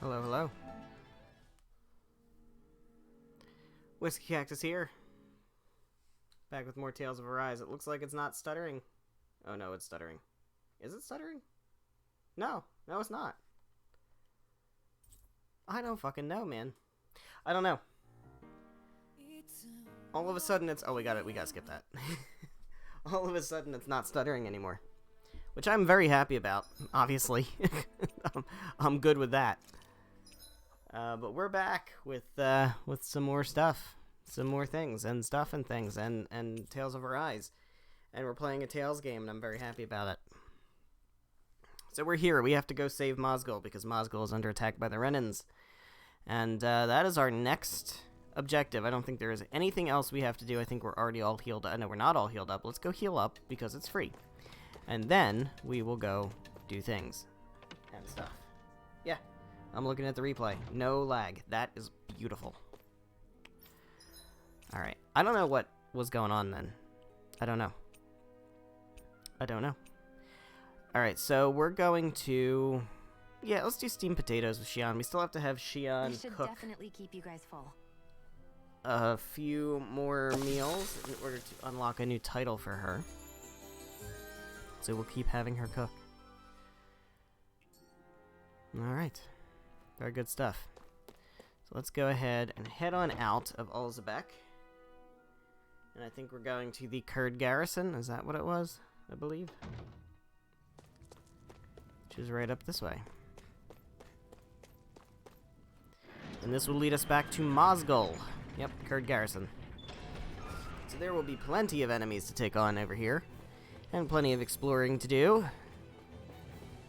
Hello, hello. Whiskey Cactus here. Back with more Tales of Arise. It looks like it's not stuttering. Oh no, it's stuttering. Is it stuttering? No, it's not. I don't fucking know, man. I don't know. All of a sudden it's... Oh, we gotta skip that. All of a sudden it's not stuttering anymore. Which I'm very happy about, obviously. I'm good with that. But we're back with some more stuff. Some more things, and stuff and things, and Tales of Arise. And we're playing a Tales game, and I'm very happy about it. So we're here. We have to go save Mosgul, because Mosgul is under attack by the Renans. And that is our next objective. I don't think there is anything else we have to do. I think we're already all healed up. No, we're not all healed up. Let's go heal up, because it's free. And then we will go do things and stuff. Yeah, I'm looking at the replay. No lag. That is beautiful. Alright, I don't know what was going on then. I don't know. Alright, so we're going to... Yeah, let's do steamed potatoes with Xion. We still have to have Xion This should cook definitely keep you guys full. a few more meals in order to unlock a new title for her. So we'll keep having her cook. Alright. Very good stuff. So let's go ahead and head on out of Ulzebek. And I think we're going to the Kurd garrison. Is that what it was? I believe. Which is right up this way. And this will lead us back to Mosgul. Yep, Kurd garrison. So there will be plenty of enemies to take on over here. And plenty of exploring to do.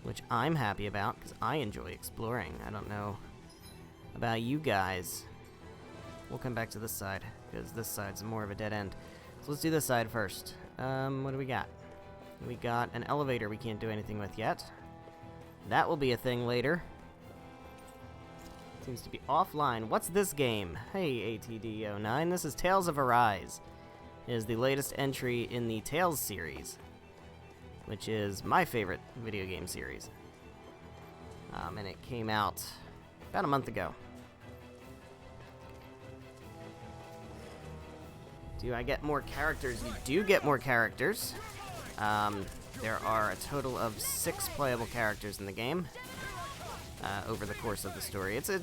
Which I'm happy about, because I enjoy exploring. I don't know about you guys. We'll come back to this side, because this side's more of a dead end. So let's do this side first. What do we got? We got an elevator we can't do anything with yet. That will be a thing later. Seems to be offline. What's this game? Hey, ATD09. This is Tales of Arise. It is the latest entry in the Tales series, which is my favorite video game series. And it came out about a month ago. Do I get more characters? You do get more characters. There are a total of 6 playable characters in the game over the course of the story. It's a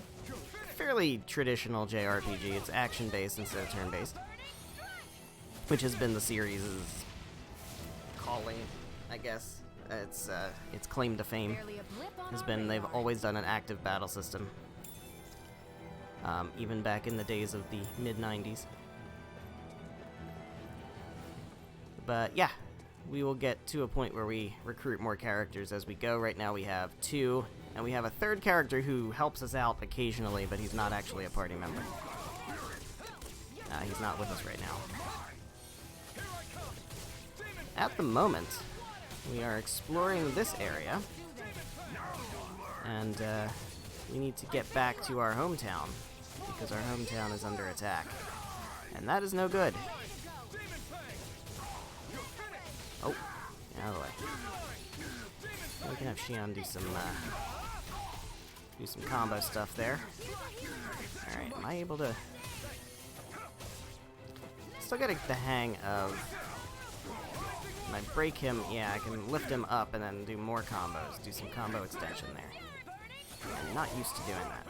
fairly traditional JRPG. It's action-based instead of turn-based, which has been the series' calling, I guess. Its claim to fame has been they've always done an active battle system, even back in the days of the mid-90s. But yeah, we will get to a point where we recruit more characters as we go. Right now we have 2, and we have a 3rd character who helps us out occasionally, but he's not actually a party member. He's not with us right now. At the moment, we are exploring this area, and we need to get back to our hometown, because our hometown is under attack. And that is no good. Oh, out of the way. We can have Xion do some combo stuff there. Alright, am I able to... Still gotta get the hang of... When I break him, yeah, I can lift him up and then do more combos. Do some combo extension there. I'm not used to doing that.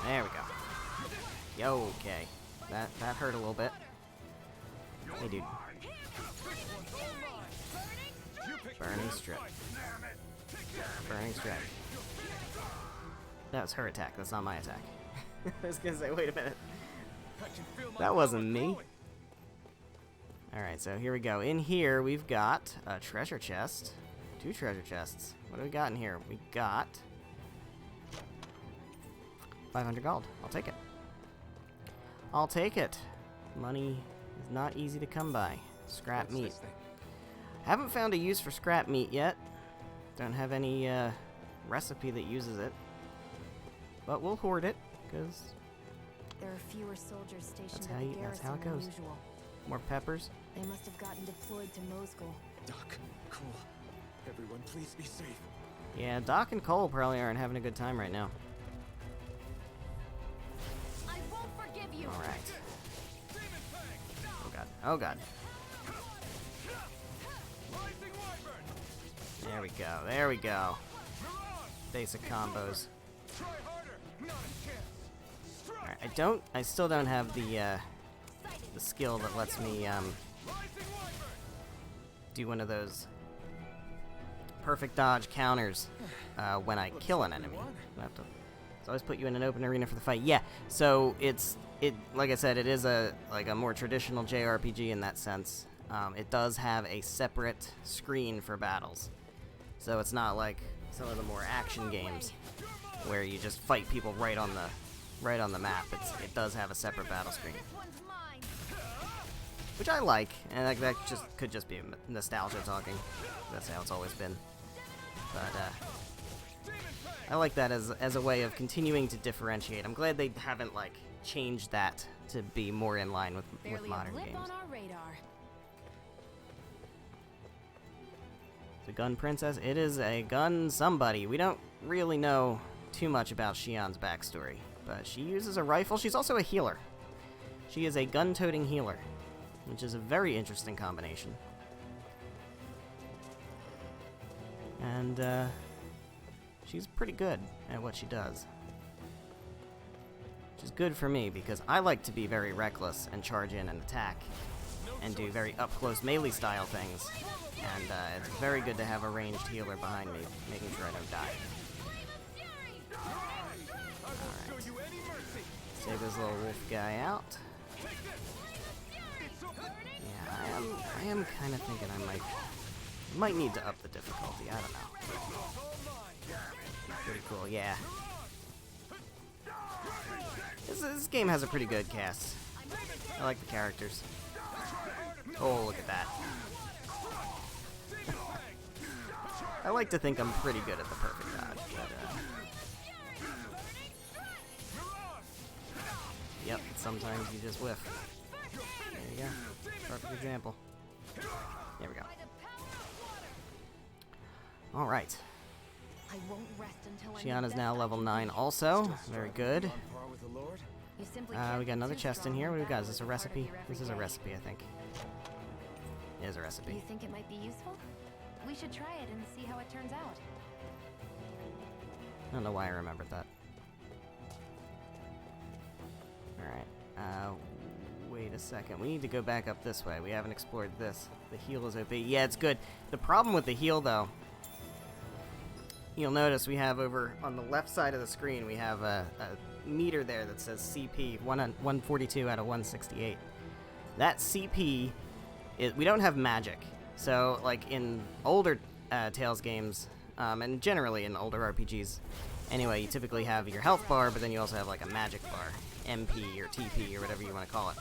There we go. Yo, okay. That hurt a little bit. Hey, dude. Burning strip. Burning strike. That was her attack. That's not my attack. I was gonna say, wait a minute. That wasn't me. Alright, so here we go. In here, we've got a treasure chest. 2 treasure chests. What do we got in here? We got 500 gold. I'll take it. I'll take it. Money is not easy to come by. Scrap meat. Haven't found a use for scrap meat yet. Don't have any recipe that uses it. But we'll hoard it, because There are fewer soldiers stationed at the that's how garrison it than goes. usual. More peppers. They must have gotten deployed to Mosgul. Duck, cool. Everyone, please be safe. Yeah, Doc and Cole probably aren't having a good time right now. I won't forgive you. All right. Oh god. Oh god. There we go. There we go. Basic combos. Alright, I still don't have the skill that lets me do one of those perfect dodge counters when I kill an enemy. I have to, so always put you in an open arena for the fight. Yeah, so it like I said, it is a more traditional JRPG in that sense. It does have a separate screen for battles, so it's not like some of the more action games where you just fight people right on the map. It does have a separate battle screen, which I like, and that could just be nostalgia talking. That's how it's always been. But I like that as a way of continuing to differentiate. I'm glad they haven't changed that to be more in line with modern games. On our radar. The gun princess. It is a gun somebody. We don't really know too much about Shion's backstory, but she uses a rifle. She's also a healer. She is a gun-toting healer, which is a very interesting combination. And she's pretty good at what she does. Which is good for me, because I like to be very reckless and charge in and attack, and do very up-close melee-style things. And it's very good to have a ranged healer behind me, making sure I don't die. Alright. Take this little wolf guy out. Yeah, I am kind of thinking I might need to up the difficulty. I don't know. Pretty cool, yeah. This game has a pretty good cast. I like the characters. Oh, look at that. I like to think I'm pretty good at the perfect dodge, but yep, sometimes you just whiff. There you go. Perfect example. There we go. Alright. Shionna's now level 9 also. Very good. We got another chest in here. What do we got? Is this a recipe? This is a recipe, I think. It is a recipe. You think it might be useful? We should try it and see how it turns out. I don't know why I remembered that. Alright. Wait a second. We need to go back up this way. We haven't explored this. The heal is OP. Yeah, it's good. The problem with the heal, though, you'll notice we have over on the left side of the screen, we have a meter there that says CP, 142 out of 168. That CP, we don't have magic. So, like in older Tales games, and generally in older RPGs, anyway, you typically have your health bar, but then you also have like a magic bar, MP or TP or whatever you want to call it.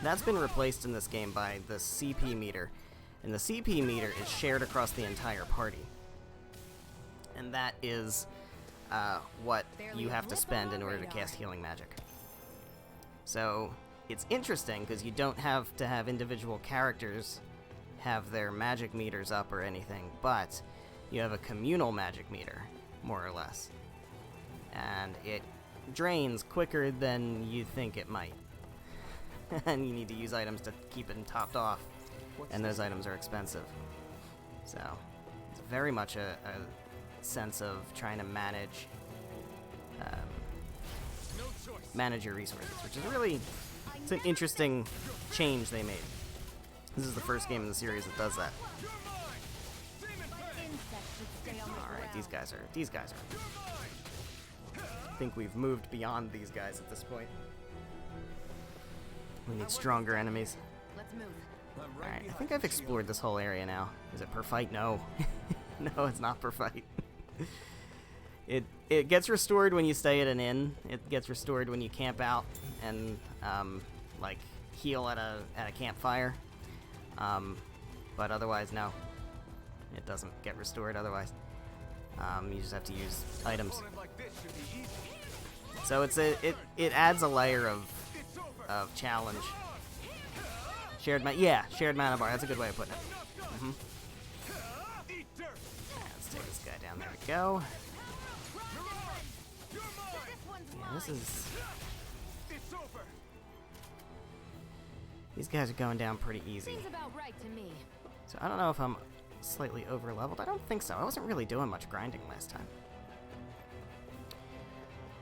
That's been replaced in this game by the CP meter, and the CP meter is shared across the entire party. And that is what you have to spend in order to cast healing magic. So it's interesting because you don't have to have individual characters have their magic meters up or anything, but you have a communal magic meter, more or less. And it drains quicker than you think it might. And you need to use items to keep it topped off, and those items are expensive. So it's very much a sense of trying to manage your resources, which is really, it's an interesting change they made. This is the first game in the series that does that. Alright, these guys are I think we've moved beyond these guys at this point. We need stronger enemies. Let's move. Alright, I think I've explored this whole area now. Is it per fight? No. No, it's not per fight. It gets restored when you stay at an inn. It gets restored when you camp out and like heal at a campfire. But otherwise, no. It doesn't get restored otherwise. You just have to use items. So it adds a layer of challenge. Shared mana bar. That's a good way of putting it. down. There we go. Yeah, this is... These guys are going down pretty easy. Seems about right to me. So I don't know if I'm slightly over-leveled. I don't think so. I wasn't really doing much grinding last time.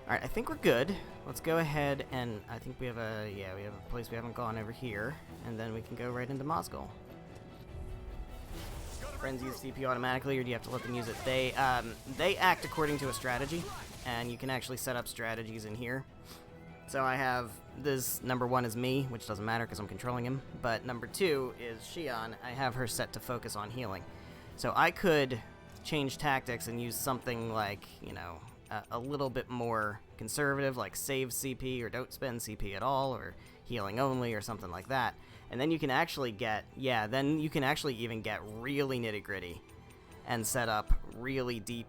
Alright, I think we're good. Let's go ahead and... I think we have a... Yeah, we have a place we haven't gone over here. And then we can go right into Mosgul. Friends use CP automatically, or do you have to let them use it? They act according to a strategy, and you can actually set up strategies in here. So I have this number 1 is me, which doesn't matter because I'm controlling him, but number 2 is Xion. I have her set to focus on healing. So I could change tactics and use something like, you know, a little bit more conservative, like save CP or don't spend CP at all, or healing only, or something like that. And then you can actually get, yeah, then you can actually even get really nitty-gritty and set up really deep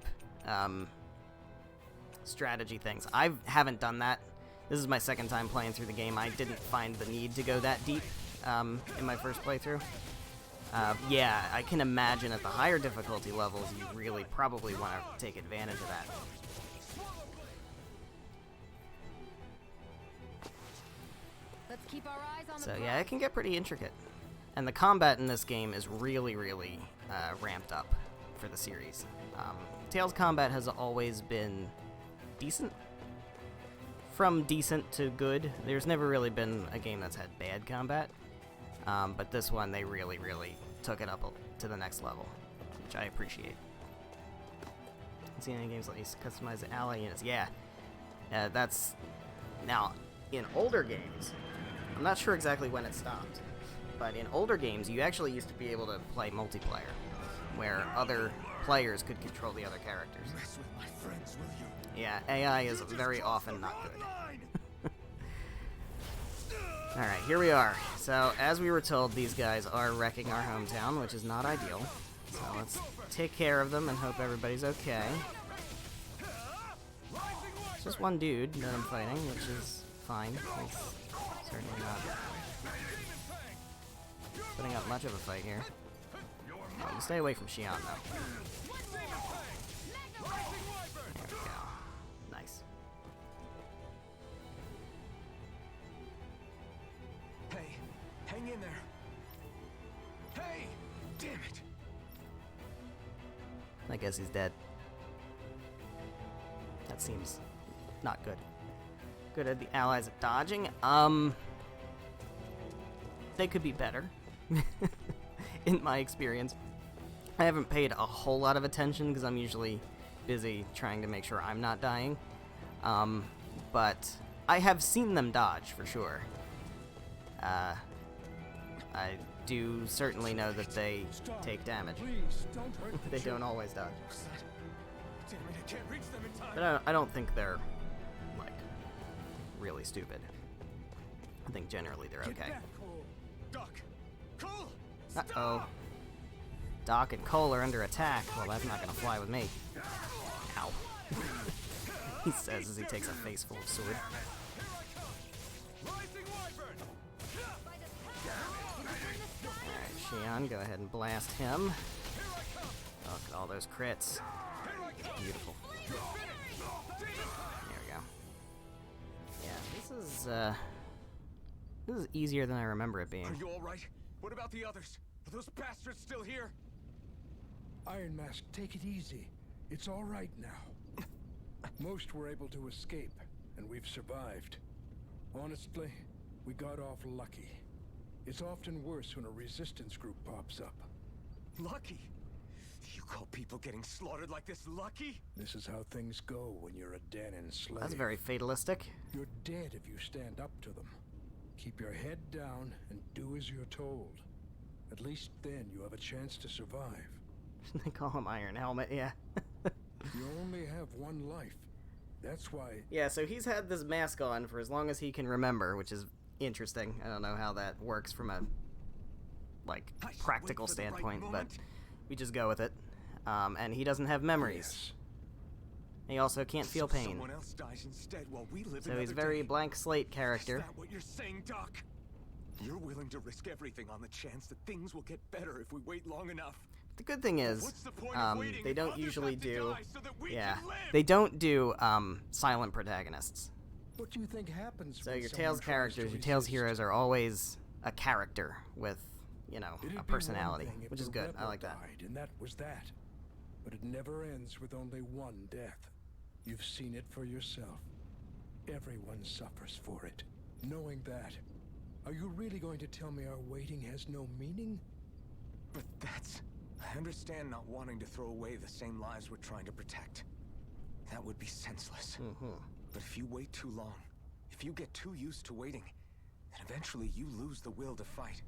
strategy things. I haven't done that. This is my second time playing through the game. I didn't find the need to go that deep in my first playthrough. Yeah, I can imagine at the higher difficulty levels, you really probably want to take advantage of that. Let's keep our eyes on the So prize. yeah, it can get pretty intricate. And the combat in this game is really, really ramped up for the series. Tales combat has always been decent. From decent to good. There's never really been a game that's had bad combat. But this one, they really, really took it up to the next level, which I appreciate. See any games let you customize the ally units? Yeah. That's... Now, in older games, I'm not sure exactly when it stopped, but in older games, you actually used to be able to play multiplayer, where other players could control the other characters. Mess with my friends, will you? Yeah, AI is very often not good. Alright, here we are. So, as we were told, these guys are wrecking our hometown, which is not ideal. So let's take care of them and hope everybody's okay. It's just one dude that I'm fighting, which is fine. He's certainly not putting up much of a fight here. Oh, you stay away from Xion, though. There we go. Nice. Hey, hang in there. Hey, damn it. I guess he's dead. That seems not good. Good at the allies at dodging. They could be better. In my experience. I haven't paid a whole lot of attention because I'm usually busy trying to make sure I'm not dying. But I have seen them dodge for sure. I do certainly know that they take damage. Please, don't hurt the They children. don't always dodge. Damn it, I can't reach them in time. But I don't think they're, like, really stupid. I think generally they're Get okay. back, Cole. Doc, Cole, Uh-oh. stop! Doc and Cole are under attack. Well, that's not gonna fly with me. Ow. He says as he takes a face full of sword. Alright, Xion, go ahead and blast him. Look at all those crits. Beautiful. There we go. Yeah, this is easier than I remember it being. Are you all right? What about the others? Are those bastards still here? Iron Mask, take it easy. It's all right now. Most were able to escape, and we've survived. Honestly, we got off lucky. It's often worse when a resistance group pops up. Lucky? You call people getting slaughtered like this lucky? This is how things go when you're a Danon slave. That's very fatalistic. You're dead if you stand up to them. Keep your head down and do as you're told. At least then you have a chance to survive. They call him Iron Helmet, yeah. You only have one life. That's why... Yeah, so he's had this mask on for as long as he can remember, which is interesting. I don't know how that works from a, like, practical standpoint, but we just go with it. And he doesn't have memories. Yes. He also can't feel pain. Someone else dies instead while we live So another he's a very day. blank slate character. Is that what you're saying, Doc? You're willing to risk everything on the chance that things will get better if we wait long enough. The good thing is, What's the point of waiting they if don't others usually have to do, die so that we yeah, can live? they don't do silent protagonists. What do you think happens So when your someone Tales tries characters, to your Tales resist? heroes are always a character with, you know, It'd a be one personality, thing if which is the good. I rebel like that. died, and that was that. But it never ends with only one death. You've seen it for yourself. Everyone suffers for it. Knowing that, are you really going to tell me our waiting has no meaning? But that's... I understand not wanting to throw away the same lives we're trying to protect. That would be senseless. But if you wait too long, if you get too used to waiting, then eventually you lose the will to fight.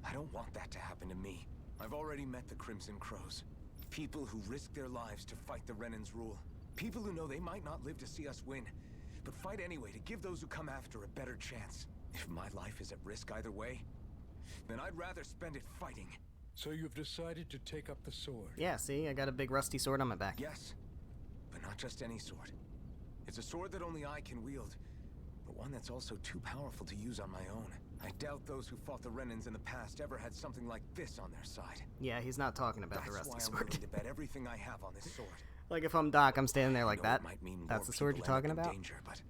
I don't want that to happen to me. I've already met the Crimson Crows. People who risk their lives to fight the Renan's rule. People who know they might not live to see us win, but fight anyway to give those who come after a better chance. If my life is at risk either way, then I'd rather spend it fighting. So you've decided to take up the sword. Yeah, see, I got a big rusty sword on my back. Yes, but not just any sword. It's a sword that only I can wield, but one that's also too powerful to use on my own. I doubt those who fought the Renans in the past ever had something like this on their side. Yeah, he's not talking about the That's rusty why I'm sword. willing to bet everything I have on this sword. Like if I'm Doc, I'm standing there I like know that. it might mean That's more the sword you're people end talking up in about? danger, but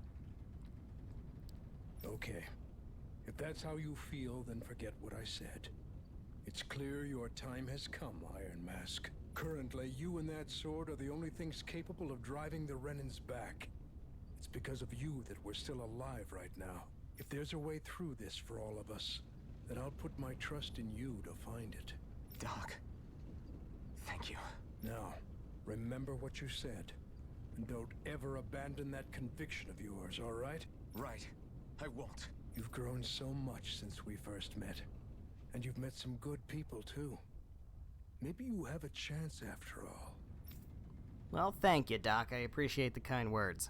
Okay. If that's how you feel, then forget what I said. It's clear your time has come, Iron Mask. Currently, you and that sword are the only things capable of driving the Renans back. It's because of you that we're still alive right now. If there's a way through this for all of us, then I'll put my trust in you to find it. Doc, thank you. Now, remember what you said. And don't ever abandon that conviction of yours, all right? Right, I won't. You've grown so much since we first met. And you've met some good people, too. Maybe you have a chance after all. Well, thank you, Doc. I appreciate the kind words.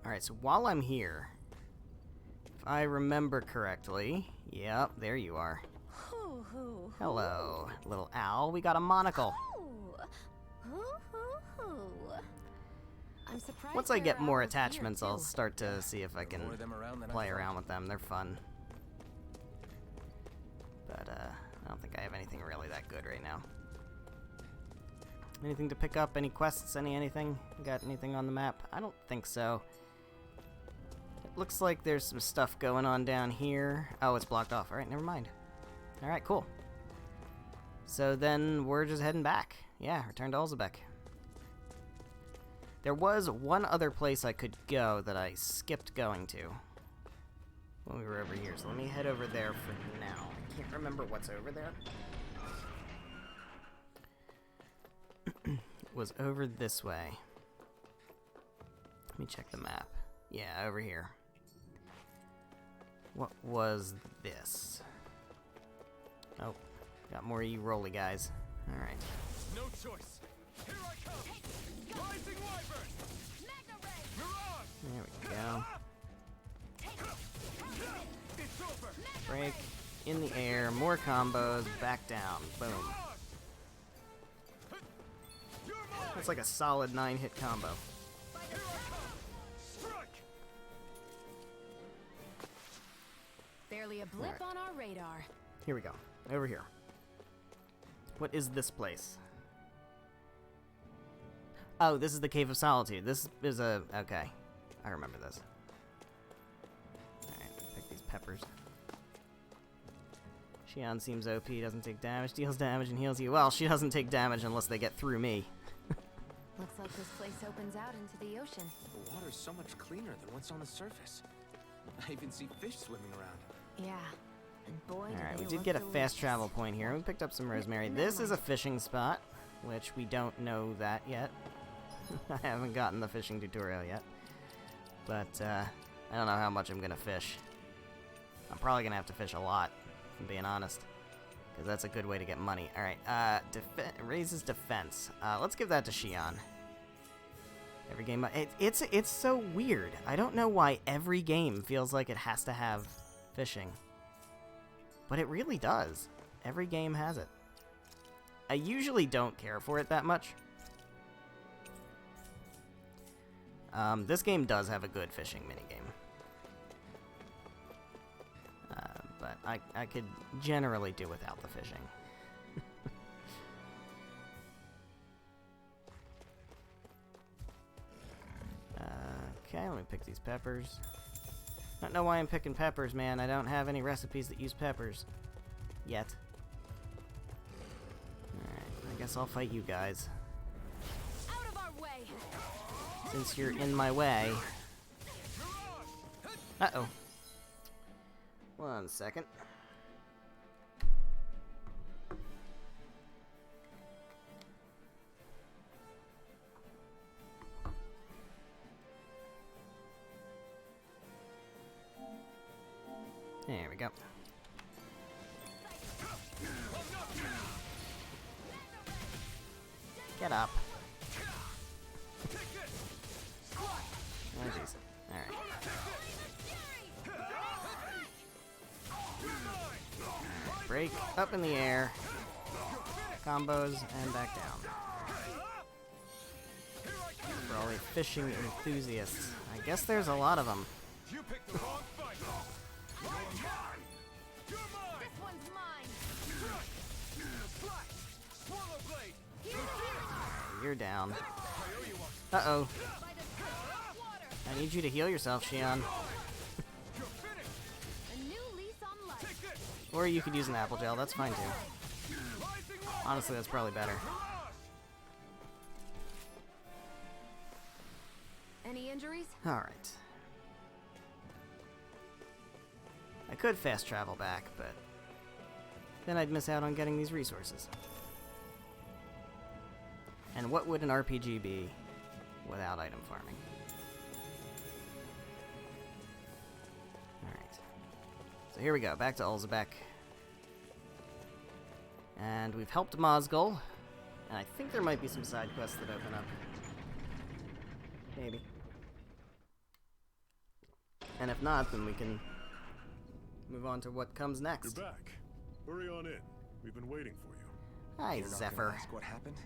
Alright, so while I'm here, if I remember correctly, yep, there you are. Hello, little owl. We got a monocle. I'm surprised Once I there get are more owls here, attachments, I'll too. start to see if I can More of them around than I play thought. around with them. They're fun. But, I don't think I have anything really that good right now. Anything to pick up? Any quests? Anything? Got anything on the map? I don't think so. It looks like there's some stuff going on down here. Oh, it's blocked off. Alright, never mind. Alright, cool. So then we're just heading back. Yeah, return to Olzebek. There was one other place I could go that I skipped going to when we were over here. So let me head over there for now. I can't remember what's over there. It was over this way. Let me check the map. Yeah, over here. What was this? Oh, got more E-rolly guys. Alright. No choice. Here I come. Rising Wyvern. Mirage. There we go. It's over. Break. In the air. More combos. Back down. Boom. You're mine. That's like a solid 9-hit combo. Here I come. Strike. Barely a blip on our radar. Here we go. Over here. What is this place? Oh, this is the Cave of Solitude. This is a... Okay. I remember this. Alright, pick these peppers. Xion seems OP, doesn't take damage, deals damage, and heals you. Well, she doesn't take damage unless they get through me. Looks like this place opens out into the ocean. The water's so much cleaner than what's on the surface. I even see fish swimming around. Yeah. And boy, do Alright, they we did look get a fast delicious. travel point here. We picked up some rosemary. This is a fishing spot, which we don't know that yet. I haven't gotten the fishing tutorial yet. But, I don't know how much I'm gonna fish. I'm probably gonna have to fish a lot, if I'm being honest. Because that's a good way to get money. Alright, raises defense. Let's give that to Xion. Every game... It's so weird. I don't know why every game feels like it has to have fishing. But it really does. Every game has it. I usually don't care for it that much. This game does have a good fishing minigame. But I could generally do without the fishing. Okay, let me pick these peppers. I don't know why I'm picking peppers, man. I don't have any recipes that use peppers. Yet. Alright, I guess I'll fight you guys. Out of our way. Since you're in my way. Uh-oh. 1 second. There we go. Get up. Oh, jeez. Alright. Break up in the air. Combos and back down. For all the fishing enthusiasts. I guess there's a lot of them. You picked the wrong fight. This one's mine. Swallow blade. You're down. Uh-oh. I need you to heal yourself, Shion. A new lease on life. Or you could use an apple gel, that's fine too. Honestly, that's probably better. Any injuries? Alright. I could fast travel back, but then I'd miss out on getting these resources. And what would an RPG be without item farming? Alright. So here we go, back to Ulzebek. And we've helped Mozgul. And I think there might be some side quests that open up. Maybe. And if not, then we can move on to what comes next. You're back. Hurry on in. We've been waiting for you. Hi, You're not gonna Zephyr. ask what happened?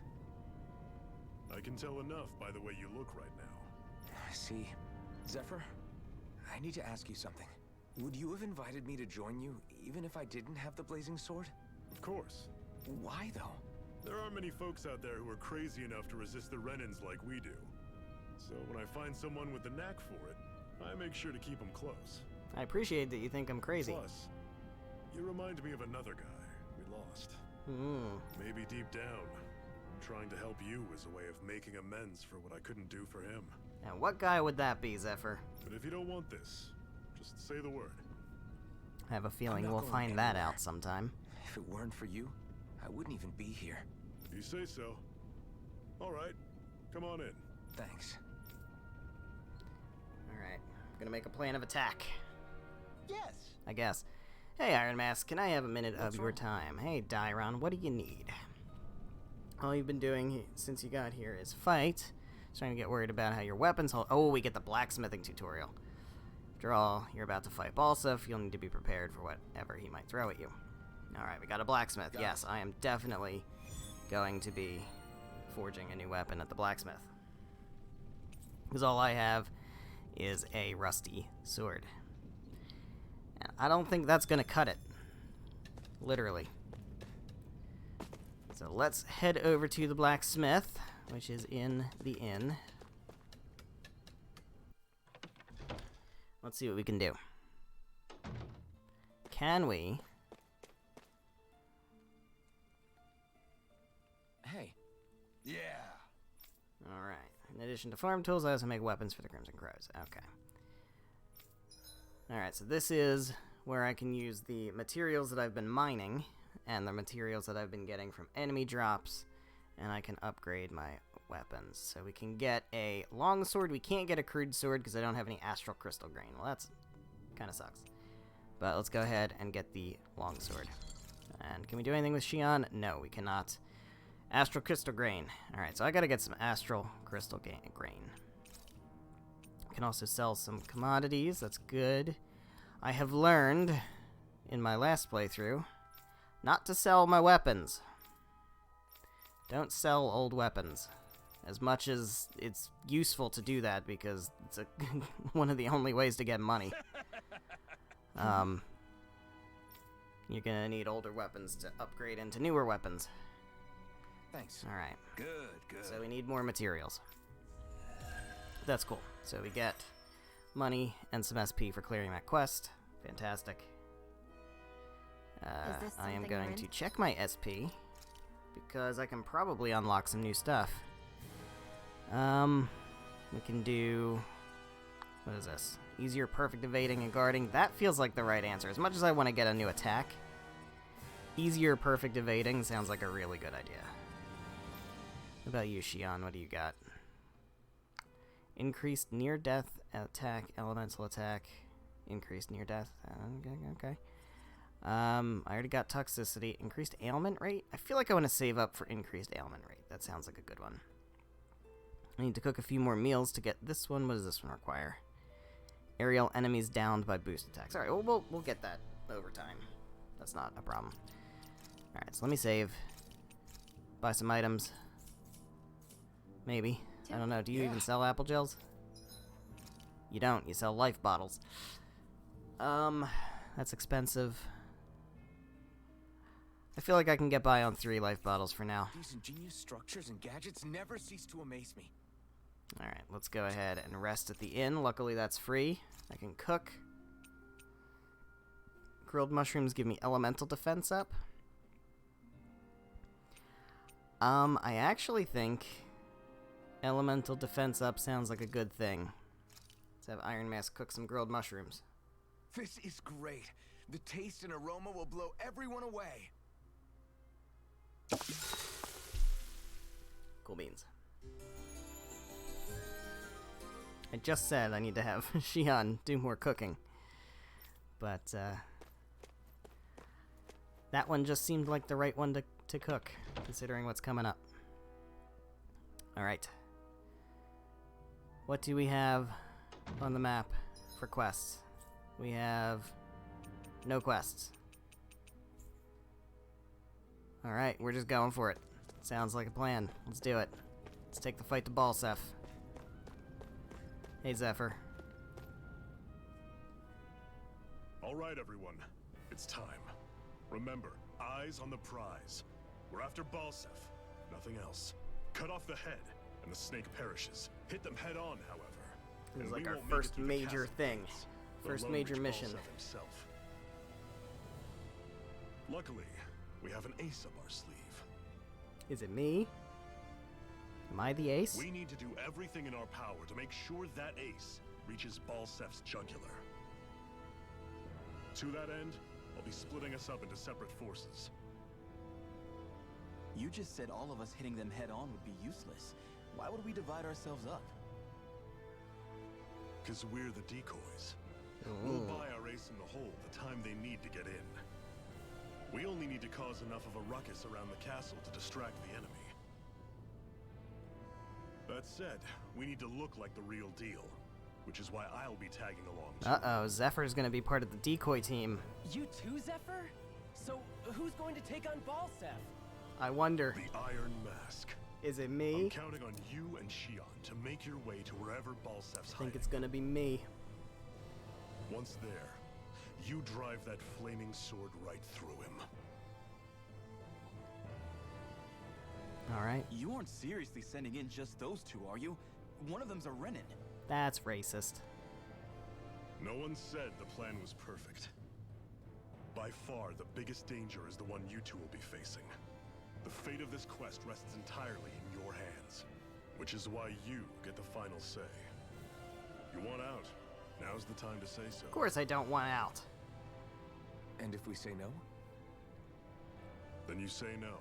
I can tell enough by the way you look right now. I see. Zephyr, I need to ask you something. Would you have invited me to join you, even if I didn't have the blazing sword? Of course. Why, though? There aren't many folks out there who are crazy enough to resist the Renans like we do. So when I find someone with the knack for it, I make sure to keep them close. I appreciate that you think I'm crazy. Plus, you remind me of another guy we lost. Maybe deep down, trying to help you is a way of making amends for what I couldn't do for him. And what guy would that be, Zephyr? But if you don't want this, just say the word. I have a feeling I'm not we'll going find that anywhere. out sometime. If it weren't for you, I wouldn't even be here. You say so. All right, come on in. Thanks. Alright, I'm gonna make a plan of attack. Yes. I guess. Hey, Iron Mask, can I have a minute of What's your wrong? time? Hey, Dairon, what do you need? All you've been doing since you got here is fight. Trying to get worried about how your weapons hold. Oh, we get the blacksmithing tutorial. After all, you're about to fight Balsif. You'll need to be prepared for whatever he might throw at you. Alright, we got a blacksmith. Yes, I am definitely going to be forging a new weapon at the blacksmith. Because all I have is a rusty sword. And I don't think that's going to cut it. Literally. So let's head over to the blacksmith, which is in the inn. Let's see what we can do. Can we? Hey. Yeah. Alright. In addition to farm tools, I also make weapons for the Crimson Crows. Okay. Alright, so this is where I can use the materials that I've been mining and the materials that I've been getting from enemy drops, and I can upgrade my weapons. So we can get a long sword. We can't get a crude sword because I don't have any astral crystal grain. Well, that's kind of sucks. But let's go ahead and get the long sword. And can we do anything with Shion? No, we cannot. Astral crystal grain. Alright, so I gotta get some astral crystal grain. I can also sell some commodities. That's good. I have learned in my last playthrough not to sell my weapons. Don't sell old weapons. As much as it's useful to do that because it's one of the only ways to get money. You're gonna need older weapons to upgrade into newer weapons. Thanks. Alright. Good, good. So we need more materials. That's cool. So we get money and some SP for clearing that quest. Fantastic. this I am something you're going in? to check my SP because I can probably unlock some new stuff. We can do... What is this? Easier perfect evading and guarding. That feels like the right answer. As much as I want to get a new attack, easier perfect evading sounds like a really good idea. What about you, Xion? What do you got? Increased near-death attack, elemental attack, increased near-death. Okay. I already got toxicity. Increased ailment rate? I feel like I want to save up for increased ailment rate. That sounds like a good one. I need to cook a few more meals to get this one. What does this one require? Aerial enemies downed by boost attacks. Alright, we'll get that over time. That's not a problem. Alright, so let me save. Buy some items. Maybe. I don't know. Do you even sell apple gels? You don't. You sell life bottles. That's expensive. I feel like I can get by on 3 life bottles for now. These ingenious structures and gadgets never cease to amaze me. Alright, let's go ahead and rest at the inn. Luckily that's free. I can cook. Grilled mushrooms give me elemental defense up. I actually think elemental defense up sounds like a good thing. Let's have Iron Mask cook some grilled mushrooms. This is great. The taste and aroma will blow everyone away. Cool beans. I just said I need to have Xion do more cooking. But, that one just seemed like the right one to cook, considering what's coming up. Alright. What do we have on the map for quests? We have no quests. Alright, we're just going for it. Sounds like a plan. Let's do it. Let's take the fight to Balsef. Hey, Zephyr. All right, everyone. It's time. Remember, eyes on the prize. We're after Balsef. Nothing else. Cut off the head, and the snake perishes. Hit them head on, however. It was And like we our won't make it first through the major castle thing. gates, First let alone major reach mission. Balsef himself. Luckily, we have an ace up our sleeve. Is it me? Am I the ace? We need to do everything in our power to make sure that ace reaches Balsef's jugular. To that end, I'll be splitting us up into separate forces. You just said all of us hitting them head on would be useless. Why would we divide ourselves up? Because we're the decoys. We'll buy our ace in the hole the time they need to get in. We only need to cause enough of a ruckus around the castle to distract the enemy. That said, we need to look like the real deal, which is why I'll be tagging along too. Uh-oh, Zephyr's gonna be part of the decoy team. You too, Zephyr? So, who's going to take on Balsef? I wonder, The Iron Mask. is it I'm me? counting on you and Xion to make your way to wherever Balsef's I think hiding. it's gonna be me. Once there, you drive that flaming sword right through him. Alright, You aren't seriously sending in just those two, are you? One of them's a Renin. that's racist. No one said the plan was perfect. By far, the biggest danger is the one you two will be facing. The fate of this quest rests entirely in your hands, which is why you get the final say. You want out? Now's the time to say so. Of course I don't want out. And if we say no? Then you say no.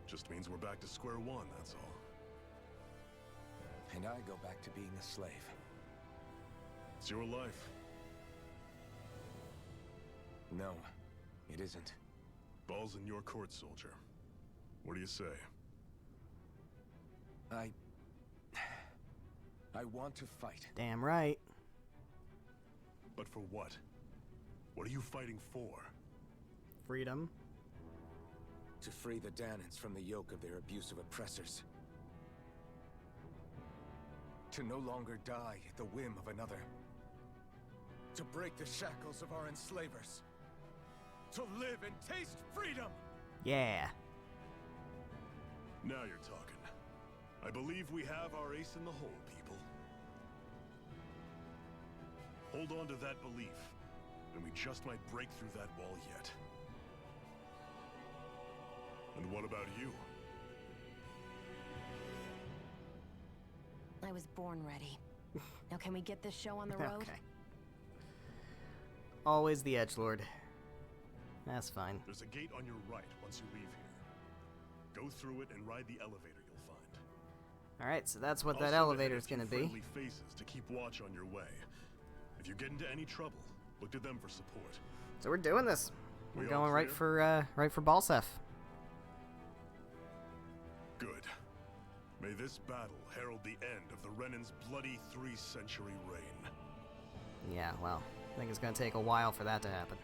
Just means we're back to square one, that's all. And I go back to being a slave. It's your life. No, it isn't. Ball's in your court, soldier. What do you say? I want to fight. Damn right. But for what? What are you fighting for? Freedom. To free the Danans from the yoke of their abusive oppressors. To no longer die at the whim of another. To break the shackles of our enslavers. To live and taste freedom! Yeah. Now you're talking. I believe we have our ace in the hole, people. hold on to that belief, and we just might break through that wall yet. And what about you? I was born ready. Now can we get this show on the road? Okay. Always the edgelord. That's fine. There's a gate on your right once you leave here. Go through it and ride the elevator you'll find. Alright, so that's what I'll that send elevator is ahead going a to few be. friendly faces to keep watch on your way. If you get into any trouble, look to them for support. So we're doing this. We're We all going right clear? for Balsef. Good. May this battle herald the end of the Renan's bloody 3-century reign. Yeah, well, I think it's going to take a while for that to happen.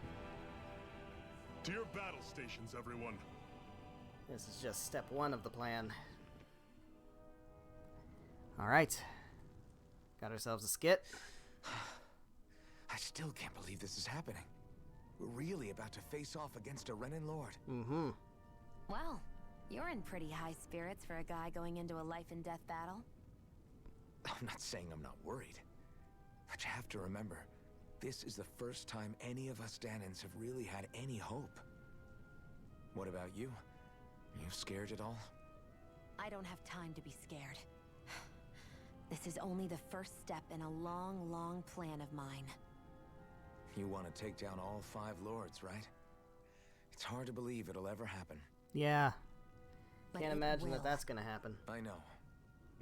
To your battle stations, everyone. This is just step 1 of the plan. Alright. Got ourselves a skit. I still can't believe this is happening. We're really about to face off against a Renan Lord. Mm-hmm. Well, you're in pretty high spirits for a guy going into a life and death battle. I'm not saying I'm not worried. But you have to remember, this is the first time any of us Danans have really had any hope. What about you? Are you scared at all? I don't have time to be scared. This is only the first step in a long, long plan of mine. You want to take down all 5 lords, right? It's hard to believe it'll ever happen. Yeah. But Can't it imagine will. that that's going to happen. I know.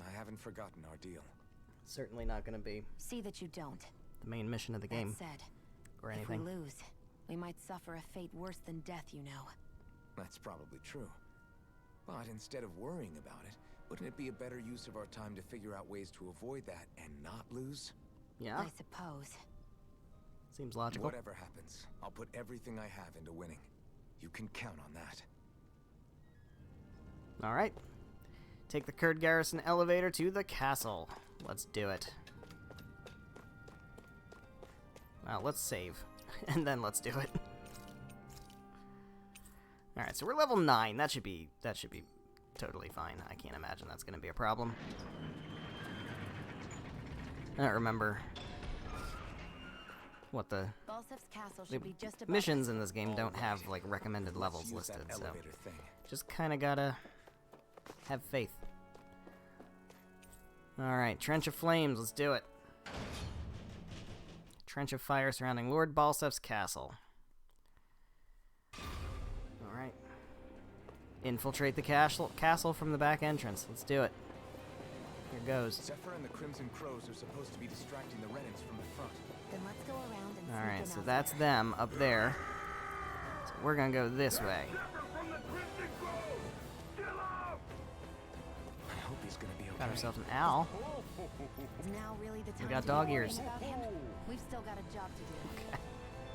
I haven't forgotten our deal. Certainly not going to be See that you don't. the main mission of the game. That said, Or if anything. we lose, we might suffer a fate worse than death, you know. That's probably true. But instead of worrying about it, wouldn't it be a better use of our time to figure out ways to avoid that and not lose? Yeah, I suppose. seems logical. Whatever happens, I'll put everything I have into winning. You can count on that. Alright. Take the Kurd garrison elevator to the castle. Let's do it. Well, let's save. And then let's do it. Alright, so we're level 9. That should be totally fine. I can't imagine that's gonna be a problem. I don't remember what the Balsef's castle should be just above missions us. in this game don't have like recommended Let's levels use listed, that so elevator thing. just kind of gotta have faith. Alright, Trench of Flames, let's do it. Trench of Fire surrounding Lord Balsef's castle. Alright. Infiltrate the castle from the back entrance. Let's do it. Here goes. Zephyr and the Crimson Crows are supposed to be distracting the Renans from the front. Then let's go around and sneak Alright, in so out that's there. them up there. So we're gonna go this way. I hope he's gonna be okay. Got ourselves an owl. Is now really the time got to dog be worrying ears. about him? We've still got a job to do.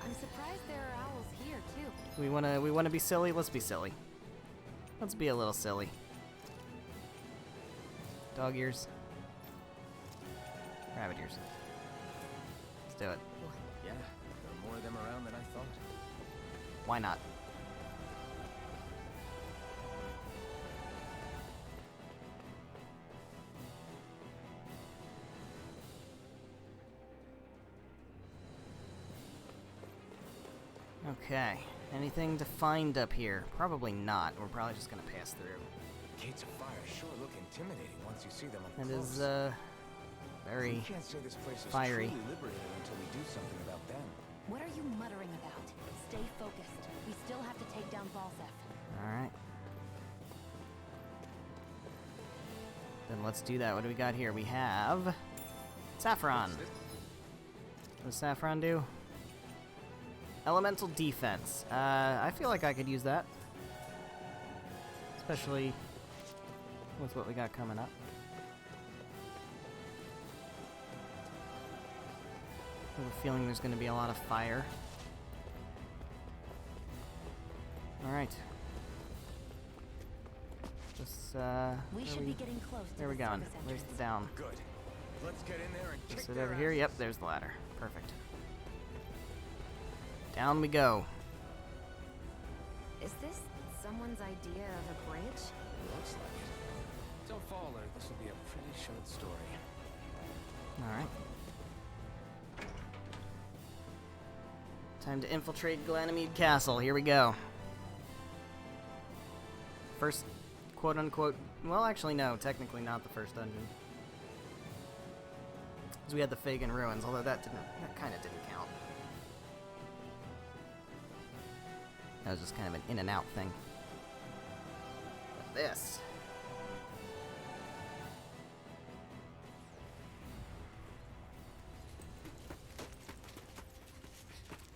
I'm surprised there are owls here too. We wanna be silly? Let's be silly. Let's be a little silly. Dog ears. Rabbit ears. Let's do it. Yeah, there are more of them around than I thought. Why not? Okay. Anything to find up here? Probably not. We're probably just gonna pass through. Gates of Fire sure look intimidating once you see them up It close. is, very You can't say this place is fiery. truly liberated until we do something about them. What are you muttering about? Stay focused. We still have to take down Balsef. Alright. Then let's do that. What do we got here? We have Saffron. What does Saffron do? Elemental defense. I feel like I could use that. Especially with what we got coming up. I have a feeling there's going to be a lot of fire. Alright. Just, We should be getting close to There we the go. service Where's entrance. the down? Good. Let's get in there and kick Is it their over here? asses. Yep, there's the ladder. Perfect. Down we go. Is this someone's idea of a bridge? Looks like it. Don't fall, or this will be a pretty short story. Alright. Time to infiltrate Ganymede Castle. Here we go. First, quote-unquote... Well, actually, no. Technically not the first dungeon. Because we had the Fagin Ruins, although that kind of didn't count. That was just kind of an in-and-out thing. But this...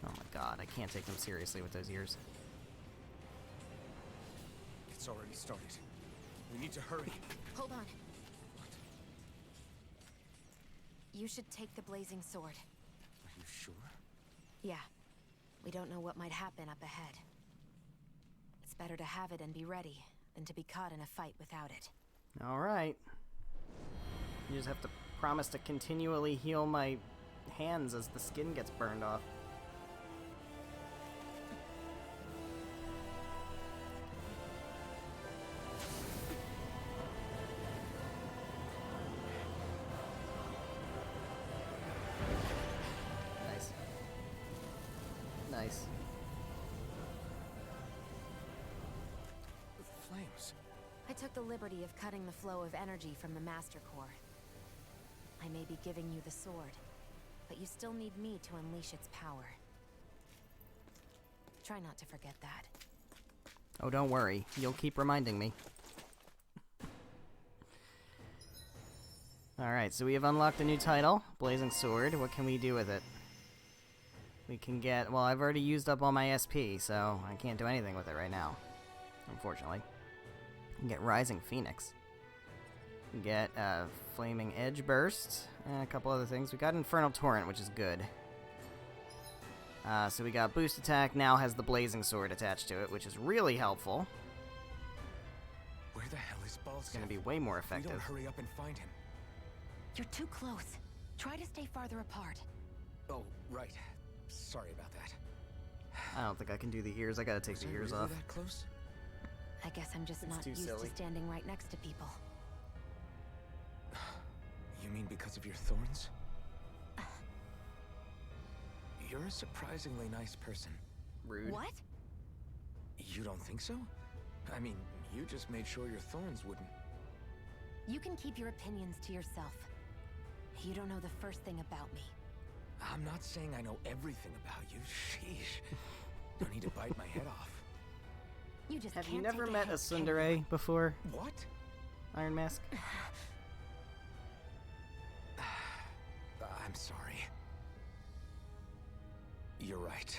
Oh my god, I can't take them seriously with those ears. It's already started. We need to hurry. Hold on. You should take the blazing sword. Are you sure? Yeah. We don't know what might happen up ahead. It's better to have it and be ready than to be caught in a fight without it. Alright. You just have to promise to continually heal my hands as the skin gets burned off. Nice. Nice. The flames. I took the liberty of cutting the flow of energy from the Master Core. I may be giving you the sword, but you still need me to unleash its power. Try not to forget that. Oh, don't worry. You'll keep reminding me. Alright, so we have unlocked a new title, Blazing Sword. What can we do with it? We can get... Well, I've already used up all my SP, so I can't do anything with it right now. Unfortunately. We can get Rising Phoenix. We can get Flaming Edge Burst, and a couple other things. We got Infernal Torrent, which is good. So we got Boost Attack, now has the Blazing Sword attached to it, which is really helpful. Where the hell is Balsam? It's going to be way more We effective. don't hurry up and find him. You're too close. Try to stay farther apart. Oh, right. Sorry about that. I don't think I can do the ears. I gotta take Was the I ears really off. that close? I guess I'm just It's not too used silly. to standing right next to people. You mean because of your thorns? You're a surprisingly nice person. Rude. What? You don't think so? I mean, you just made sure your thorns wouldn't... You can keep your opinions to yourself. You don't know the first thing about me. I'm not saying I know everything about you. Sheesh. Don't need to bite my head off. You just Have can't you never take met a hit, can you? tsundere before, What? Iron Mask? I'm sorry. You're right.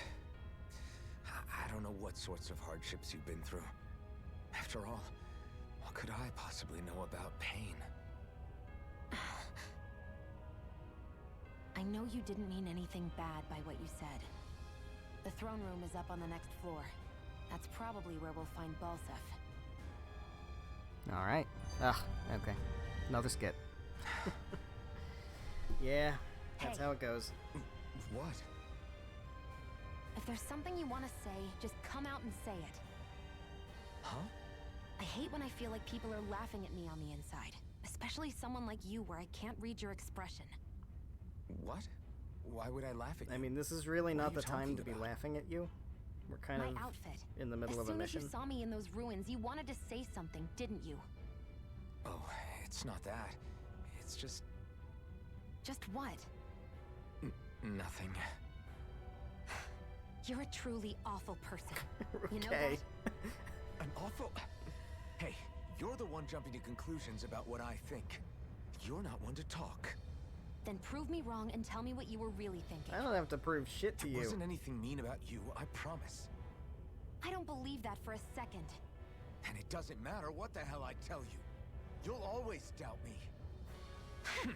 I don't know what sorts of hardships you've been through. After all, what could I possibly know about pain? I know you didn't mean anything bad by what you said. The throne room is up on the next floor. That's probably where we'll find Balsef. Alright. Ugh, okay. Another skit. Yeah, that's Hey. how it goes. What? If there's something you want to say, just come out and say it. Huh? I hate when I feel like people are laughing at me on the inside. Especially someone like you where I can't read your expression. What? Why would I laugh at you? I mean, this is really What are not you the time talking to be about? laughing at you. We're kind My of outfit. in the middle of a As soon as mission. you saw me in those ruins, you wanted to say something, didn't you? Oh, it's not that. It's just... Just what? nothing. You're a truly awful person. You know Okay. that? An awful... Hey, you're the one jumping to conclusions about what I think. You're not one to talk. Then prove me wrong and tell me what you were really thinking. I don't have to prove shit to There you. wasn't anything mean about you, I promise. I don't believe that for a second. And it doesn't matter what the hell I tell you. You'll always doubt me.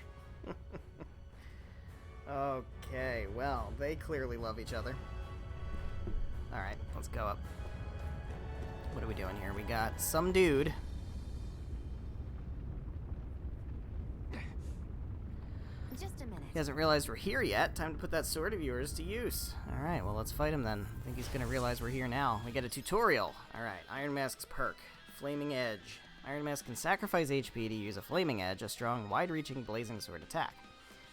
Okay, well, they clearly love each other. Alright, let's go up. What are we doing here? We got some dude. Just a minute. He hasn't realized we're here yet. Time to put that sword of yours to use. Alright, well, let's fight him then. I think he's gonna realize we're here now. We get a tutorial. Alright, Iron Mask's perk. Flaming Edge. Iron Mask can sacrifice HP to use a Flaming Edge, a strong, wide-reaching blazing sword attack.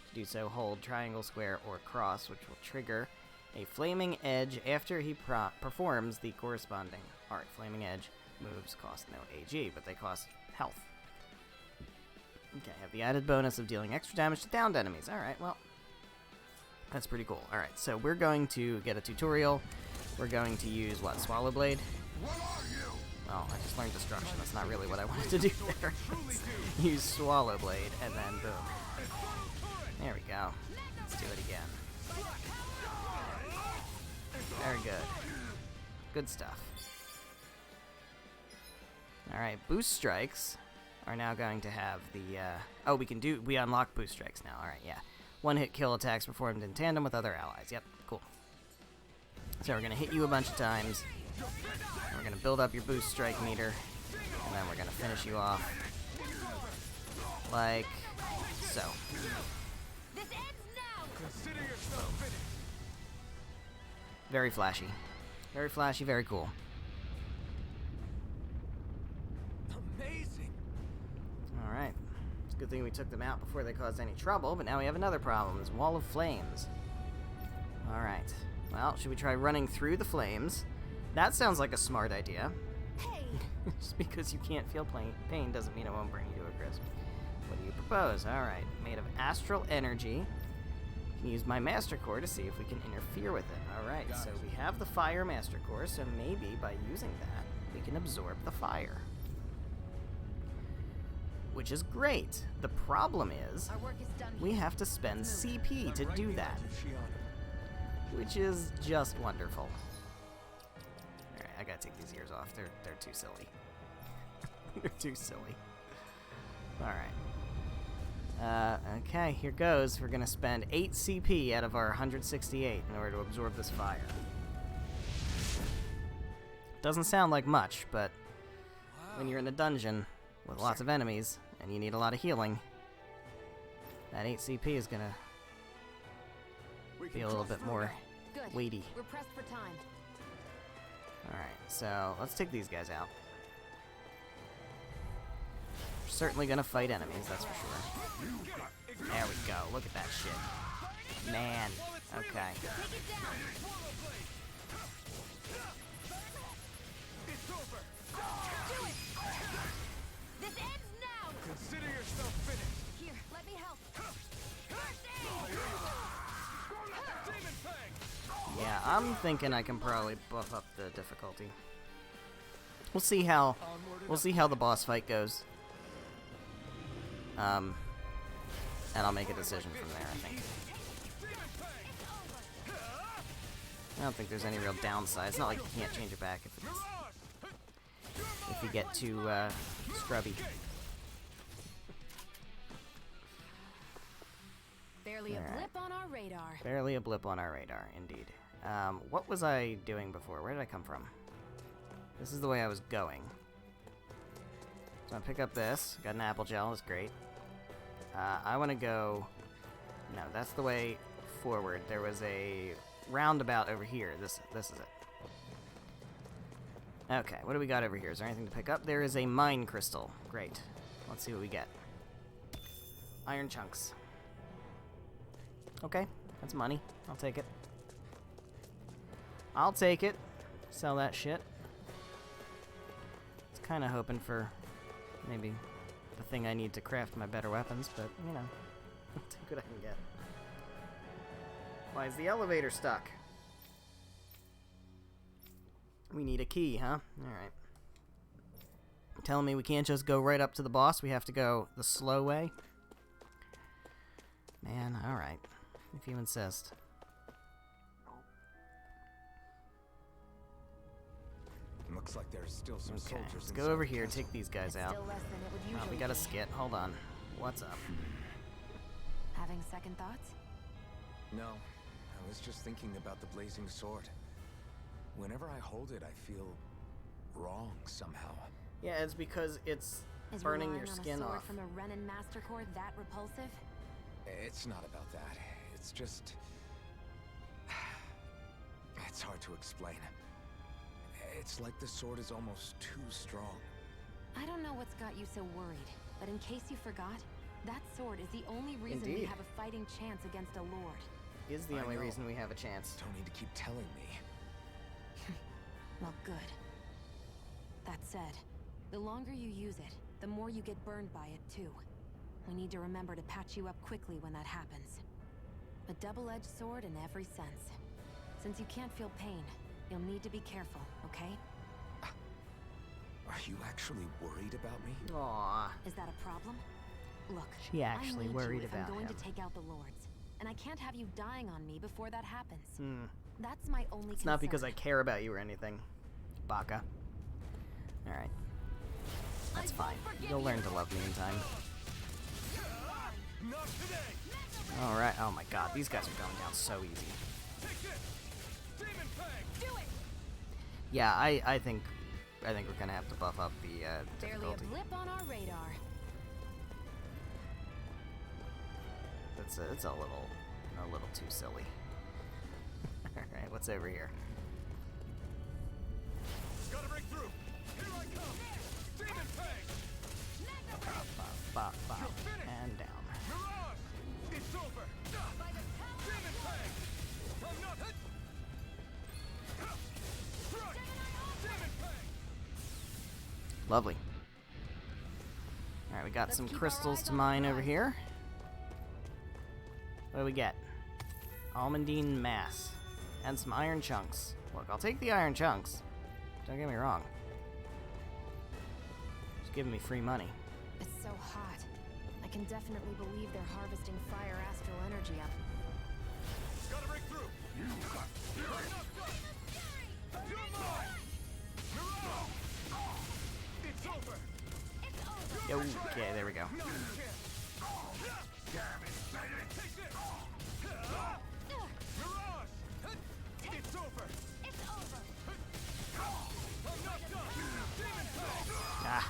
To do so, hold triangle, square, or cross, which will trigger a flaming edge after he performs the corresponding art. Flaming edge moves cost no AG, but they cost health. Okay, have the added bonus of dealing extra damage to downed enemies. Alright, well, that's pretty cool. Alright, so we're going to get a tutorial. We're going to use, what, Swallow Blade? Well, I just learned Destruction. That's not really what I wanted to do there. Use Swallow Blade, and then boom. There we go. Let's do it again. Very good. Good stuff. Alright, boost strikes are now going to have the, oh, we unlock boost strikes now. Alright, yeah. One-hit kill attacks performed in tandem with other allies. Yep, cool. So we're going to hit you a bunch of times. We're going to build up your boost strike meter. And then we're going to finish you off. Like so. Very flashy. Very flashy, very cool. Amazing. Alright. It's a good thing we took them out before they caused any trouble, but now we have another problem. It's Wall of Flames. Alright. Well, should we try running through the flames? That sounds like a smart idea. Hey! Just because you can't feel pain doesn't mean it won't bring you to a crisp. What do you propose? Alright. Made of astral energy. Can use my Master Core to see if we can interfere with it. Alright, so we have the Fire Master Core, so maybe by using that, we can absorb the fire. Which is great. The problem is, Our work is done we here. have to spend CP to do that, which is just wonderful. Alright, I gotta take these ears off. They're too silly. They're too silly. Alright. Okay, here goes. We're gonna spend 8 CP out of our 168 in order to absorb this fire. Doesn't sound like much, but when you're in a dungeon with lots of enemies and you need a lot of healing, that 8 CP is gonna be a little bit more Good. weighty. We're pressed for time. Alright, so let's take these guys out. We're certainly gonna fight enemies, that's for sure. There we go, look at that shit. Man, okay. This ends now! Consider yourself finished. Here, let me help. Yeah, I'm thinking I can probably buff up the difficulty. We'll see how the boss fight goes. And I'll make a decision from there, I think. I don't think there's any real downside. It's not like you can't change it back if you get too scrubby. Barely a Alright. blip on our radar. Barely a blip on our radar, indeed. What was I doing before? Where did I come from? This is the way I was going. So I pick up this. Got an apple gel. That's great. I want to go... No, that's the way forward. There was a roundabout over here. This is it. Okay, what do we got over here? Is there anything to pick up? There is a mine crystal. Great. Let's see what we get. Iron chunks. Okay, that's money. I'll take it. I'll take it. Sell that shit. I was kind of hoping for maybe the thing I need to craft my better weapons, but, you know, I'll take what I can get. Why is the elevator stuck? We need a key, huh? Alright. Telling me we can't just go right up to the boss, we have to go the slow way? Man, alright. If you insist. Looks like there's still some Okay, soldiers. let's go inside over the here, castle. take these guys It's out. still less than it would Oh, usually we got a be. skit. Hold on. What's up? Having second thoughts? No, I was just thinking about the blazing sword. Whenever I hold it, I feel wrong somehow. Yeah, it's because it's Is burning relying your on skin a sword off. from a Renin Master Core that repulsive? It's not about that. It's just... It's hard to explain. It's like the sword is almost too strong. I don't know what's got you so worried, but in case you forgot, that sword is the only reason we Indeed. have a fighting chance against a lord. is the I only know. reason we have a chance. Don't need to keep telling me. Well, good. That said, the longer you use it, the more you get burned by it, too. We need to remember to patch you up quickly when that happens. A double-edged sword in every sense. Since you can't feel pain, you'll need to be careful, okay? Are you actually worried about me? Aww. Is that a problem? Look, She actually I need worried you if about I'm going him. to take out the lords, and I can't have you dying on me before that happens. That's my only It's not because I care about you or anything, Baka. Alright. That's fine. You'll learn to love me in time. Alright, oh my god, these guys are going down so easy. Yeah, I think we're gonna have to buff up the Barely difficulty. a blip on our radar. It's a little too silly. Alright, what's over here? Gotta break through. Here I come. Demon Fang. Bop, bop, bop, bop, and down. Mirage. It's over. Demon Fang. I'm not hit. Demon Fang. Lovely. Alright, we got Let's some keep our crystals eyes to on the mine over prize. here. What do we get? Almandine mass. And some iron chunks. Look, I'll take the iron chunks. Don't get me wrong. Just giving me free money. It's so hot. I can definitely believe they're harvesting fire astral energy up. Gotta break through. You're mine. Mirage. It's over. Okay, there we go. No, you can't. Damn it. Take this. Mirage. It's over. I'm not done. Demon Fang. Ah.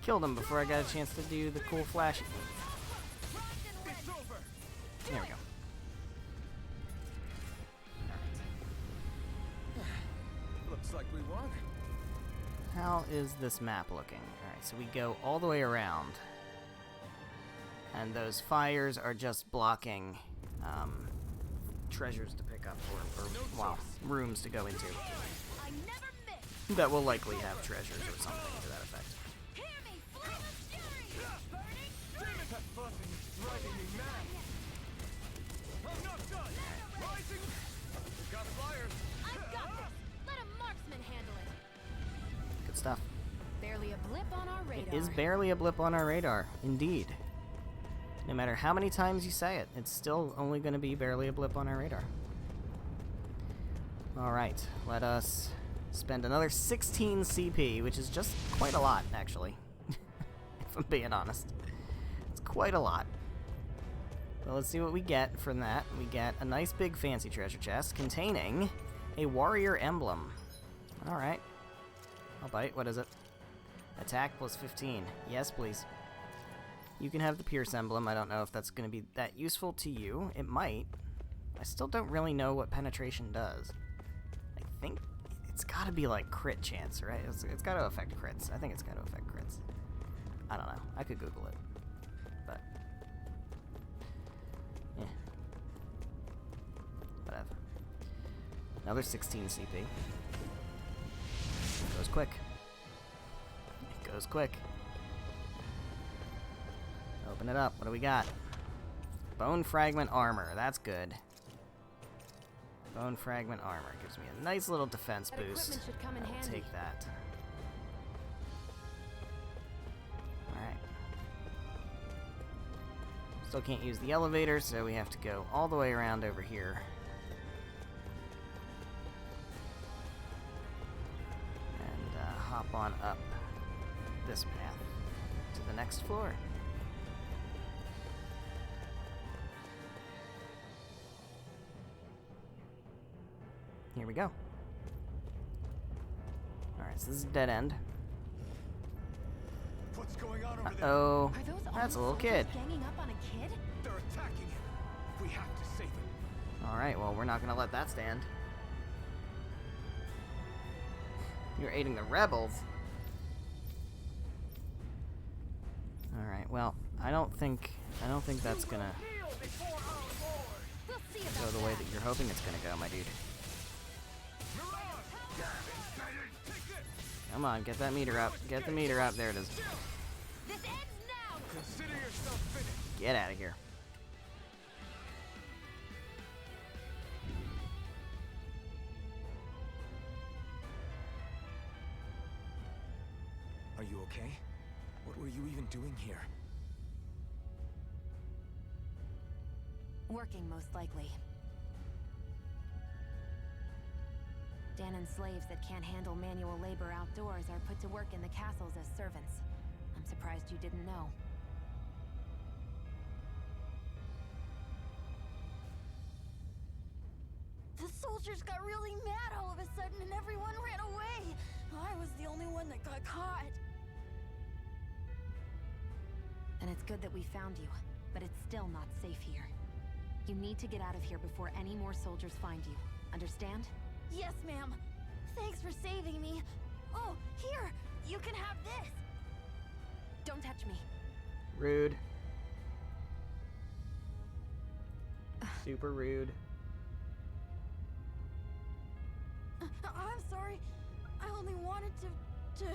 Killed him before I got a chance to do the cool flash. It's over. There we go. Looks like we won. How is this map looking? Alright, so we go all the way around. And those fires are just blocking treasures to pick up or well, rooms to go into. I never miss. That will likely have treasures or something to that effect. Hear me, flame of fury! Burning! That buzzing is driving me mad. I'm not done. Rising. Got flyers. I've got this. Let a marksman handle it. Good stuff. Barely a blip on our radar. It is barely a blip on our radar, indeed. No matter how many times you say it, it's still only going to be barely a blip on our radar. Alright, let us spend another 16 CP, which is just quite a lot, actually. If I'm being honest. It's quite a lot. Well, let's see what we get from that. We get a nice big fancy treasure chest containing a warrior emblem. Alright. I'll bite. What is it? Attack plus 15. Yes, please. You can have the Pierce emblem. I don't know if that's going to be that useful to you. It might. I still don't really know what penetration does. I think it's got to be like crit chance, right? It's got to affect crits. I think it's got to affect crits. I don't know. I could Google it. But, yeah. Whatever. Another 16 CP. Goes quick. It goes quick. Open it up. What do we got? Bone Fragment armor. That's good. Bone Fragment armor gives me a nice little defense That boost. equipment should come in I will handy. take that. Alright. Still can't use the elevator, so we have to go all the way around over here. And hop on up this path to the next floor. Here we go. Alright, so this is a dead end. What's going on over there? Uh-oh. Are those That's a armed little soldiers kid. ganging up on a kid? They're attacking him. We have to save him. Alright, well, we're not gonna let that stand. You're aiding the rebels. Alright, well, I don't think that's gonna... We'll see go the way that you're hoping it's gonna go, my dude. Come on, get that meter up. Get the meter up. There it is. This ends now. Consider yourself finished. Get out of here. Are you okay? What were you even doing here? Working, most likely. Danon's slaves that can't handle manual labor outdoors are put to work in the castles as servants. I'm surprised you didn't know. The soldiers got really mad all of a sudden and everyone ran away. I was the only one that got caught. And it's good that we found you, but it's still not safe here. You need to get out of here before any more soldiers find you. Understand? Yes, ma'am. Thanks for saving me. Oh, here! You can have this! Don't touch me. Rude. Super rude. I'm sorry. I only wanted to...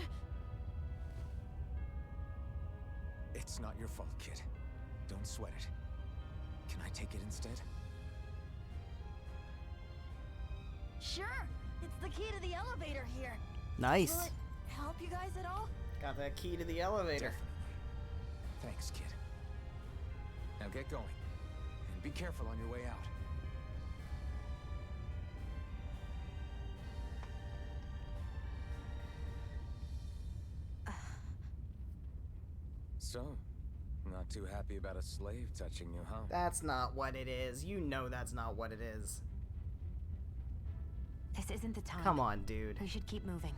It's not your fault, kid. Don't sweat it. Can I take it instead? Sure! It's the key to the elevator here. Nice. Will it help you guys at all? Got that key to the elevator. Definitely. Thanks, kid. Now get going. And be careful on your way out. So, not too happy about a slave touching you, huh? That's not what it is. You know that's not what it is. This isn't the time. Come on, dude. We should keep moving.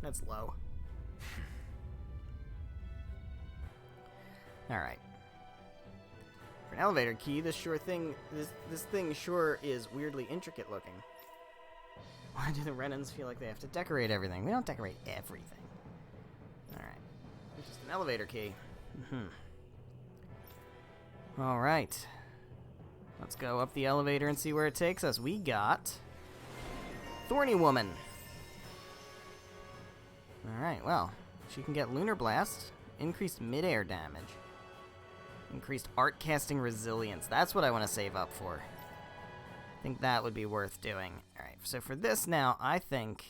That's low. Alright. For an elevator key, this thing sure is weirdly intricate looking. Why do the Renans feel like they have to decorate everything? We don't decorate everything. Alright. It's just an elevator key. Alright. Let's go up the elevator and see where it takes us. We got... Thorny Woman. Alright, well. She can get Lunar Blast. Increased mid-air damage. Increased art casting resilience. That's what I want to save up for. I think that would be worth doing. Alright, so for this now, I think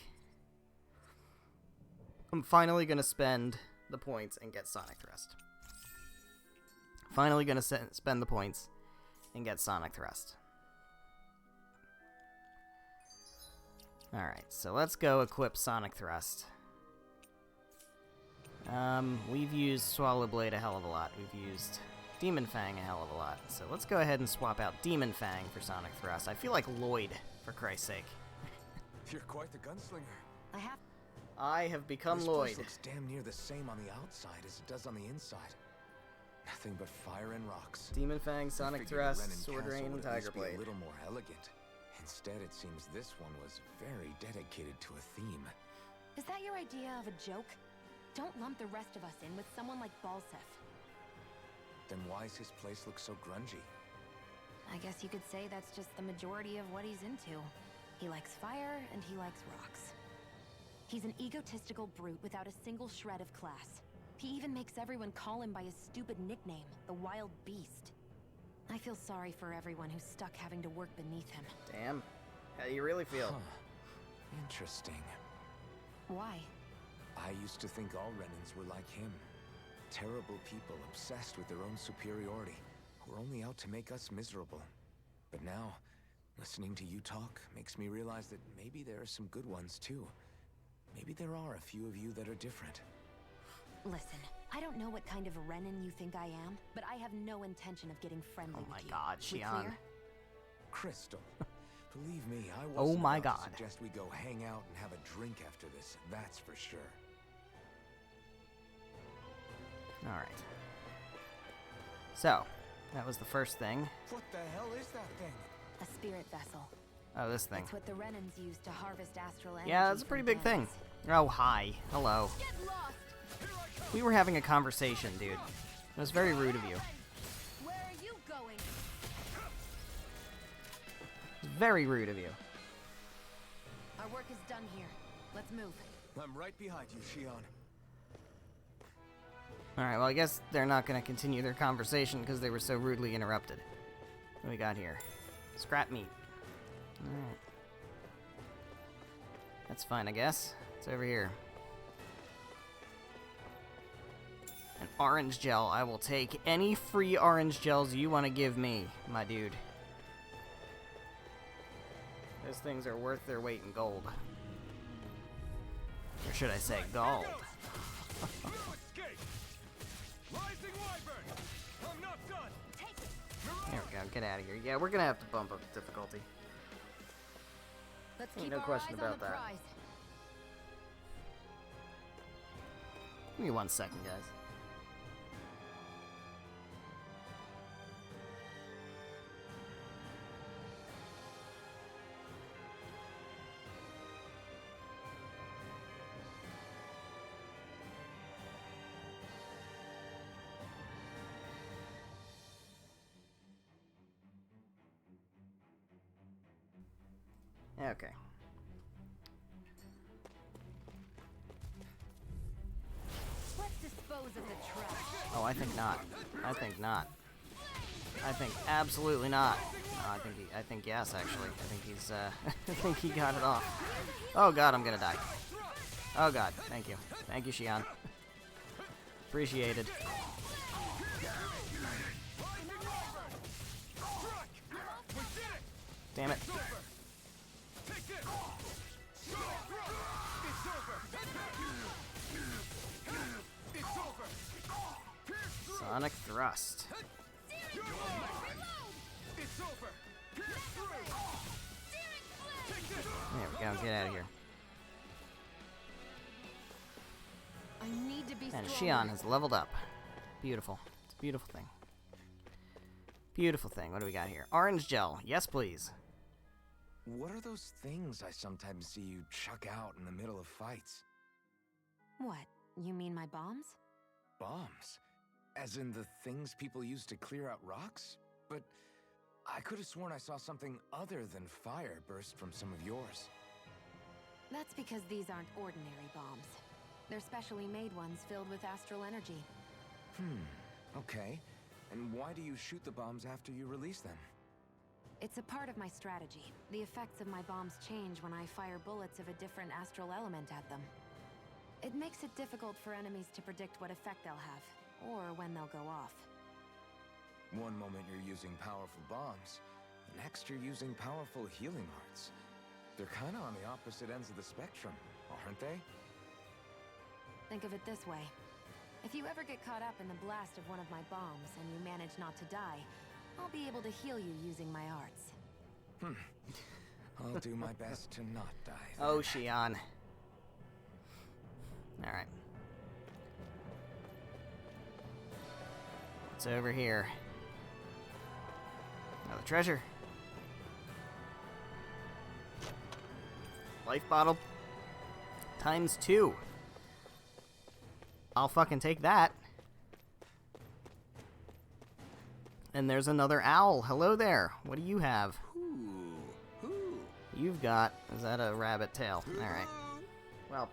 I'm finally going to spend the points and get Sonic Thrust. Finally going to spend the points and get Sonic Thrust. Alright, so let's go equip Sonic Thrust. We've used Swallow Blade a hell of a lot. We've used Demon Fang a hell of a lot. So let's go ahead and swap out Demon Fang for Sonic Thrust. I feel like Lloyd, for Christ's sake. You're quite the gunslinger. I have become This Lloyd. place looks damn near the same on the outside as it does on the inside. Nothing but fire and rocks. Demon Fang, Sonic I figured a Thrust, Renin Sword castle Rain, would and at least Tiger be Blade. a little more elegant. Instead, it seems this one was very dedicated to a theme. Is that your idea of a joke? Don't lump the rest of us in with someone like Balsef. Then why's his place look so grungy? I guess you could say that's just the majority of what he's into. He likes fire and he likes rocks. He's an egotistical brute without a single shred of class. He even makes everyone call him by his stupid nickname, the Wild Beast. I feel sorry for everyone who's stuck having to work beneath him. Damn. How do you really feel? Huh. Interesting. Why? I used to think all Renins were like him. Terrible people obsessed with their own superiority, who are only out to make us miserable. But now, listening to you talk makes me realize that maybe there are some good ones too. Maybe there are a few of you that are different. Listen, I don't know what kind of Renin you think I am, but I have no intention of getting friendly Oh with my you. god, We Xion. clear? Crystal, believe me, I Oh wasn't my about God. to suggest we go hang out and have a drink after this, that's for sure. Alright. So, that was the first thing. What the hell is that thing? A spirit vessel. Oh, this thing. It's what the Renins use to harvest astral energy. Yeah, that's a from pretty big thing. planets. Oh, hi. Hello. Get lost! We were having a conversation, dude. It was very rude of you. going. Very rude of you. Our work is done here. Let's move. I'm right behind you, Shion. Alright, well, I guess they're not going to continue their conversation because they were so rudely interrupted. What do we got here? Scrap meat. Alright. That's fine, I guess. It's over here. An orange gel. I will take any free orange gels you want to give me, my dude. Those things are worth their weight in gold. Or should I say gold? There we go, get out of here. Yeah, we're gonna have to bump up the difficulty. Let's Ain't keep no our question eyes about on the that. prize. Give me 1 second, guys. Okay. Let's dispose of the trash. Oh, I think not. I think not. I think absolutely not. Oh, I think yes, actually. I think he's, I think he got it off. Oh god, I'm gonna die. Oh god, thank you. Thank you, Shion. Appreciated. Damn it. Sonic Thrust. There we go, get out of here. I need to be And stronger. Shion has leveled up. Beautiful. It's a beautiful thing. Beautiful thing. What do we got here? Orange gel. Yes, please. What are those things I sometimes see you chuck out in the middle of fights? What? You mean my bombs? Bombs? As in the things people use to clear out rocks? But I could have sworn I saw something other than fire burst from some of yours. That's because these aren't ordinary bombs. They're specially made ones filled with astral energy. Okay. And why do you shoot the bombs after you release them? It's a part of my strategy. The effects of my bombs change when I fire bullets of a different astral element at them. It makes it difficult for enemies to predict what effect they'll have, or when they'll go off. One moment you're using powerful bombs, the next you're using powerful healing arts. They're kinda on the opposite ends of the spectrum, aren't they? Think of it this way. If you ever get caught up in the blast of one of my bombs and you manage not to die, I'll be able to heal you using my arts. I'll do my best to not die then. Oh, Shion. Alright. What's over here? Another treasure. Life bottle. ×2. I'll fucking take that. And there's another owl. Hello there. What do you have? You've got... Is that a rabbit tail? Alright. Well,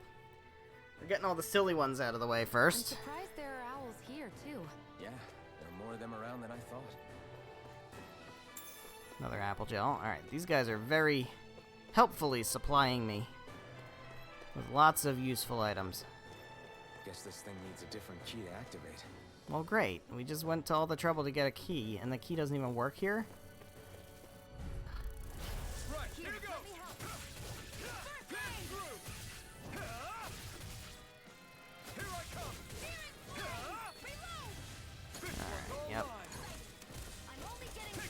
we're getting all the silly ones out of the way I'm first. surprised there are owls here, too. Yeah, there are more of them around than I thought. Another apple gel. Alright, these guys are very helpfully supplying me with lots of useful items. Guess this thing needs a different key to activate. Well, great. We just went to all the trouble to get a key, and the key doesn't even work here? Right, here we go. Here I come. Alright, yep. I'm only getting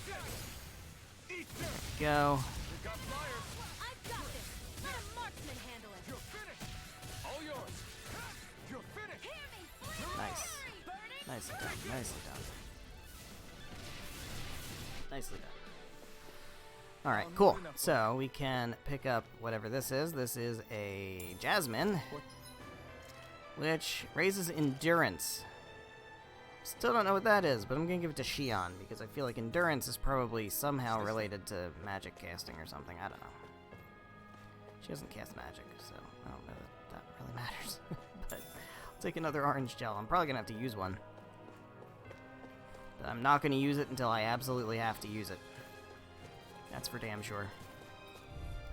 Eat this. Go. We got fire. I've got this. Let a marksman handle it. You're finished. All yours. You're finished. Hear me, flee. Nice. Nicely done. Nicely done. Nicely done. Alright, cool. So, we can pick up whatever this is. This is a Jasmine, which raises endurance. Still don't know what that is, but I'm gonna give it to Xion, because I feel like endurance is probably somehow related to magic casting or something. I don't know. She doesn't cast magic, so I don't know that really matters. But I'll take another orange gel. I'm probably gonna have to use one. But I'm not gonna use it until I absolutely have to use it. That's for damn sure.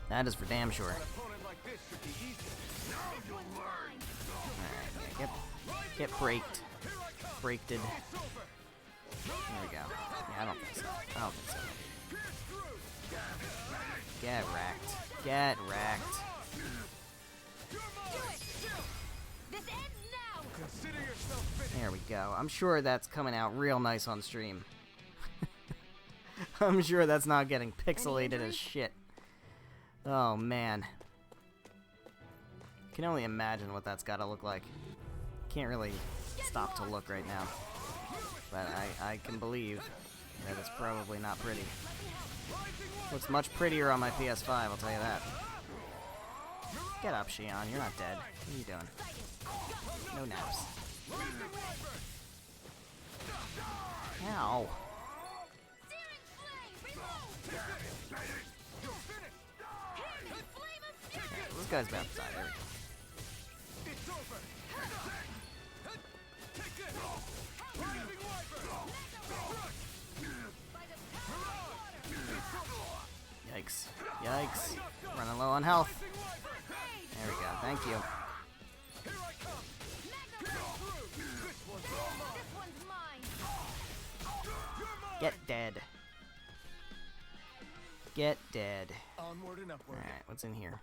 That is for damn sure. Alright, yeah, get braked. Braked. There we go. Yeah, I don't think so. I don't think so. Get wrecked. Get wrecked. There we go. I'm sure that's coming out real nice on stream. I'm sure that's not getting pixelated as shit. Oh, man. I can only imagine what that's got to look like. Can't really stop to look right now. But I can believe that it's probably not pretty. Looks much prettier on my PS5, I'll tell you that. Get up, Xion. You're not dead. What are you doing? No naps. Ow. Okay, this guy's about to die. There we go. Yikes. Yikes. Running low on health. There we go. Thank you. Get dead. Get dead. Alright, what's in here?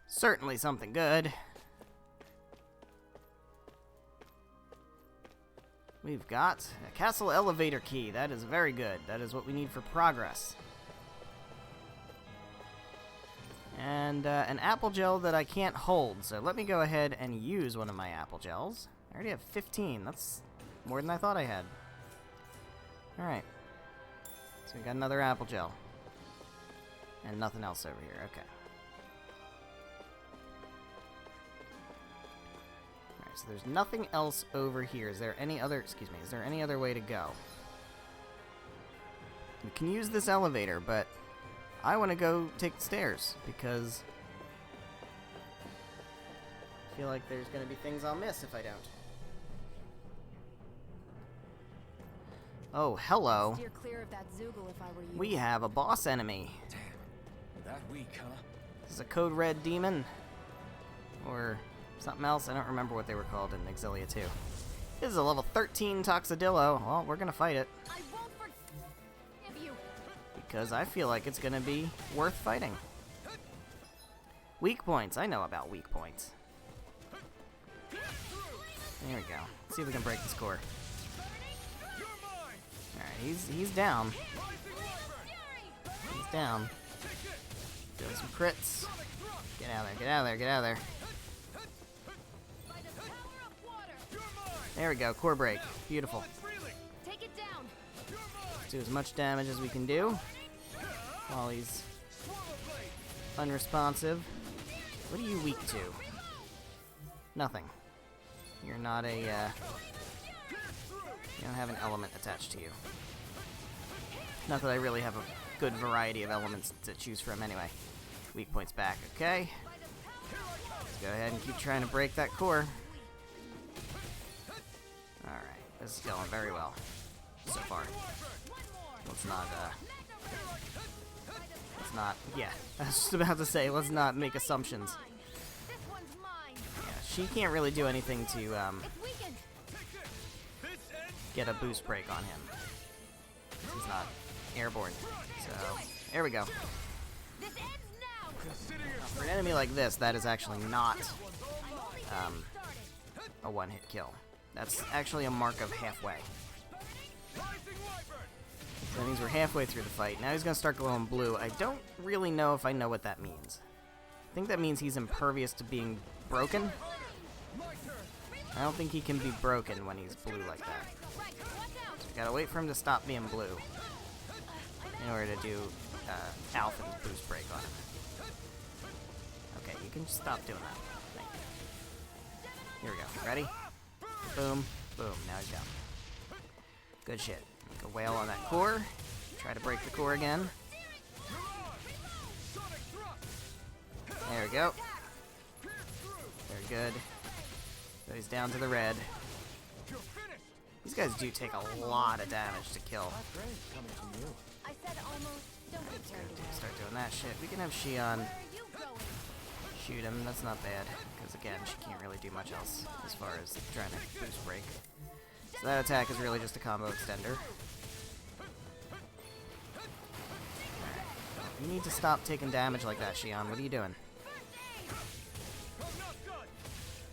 Certainly something good. We've got a castle elevator key. That is very good. That is what we need for progress. And an apple gel that I can't hold. So let me go ahead and use one of my apple gels. I already have 15. That's more than I thought I had. Alright. So we got another apple gel. And nothing else over here. Okay. Alright, so there's nothing else over here. Is there any other... Excuse me. Is there any other way to go? We can use this elevator, but I want to go take the stairs, because I feel like there's going to be things I'll miss if I don't. Oh, hello. Steer clear of that Zoogle if I were you. We have a boss enemy. Damn, that weak, huh? This is a Code Red demon. Or something else. I don't remember what they were called in Exilia 2. This is a level 13 Toxidillo. Well, we're going to fight it. I won't forgive you. Because I feel like it's going to be worth fighting. Weak points. I know about weak points. There we go. Let's see if we can break the score. Alright, he's down. He's down. Doing some crits. Get out of there, get out of there, get out of there. There we go, core break. Beautiful. Take it down. Let's do as much damage as we can do while he's unresponsive. What are you weak to? Nothing. You're not a, you don't have an element attached to you. Not that I really have a good variety of elements to choose from anyway. Weak points back, okay? Let's go ahead and keep trying to break that core. Alright, this is going very well so far. Let's not, yeah, I was just about to say, let's not make assumptions. Yeah, she can't really do anything to, get a boost break on him. He's not airborne. So, there we go. For an enemy like this, that is actually not a one-hit kill. That's actually a mark of halfway. So that means we're halfway through the fight. Now he's going to start glowing blue. I don't really know if I know what that means. I think that means he's impervious to being broken. I don't think he can be broken when he's blue like that. So we gotta wait for him to stop being blue in order to do Alpha's boost break on him. Okay, you can stop doing that. Thank you. Here we go. Ready? Boom. Boom, now he's down. Good shit. Go wail on that core. Try to break the core again. There we go. Very good. So he's down to the red. These guys do take a lot of damage to kill. I said almost. Don't get carried away. Start doing that shit. We can have Shion shoot him. That's not bad. Because again, she can't really do much else as far as trying to boost break. So that attack is really just a combo extender. Alright. You need to stop taking damage like that, Shion. What are you doing?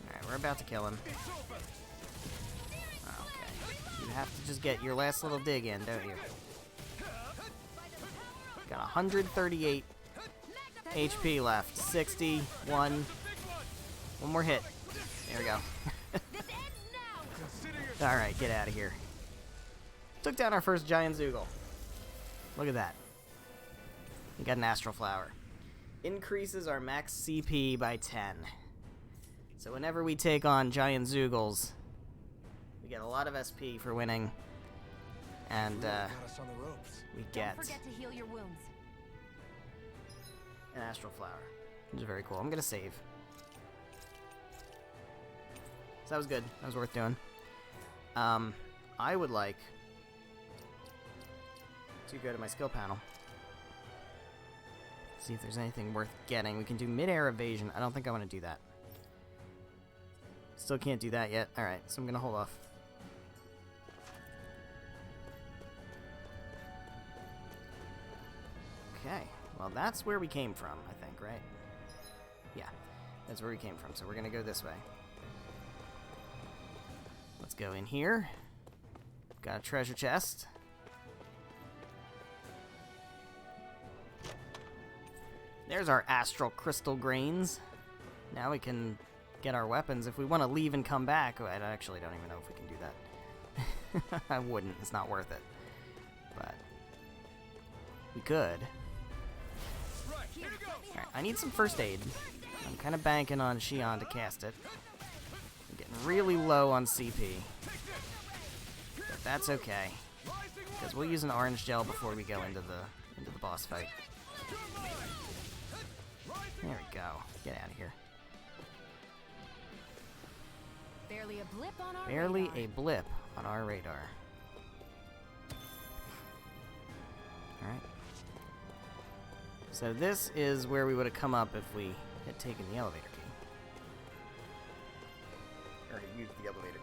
Alright, we're about to kill him. Okay. You have to just get your last little dig in, don't you? Got 138 HP left. 61. One more hit. There we go. Alright, get out of here. Took down our first giant Zoogle. Look at that. We got an Astral Flower. Increases our max CP by 10. So whenever we take on giant Zoogles, we get a lot of SP for winning. And we get Don't forget to heal your wounds. an Astral Flower, which is very cool. I'm gonna save. So that was good. That was worth doing. I would like to go to my skill panel. See if there's anything worth getting. We can do mid-air evasion. I don't think I want to do that. Still can't do that yet. Alright, so I'm gonna hold off. Okay, well that's where we came from, I think, right? Yeah, that's where we came from, so we're gonna go this way. Let's go in here. Got a treasure chest. There's our astral crystal grains. Now we can get our weapons. If we want to leave and come back, I actually don't even know if we can do that. I wouldn't. It's not worth it. But we could. Alright, I need some first aid. I'm kind of banking on Shion to cast it. I'm getting really low on CP. But that's okay. Because we'll use an orange gel before we go into the boss fight. There we go. Get out of here. Barely a blip on our Barely radar. a blip on our radar. Alright. So this is where we would have come up if we had taken the elevator key. Or had used the elevator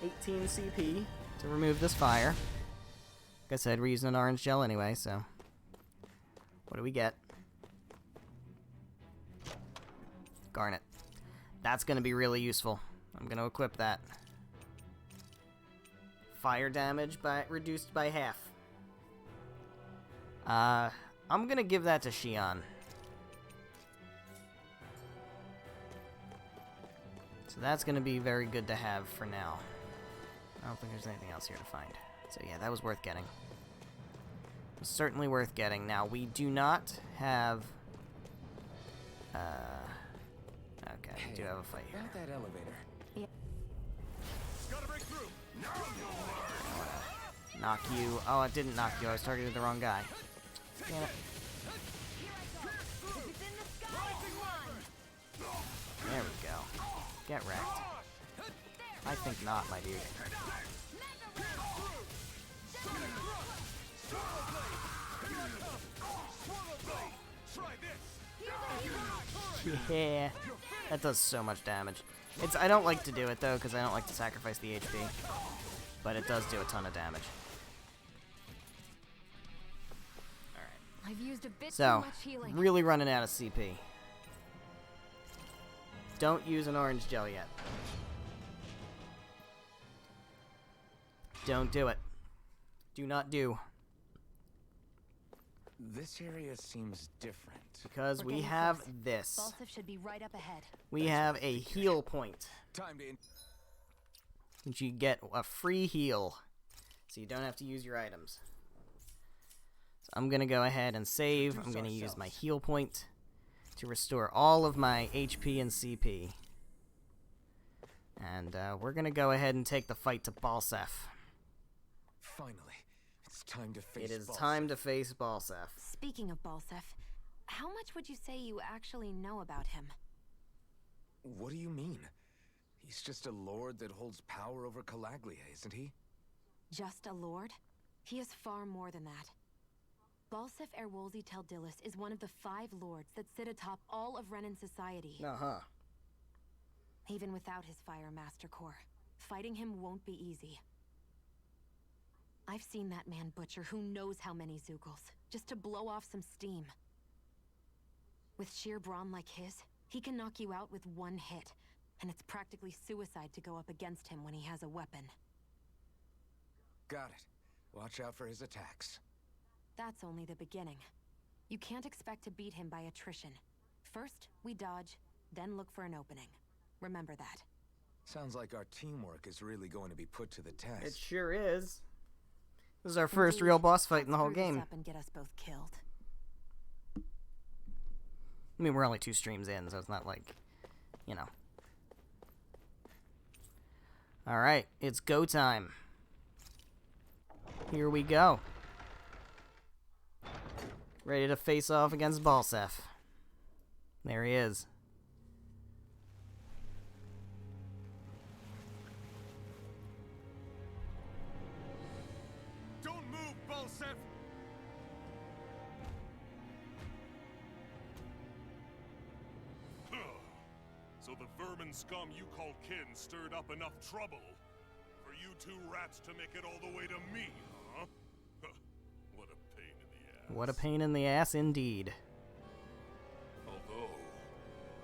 key. 18 CP to remove this fire. Like I said, we're using an orange gel anyway, so... What do we get? Garnet. That's going to be really useful. I'm going to equip that. Fire damage reduced by half. I'm going to give that to Shion. So that's going to be very good to have for now. I don't think there's anything else here to find. So yeah, that was worth getting. It was certainly worth getting. Now, we do not have... Okay, we do have a fight here. About that elevator. Gotta break through. Knock you. Oh, it didn't knock you. I was targeting the wrong guy. Damn it. There we go. Get wrecked. I think not, my dude. Yeah, that does so much damage. I don't like to do it though, because I don't like to sacrifice the HP. But it does do a ton of damage. Alright. I've used a bit too So, much healing. really running out of CP. Don't use an orange gel yet. Don't do it. Do not do. This area seems different. Because We're we getting have close. this. Balsif should be right up ahead. We have a heal point. Time to... Which you get a free heal. So you don't have to use your items. So I'm going to go ahead and save. I'm going to use my heal point to restore all of my HP and CP. And we're gonna go ahead and take the fight to Balsef. Finally, it's time to face It is Balsef. time to face Balsef. Speaking of Balsef, how much would you say you actually know about him? What do you mean? He's just a lord that holds power over Calaglia, isn't he? Just a lord? He is far more than that. Balsef Erwolzi Teldillis is one of the 5 lords that sit atop all of Renan society. Uh-huh. Even without his Fire Master Core, fighting him won't be easy. I've seen that man butcher who knows how many Zeugles, just to blow off some steam. With sheer brawn like his, he can knock you out with one hit, and it's practically suicide to go up against him when he has a weapon. Got it. Watch out for his attacks. That's only the beginning. You can't expect to beat him by attrition. First, we dodge, then look for an opening. Remember that. Sounds like our teamwork is really going to be put to the test. It sure is. This is our first Indeed. real boss fight in the whole Screw this game. up and get us both killed. I mean, we're only 2 streams in, so it's not like, you know. Alright, it's go time. Here we go. Ready to face off against Balsef. There he is. Don't move, Balsef! So the vermin scum you call kin stirred up enough trouble for you 2 rats to make it all the way to me, huh? What a pain in the ass. What a pain in the ass indeed. Although,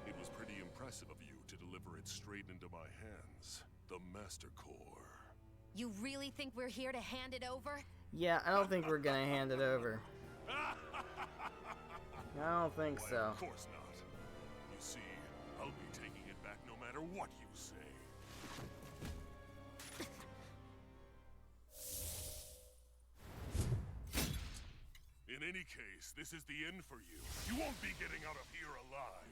it was pretty impressive of you to deliver it straight into my hands. The Master Core. You really think we're here to hand it over? Yeah, I don't think we're gonna hand it over. I don't think Why, so. of course not. You see, I'll be taking it back no matter what you say. In any case, this is the end for you. You won't be getting out of here alive.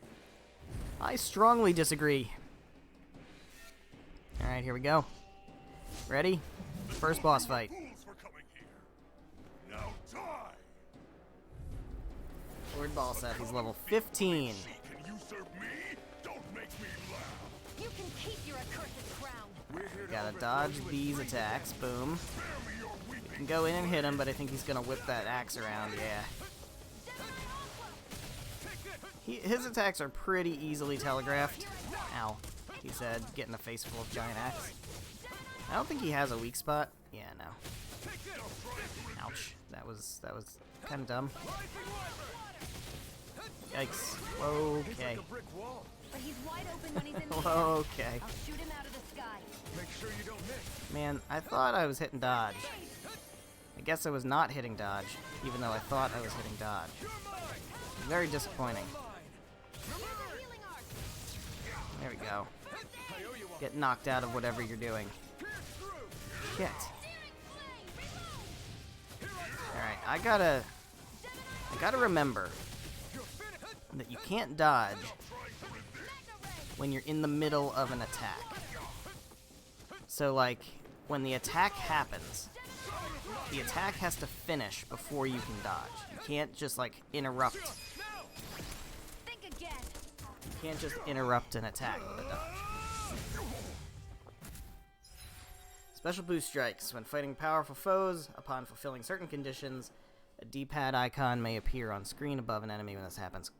I strongly disagree. Alright, here we go. Ready? First boss fight. Fools for coming here. Now die. Lord Balsef, he's level 15. She can usurp me? Don't make me laugh. You can keep your accursed crown. We're here to Gotta overthrow dodge you in these 3 attacks. minutes. Boom. Spare me your weeping. Can go in and hit him, but I think he's gonna whip that axe around. Yeah. His attacks are pretty easily telegraphed. Ow. He said, getting a face full of giant axe. I don't think he has a weak spot. Yeah, no. Ouch. That was kind of dumb. Yikes. Okay. Like a brick wall. But he's wide open when he's in the air. Okay. I'll shoot him out of the sky. Make sure you don't miss. Man, I thought I was hitting dodge. I guess I was not hitting dodge, even though I thought I was hitting dodge. Very disappointing. There we go. Get knocked out of whatever you're doing. Shit. Alright, I gotta remember that you can't dodge when you're in the middle of an attack. So, like, when the attack happens, the attack has to finish before you can dodge. You can't just, like, interrupt. Think again. You can't just interrupt an attack with a dodge. Special boost strikes. When fighting powerful foes, upon fulfilling certain conditions, a D-pad icon may appear on screen above an enemy when this happens.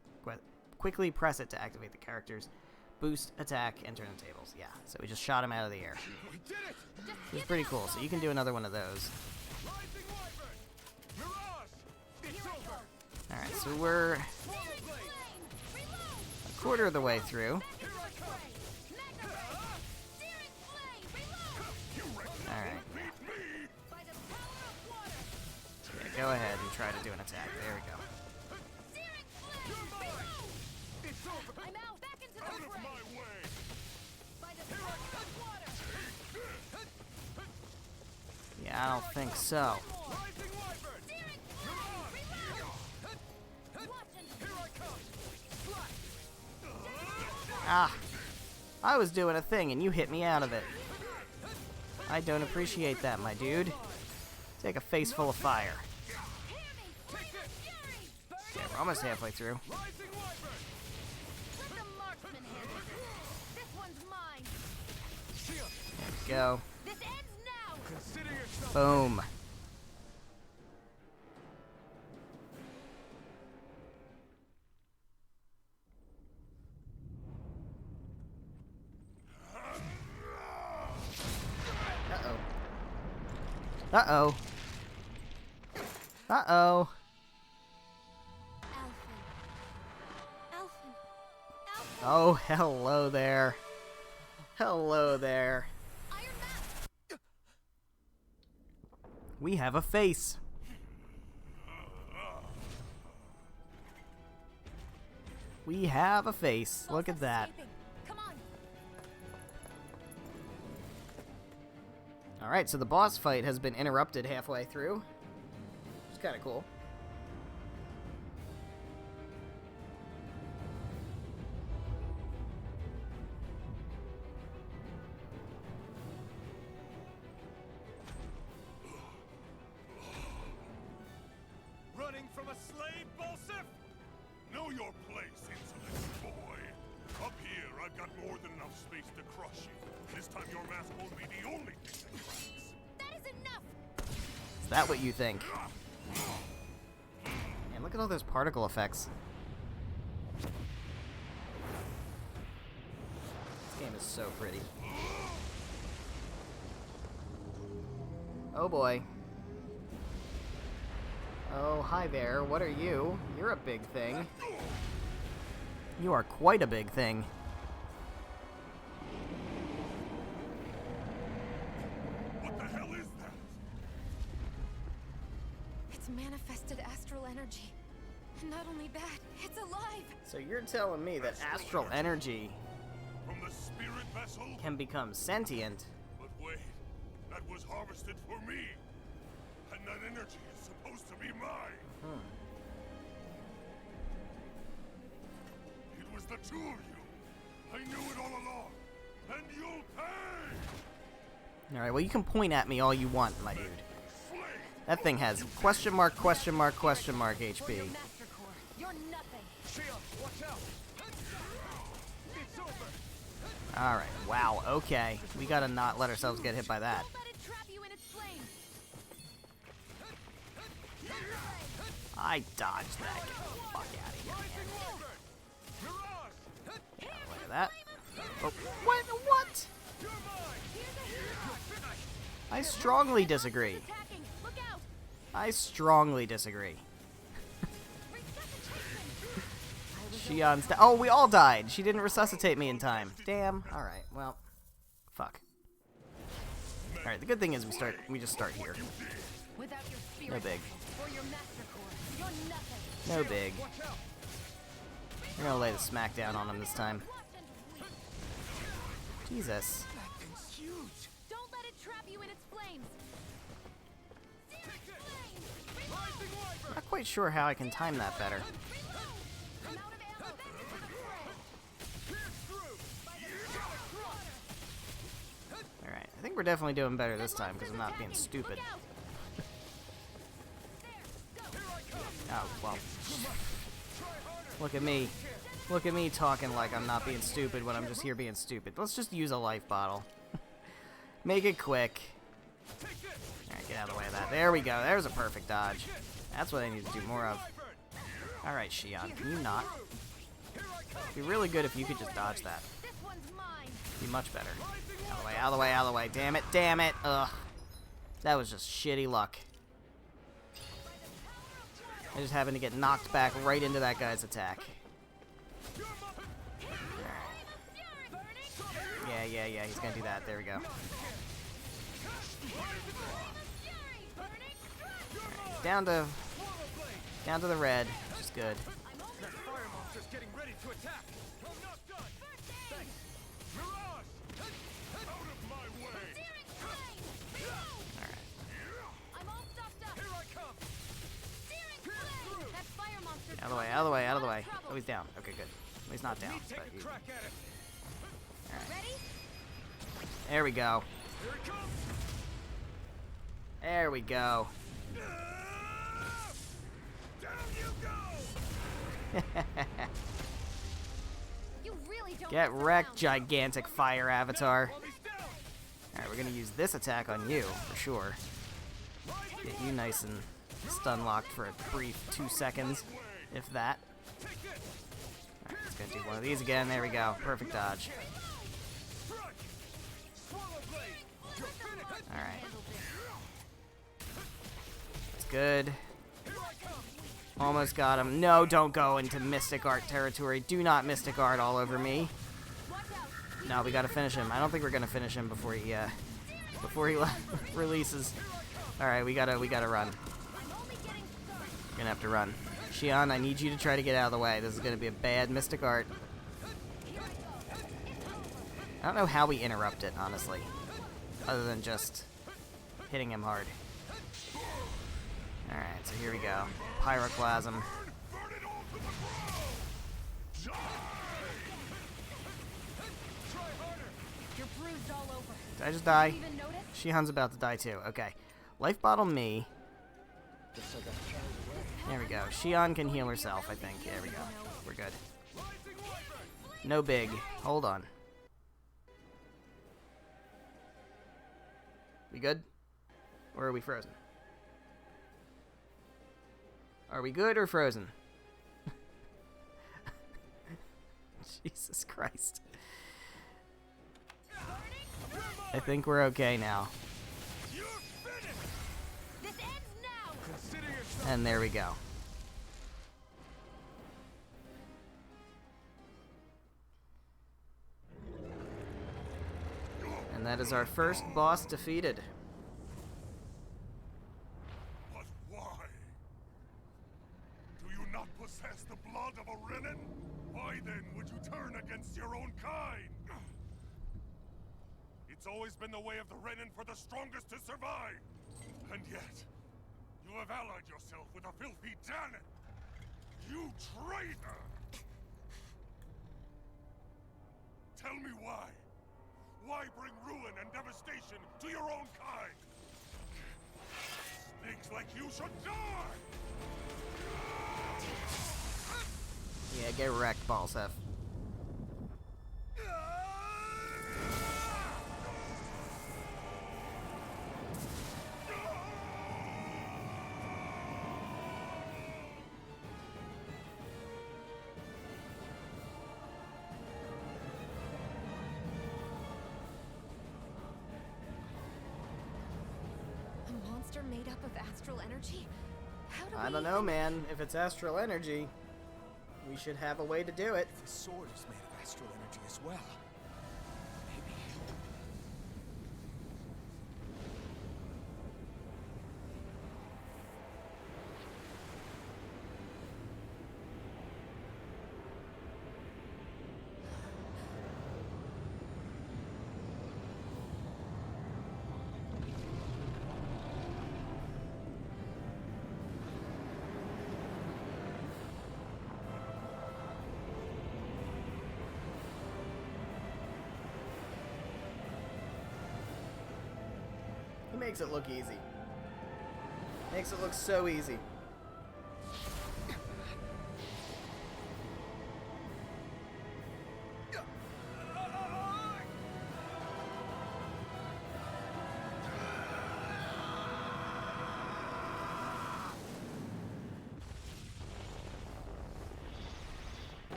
Quickly press it to activate the character's boost, attack, enter in tables. Yeah, so we just shot him out of the air. We did it! It was pretty cool, so you can do another one of those. Rising Wyvern! Mirage! It's over! Alright, so we're a quarter of the way through. Alright. Yeah, go ahead and try to do an attack. There we go. It's over! I'm out. Back into the Out of fray. my way! By the power of water. Yeah, I don't think so. Rising Wyvern! Mirage! Watch and Here I come! Flash! Ah! I was doing a thing and you hit me out of it. I don't appreciate that, my dude. Take a face full of fire. Okay, we're almost halfway through. There we go. Boom. Uh-oh. Uh-oh. Oh, hello there. Hello there. We have a face. We have a face. Look at that. Alright, so the boss fight has been interrupted halfway through. It's kind of cool. Running from a slave, Bolsif? Know your place, insolent boy. Up here, I've got more than enough space to crush you. This time your mask won't be the only thing that cracks. That is enough! Is that what you think? Man, look at all those particle effects. This game is so pretty. Oh boy. Oh, hi there. What are you? You're a big thing. You are quite a big thing. What the hell is that? It's manifested astral energy. And not only that, it's alive! So you're telling me that astral energy From the spirit vessel? can become sentient? But wait, that was harvested for me. And that energy is supposed to be mine. It was the two of you. I knew it all along. And you'll pay! Alright, well you can point at me all you want, my dude. Slave! That thing has question mark, question mark, question mark HP. You're nothing! Alright, wow, okay. We gotta not let ourselves get hit by that. Don't let it trap you in its flames! I dodged that. Get the fuck out of here, man. Yeah, look at that. Oh, what? What? I strongly disagree. I strongly disagree. Shion's oh, we all died. She didn't resuscitate me in time. Damn. Alright, well. Fuck. Alright, the good thing is we just start here. No big. No big. We're gonna lay the smack down on him this time. Jesus. Don't let it trap you in its flames! Not quite sure how I can time that better. Alright, I think we're definitely doing better this time because I'm not being stupid. Oh, well. Look at me. Look at me talking like I'm not being stupid when I'm just here being stupid. Let's just use a life bottle. Make it quick. Alright, get out of the way of that. There we go. There's a perfect dodge. That's what I need to do more of. Alright, Shion, can you not? It'd be really good if you could just dodge that. Be much better. Out of the way, out of the way, out of the way. Damn it, damn it. Ugh. That was just shitty luck. I just happened to get knocked back right into that guy's attack. Yeah, he's gonna do that. There we go. Right, down to the red, which is good. That fire monster's getting ready to attack. I'm not done. Thanks. Mirage! Out of my way. Alright. I'm all stuffed up! Here I come. That fire monster Out of the way, out of the way, out of the way. Oh, he's down. Okay, good. Well, he's not down, Take but a crack at it. Ready? There we go. There we go. Down you go! You really don't Get mess wrecked, around. gigantic fire avatar. Alright, we're gonna use this attack on you, for sure. Get you nice and stun locked for a brief 2 seconds, if that. Alright, let's go do one of these again. There we go. Perfect dodge. Alright. It's good. Almost got him. No, don't go into Mystic Art territory. Do not Mystic Art all over me. No, we gotta finish him. I don't think we're gonna finish him before he releases. Alright, we gotta run. We're gonna have to run. Xion, I need you to try to get out of the way. This is gonna be a bad Mystic Art. I don't know how we interrupt it, honestly. Other than just hitting him hard. Alright, so here we go. Pyroclasm. You're bruised all over. Did I just die? Even notice? Shihun's about to die too. Okay. Life bottle me. There we go. Xion can heal herself, I think. There we go. We're good. No big. Hold on. We good? Or are we frozen? Are we good or frozen? Jesus Christ. I think we're okay now. This ends now. And there we go. And that is our first boss defeated. But why? Do you not possess the blood of a Renin? Why then would you turn against your own kind? It's always been the way of the Renin for the strongest to survive. And yet, you have allied yourself with a filthy Danon. You traitor! Tell me why. Why bring ruin and devastation to your own kind? Snakes like you should die! Yeah, get wrecked, Balsef. A monster made up of astral energy? How do I we don't know, man. If it's astral energy, we should have a way to do it. The sword is made of astral energy as well. Maybe. He makes it look easy. Makes it look so easy.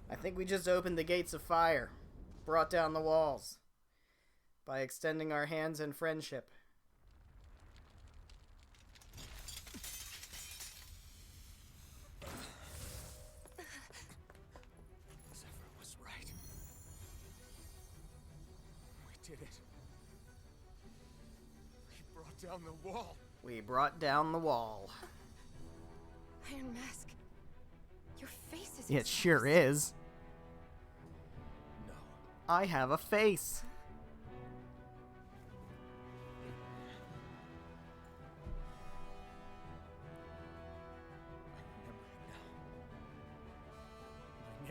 I think we just opened the gates of fire, brought down the walls, by extending our hands in friendship. Zephyr was right. We did it. We brought down the wall. We brought down the wall. Iron Mask. Your face is. It sure is. No. I have a face.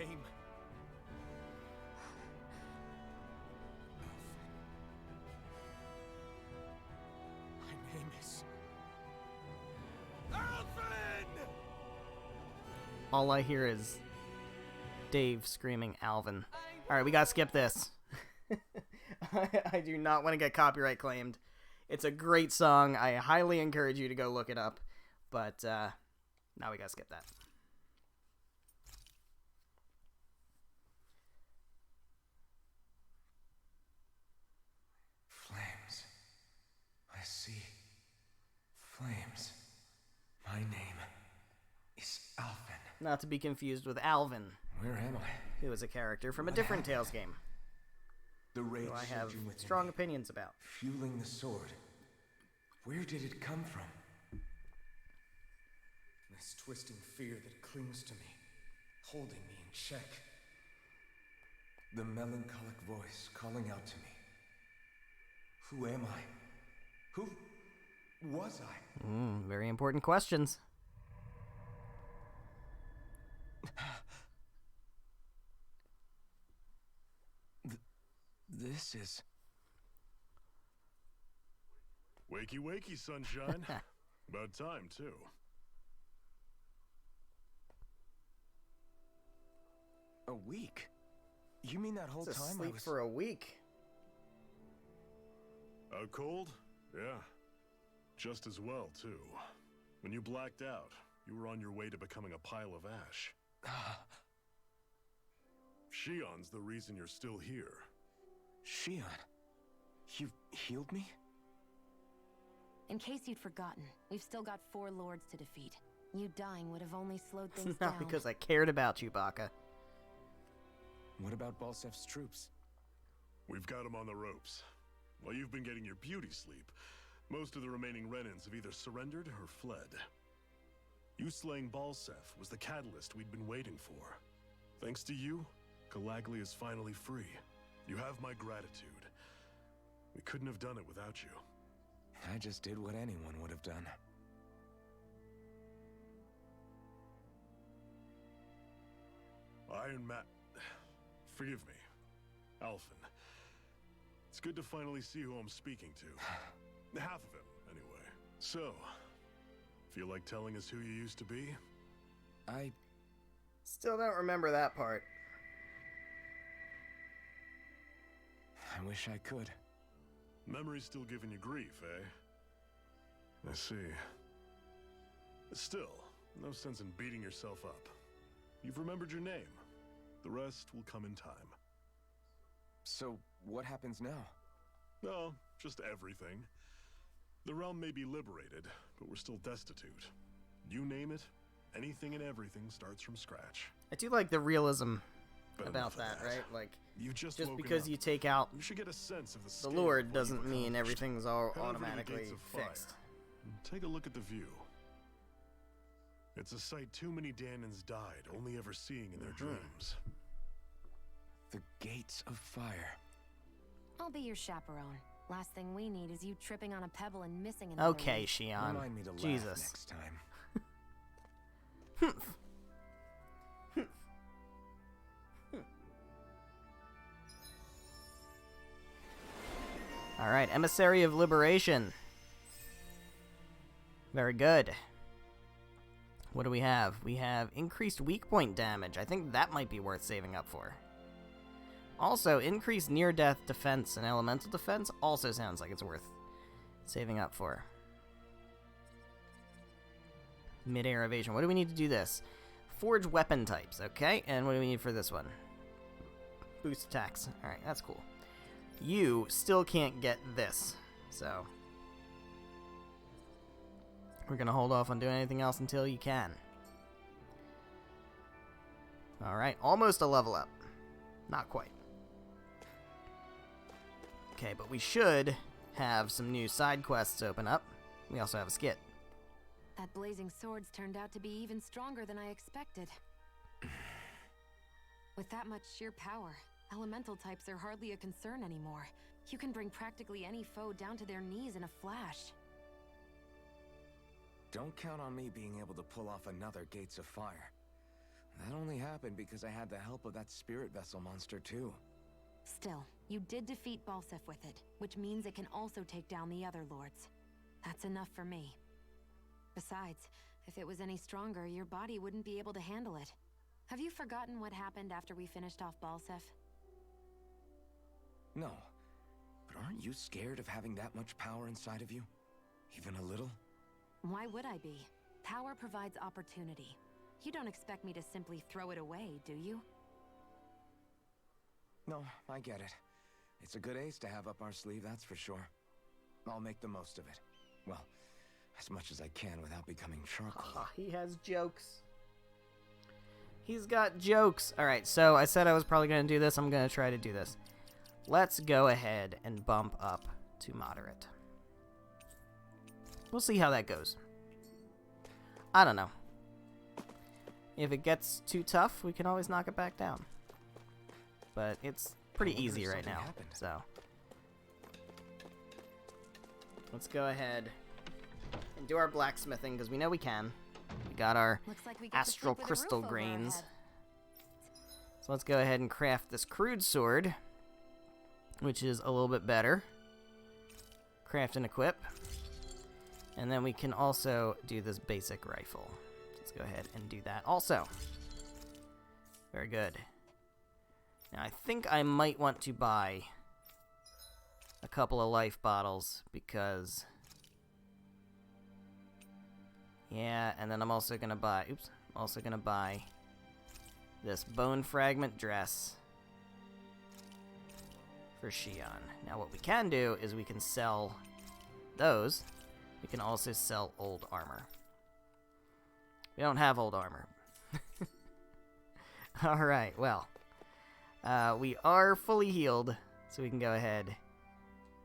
name. My name is... Alvin! All I hear is Dave screaming Alvin. Alright, we gotta skip this. I do not want to get copyright claimed. It's a great song. I highly encourage you to go look it up. But, now we gotta skip that. Flames. I see. Flames. My name is Alvin. Not to be confused with Alvin, Where am I? who is a character from a What different happened? Tales game, The rage who I have surging within strong me, opinions about. fueling the sword. Where did it come from? This twisting fear that clings to me, holding me in check. The melancholic voice calling out to me. Who am I? Who was I? Very important questions. This is... Wakey, wakey, sunshine. About time, too. a week? You mean that whole It's time I asleep was... for a week. Out cold? Yeah. Just as well, too. When you blacked out, you were on your way to becoming a pile of ash. Shion's the reason you're still here. Shion, you've healed me? In case you'd forgotten, we've still got 4 lords to defeat. You dying would have only slowed things Not down. because I cared about you, Baka. What about Balsef's troops? We've got him on the ropes. While you've been getting your beauty sleep, most of the remaining Renans have either surrendered or fled. You slaying Balsef was the catalyst we'd been waiting for. Thanks to you, Galagly is finally free. You have my gratitude. We couldn't have done it without you. I just did what anyone would have done. Iron Man... Forgive me. Alphen. It's good to finally see who I'm speaking to. Half of him, anyway. So, feel like telling us who you used to be? I Still don't remember that part. wish I could. Memory's still giving you grief, eh? I see. Still, no sense in beating yourself up. You've remembered your name. The rest will come in time. So, what happens now? No, just everything. The realm may be liberated, but we're still destitute. You name it, anything and everything starts from scratch. I do like the realism But about enough of that, right? Like, You've just just woken because up. you take out You should get a sense of the the scale Lord of what doesn't you've mean accomplished. everything's all Head over to the automatically Gates of Fire. fixed. Take a look at the view. It's a sight too many Danans died only ever seeing in their dreams. The Gates of Fire. I'll be your chaperone. Last thing we need is you tripping on a pebble and missing another Okay, one. Shion. Remind me to laugh Jesus. next time. Alright, Emissary of Liberation. Very good. What do we have? We have increased weak point damage. I think that might be worth saving up for. Also, increased near-death defense and elemental defense also sounds like it's worth saving up for. Mid-air evasion. What do we need to do this? Forge weapon types, okay? And what do we need for this one? Boost attacks. Alright, that's cool. You still can't get this, so we're gonna hold off on doing anything else until you can. Alright, almost a level up. Not quite. Okay, but we should have some new side quests open up. We also have a skit. That blazing sword's turned out to be even stronger than I expected. With that much sheer power, elemental types are hardly a concern anymore. You can bring practically any foe down to their knees in a flash. Don't count on me being able to pull off another Gates of Fire. That only happened because I had the help of that spirit vessel monster, too. Still, you did defeat Balsef with it, which means it can also take down the other lords. That's enough for me. Besides, if it was any stronger, your body wouldn't be able to handle it. Have you forgotten what happened after we finished off Balsef? No. But aren't you scared of having that much power inside of you? Even a little? Why would I be? Power provides opportunity. You don't expect me to simply throw it away, do you? No, I get it. It's a good ace to have up our sleeve, that's for sure. I'll make the most of it. Well, as much as I can without becoming charcoal. He has jokes. He's got jokes. Alright, so I said I was probably going to do this. I'm going to try to do this. Let's go ahead and bump up to moderate. We'll see how that goes. I don't know. If it gets too tough, we can always knock it back down. But it's pretty easy right now, so let's go ahead and do our blacksmithing, because we know we can. We got our astral crystal grains. So let's go ahead and craft this crude sword, which is a little bit better. Craft and equip. And then we can also do this basic rifle. Let's go ahead and do that also. Very good. Now, I think I might want to buy a couple of life bottles because... Yeah, and then I'm also going to buy... Oops. I'm also going to buy this bone fragment dress for Shion. Now, what we can do is we can sell those. We can also sell old armor. We don't have old armor. Alright, well... we are fully healed, so we can go ahead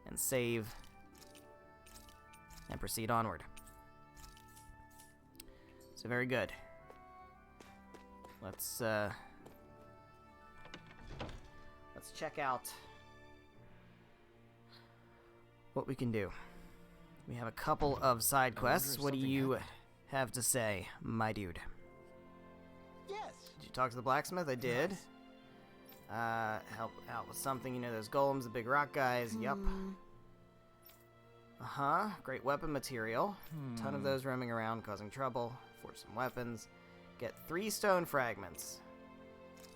and save and proceed onward. So very good. Let's check out what we can do. We have a couple of side quests. What do you have to say, my dude? Yes. Did you talk to the blacksmith? I did. Yes. Help out with something, you know, those golems, the big rock guys, yup. Uh-huh, great weapon material. Ton of those roaming around, causing trouble. Forge some weapons. Get 3 stone fragments.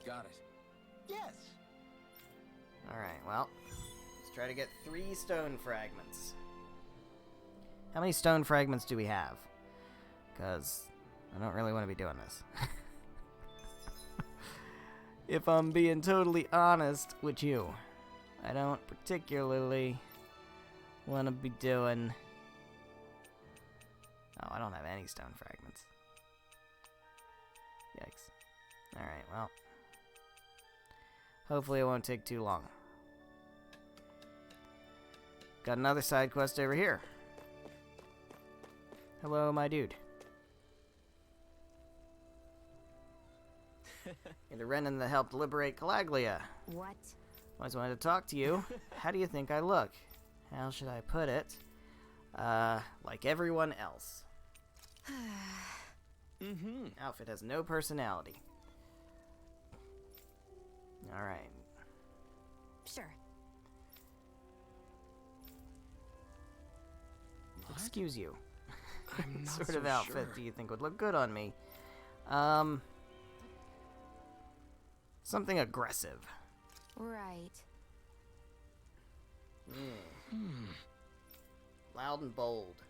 Got it. Yes. Alright, well, let's try to get 3 stone fragments. How many stone fragments do we have? Because I don't really want to be doing this. If I'm being totally honest with you, I don't particularly want to be doing... Oh, I don't have any stone fragments. Yikes. Alright, well. Hopefully it won't take too long. Got another side quest over here. Hello, my dude. You're the Renin that helped liberate Calaglia. What? Always wanted to talk to you. How do you think I look? How should I put it? Like everyone else. Outfit has no personality. Alright. Sure. Excuse you. I'm not What sort so of outfit sure. do you think would look good on me? Something aggressive. Right. Loud and bold.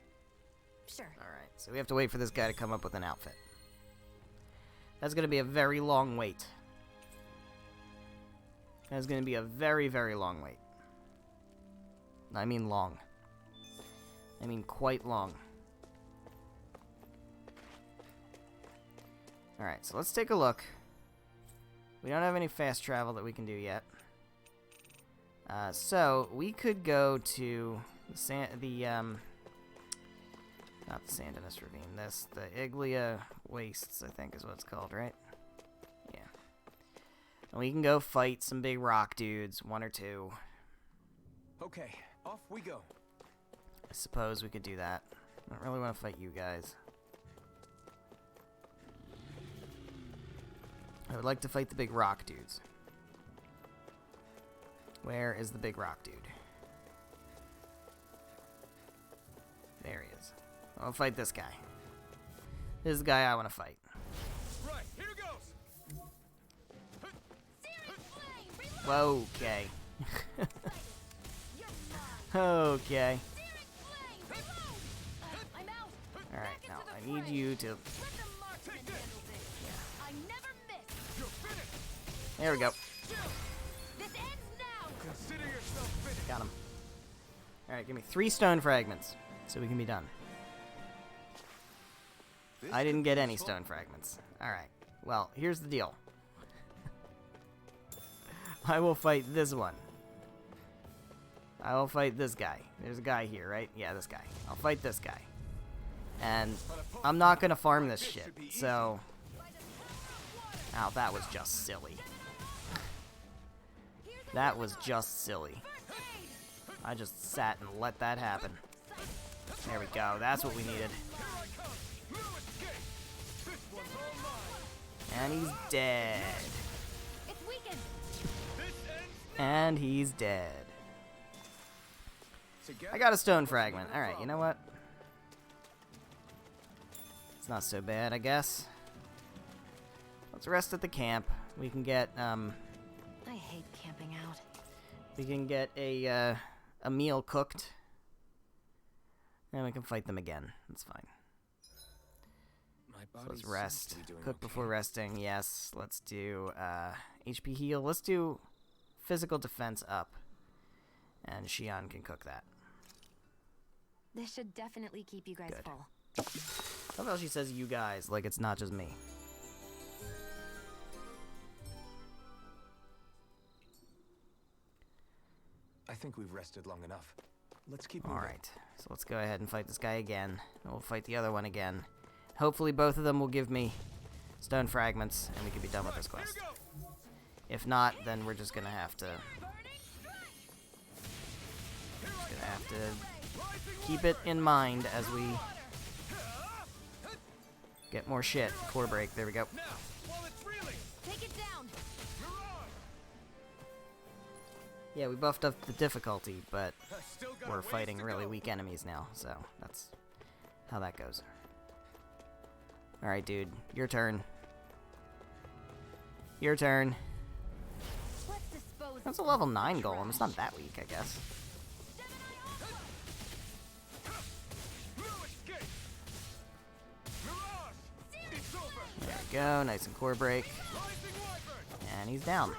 Sure. Alright, so we have to wait for this guy to come up with an outfit. That's going to be a very long wait. That's going to be a very, very long wait. I mean long. I mean quite long. Alright, so let's take a look. We don't have any fast travel that we can do yet. So we could go to not the Sandinus Ravine, the Iglia Wastes, I think is what it's called, right? Yeah. And we can go fight some big rock dudes, 1 or 2. Okay, off we go. I suppose we could do that. I don't really want to fight you guys. I would like to fight the big rock dudes. Where is the big rock dude? There he is. I'll fight this guy. This is the guy I want to fight. Right, here goes. Okay. Okay. Alright, now I need you to... There we go. Got him. Alright, give me 3 stone fragments, so we can be done. I didn't get any stone fragments. Alright, well, here's the deal. I will fight this one. I will fight this guy. There's a guy here, right? Yeah, this guy. I'll fight this guy. And I'm not gonna farm this shit, so... Ow, that was just silly. That was just silly. I just sat and let that happen. There we go, that's what we needed. And he's dead. And he's dead. I got a stone fragment. Alright, you know what? It's not so bad, I guess. Let's rest at the camp. We can get, I hate camping out. we can get a meal cooked. And we can fight them again. That's fine. So let's rest. Cook before resting. Yes. Let's do HP heal. Let's do physical defense up. And Xion can cook that. This should definitely keep you guys Good. full. How about she says you guys, like it's not just me. I think we've rested long enough. Let's keep moving. Alright, so let's go ahead and fight this guy again. And we'll fight the other one again. Hopefully both of them will give me stone fragments, and we can be done with this quest. If not, then we're just gonna have to... keep it in mind as we get more shit. Core break, there we go. Take it down. Yeah, we buffed up the difficulty, but we're fighting really weak enemies now, so that's how that goes. Alright, dude, your turn. Your turn. That's a level 9 golem. It's not that weak, I guess. There we go, nice and core break. And he's down.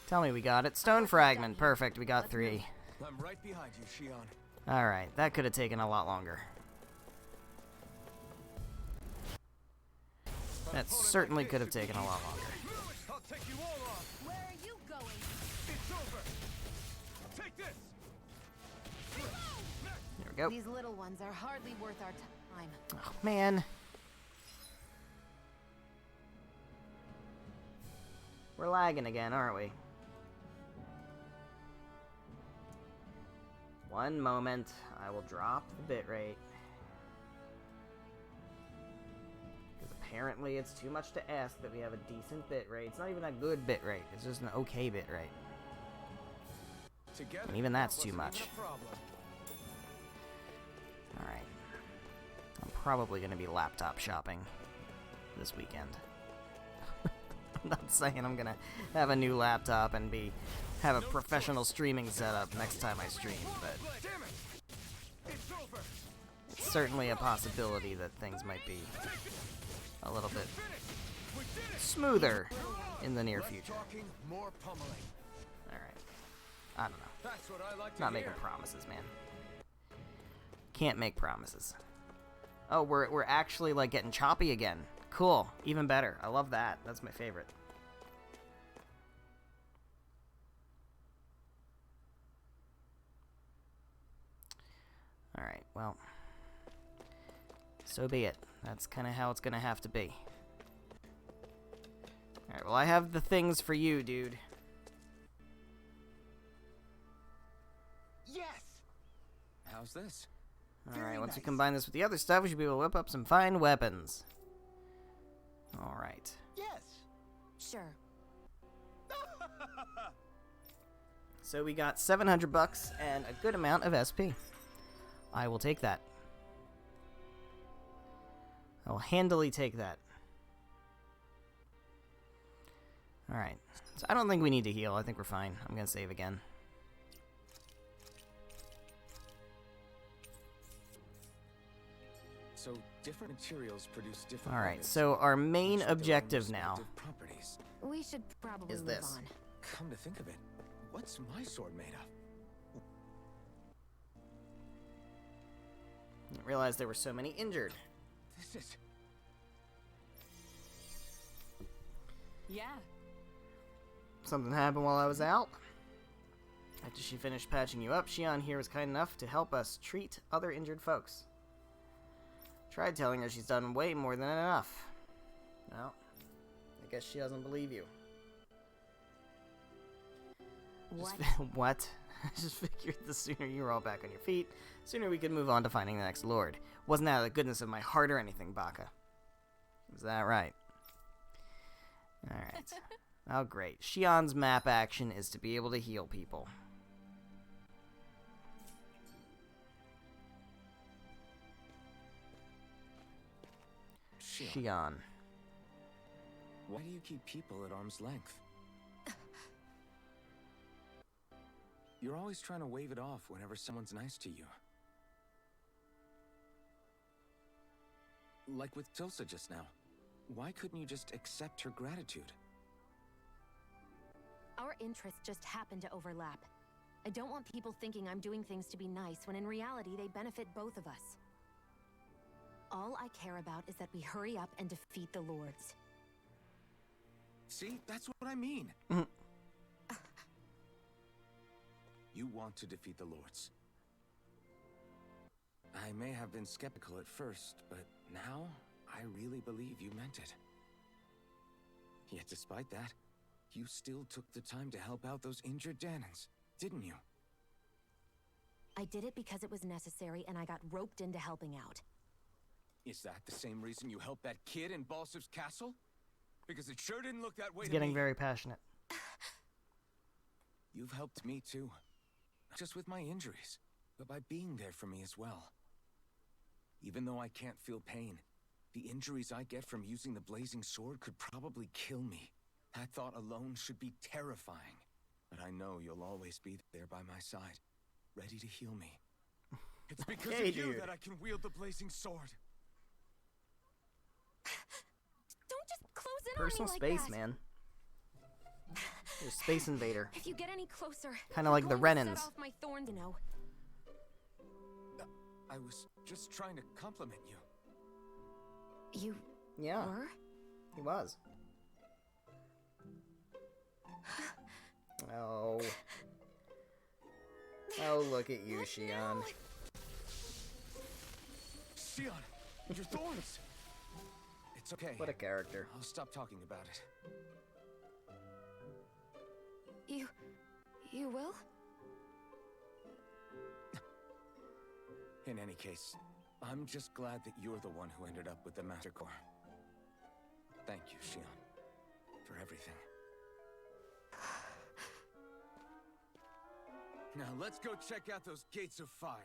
Tell me we got it. Stone fragment, perfect, we got 3. I'm right behind you, Xion. Alright, that could have taken a lot longer. That certainly could have taken a lot longer. I'll take you all on. Where are you going? It's over. Take this. There we go. These little ones are hardly worth our time. Oh, man. We're lagging again, aren't we? One moment. I will drop the bitrate. Because apparently it's too much to ask that we have a decent bitrate. It's not even a good bitrate. It's just an okay bitrate. Together, And even that's too much. no problem. Alright. I'm probably going to be laptop shopping this weekend. I'm not saying I'm going to have a new laptop and have a professional streaming setup next time I stream, but it's certainly a possibility that things might be a little bit smoother in the near future. More pummeling. Alright. I don't know. That's what I like to Not hear. making promises, man. Can't make promises. Oh, we're actually like getting choppy again. Cool. Even better. I love that. That's my favorite. Alright, well. So be it. That's kind of how it's gonna have to be. Alright, well I have the things for you, dude. Yes. How's this? Alright, once we combine this with the other stuff, we should be able to whip up some fine weapons. Alright. Yes. Sure. So we got 700 bucks and a good amount of SP. I will take that. I will handily take that. Alright. So I don't think we need to heal. I think we're fine. I'm going to save again. So different materials produce different. Alright, weapons, so our main each with their own objective now respective properties. We should probably is move this. on. Come to think of it, what's my sword made of? Didn't realize there were so many injured. This is. Yeah. Something happened while I was out. After she finished patching you up, Shion here was kind enough to help us treat other injured folks. Tried telling her she's done way more than enough. Well, I guess she doesn't believe you. What? What? I just figured the sooner you were all back on your feet, sooner we could move on to finding the next lord. Wasn't out of the goodness of my heart or anything, Baka. Is that right? Alright. Oh, great. Shion's map action is to be able to heal people. Shion. Why do you keep people at arm's length? You're always trying to wave it off whenever someone's nice to you. Like with Tilsa just now. Why couldn't you just accept her gratitude? Our interests just happen to overlap. I don't want people thinking I'm doing things to be nice when in reality they benefit both of us. All I care about is that we hurry up and defeat the lords. See, that's what I mean. You want to defeat the lords. I may have been skeptical at first, but now I really believe you meant it. Yet despite that, you still took the time to help out those injured Danans, didn't you? I did it because it was necessary and I got roped into helping out. Is that the same reason you helped that kid in Balsiv's castle? Because it sure didn't look that way He's to getting me. very passionate. You've helped me too. Not just with my injuries, but by being there for me as well. Even though I can't feel pain, the injuries I get from using the blazing sword could probably kill me. That thought alone should be terrifying. But I know you'll always be there by my side, ready to heal me. It's because Okay, of you dude. that I can wield the blazing sword. Don't just close in Personal on me space, like that. man. You're a space invader. If you get any closer, Kinda like the I'm going to Renans. set off my thorns, you know. I was just trying to compliment you. You Yeah, were? he was. Oh. Oh, look at you, Shion. Shion, your thorns! It's okay. What a character. I'll stop talking about it. You will? In any case, I'm just glad that you're the one who ended up with the Master Core. Thank you, Shion, for everything. Now let's go check out those gates of fire.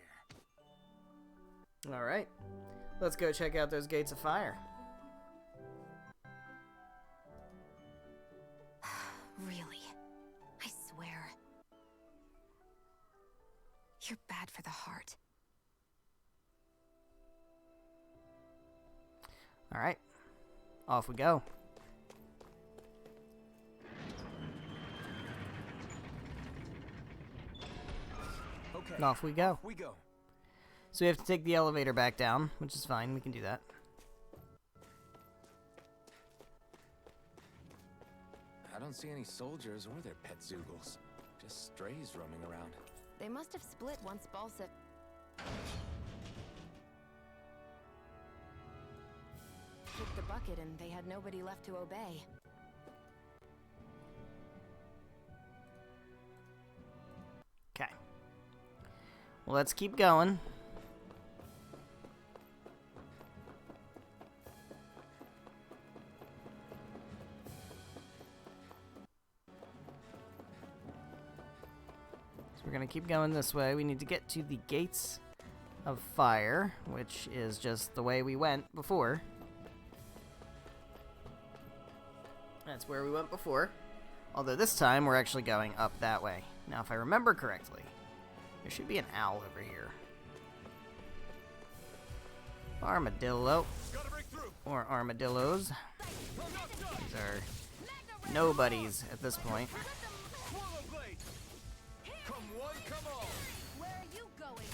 Alright. Let's go check out those gates of fire. Really? I swear. You're bad for the heart. Alright. Off we go. Okay. And off we go. We go. So we have to take the elevator back down, which is fine. We can do that. I don't see any soldiers or their pet Zoogles. Just strays roaming around. They must have split once Balsa kicked the bucket and they had nobody left to obey. Okay. Well, let's keep going. So we're gonna keep going this way. We need to get to the Gates of Fire, which is just the way we went before. That's where we went before. Although this time we're actually going up that way. Now, if I remember correctly, there should be an owl over here. Armadillo. Or armadillos. These are nobodies at this point. Where are you going?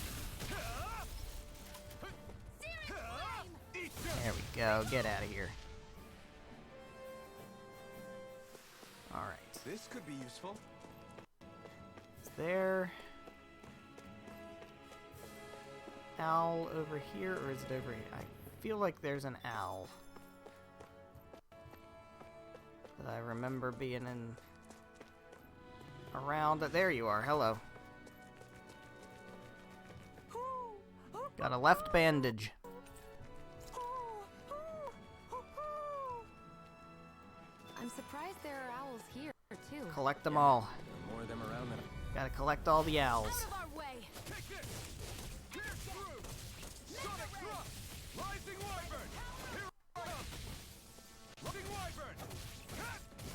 There we go. Get out of here. Alright. This could be useful. Is there owl over here, or is it over here? I feel like there's an owl that I remember being in around. There you are. Hello. Got a left bandage. I'm surprised there are owls here, too. Collect them all. There are more of them around than Gotta collect all the owls. Out of our way!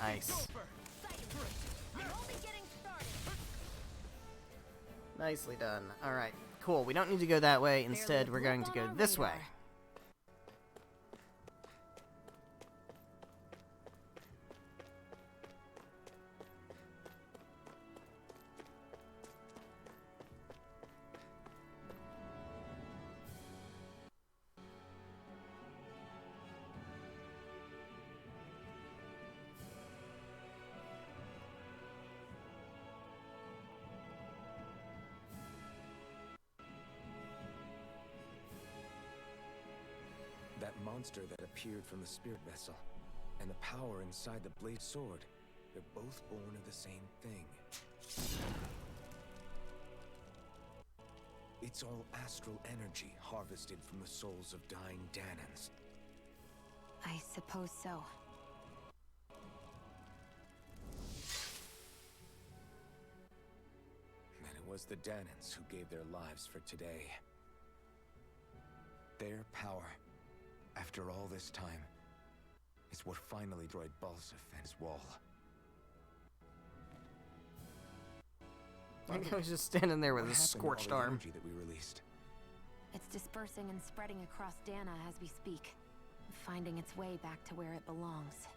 Nice. I'm only getting started. Nicely done. Alright, cool. We don't need to go that way. Instead, we're going to go this way. That monster that appeared from the spirit vessel, and the power inside the blade sword, they're both born of the same thing. It's all astral energy harvested from the souls of dying Danans. I suppose so. And it was the Danans who gave their lives for today. Their power, after all this time, is what finally destroyed Balsif and his wall. I think I was just standing there with What a happened to all scorched the arm. energy that we released? It's dispersing and spreading across Dana as we speak, finding its way back to where it belongs.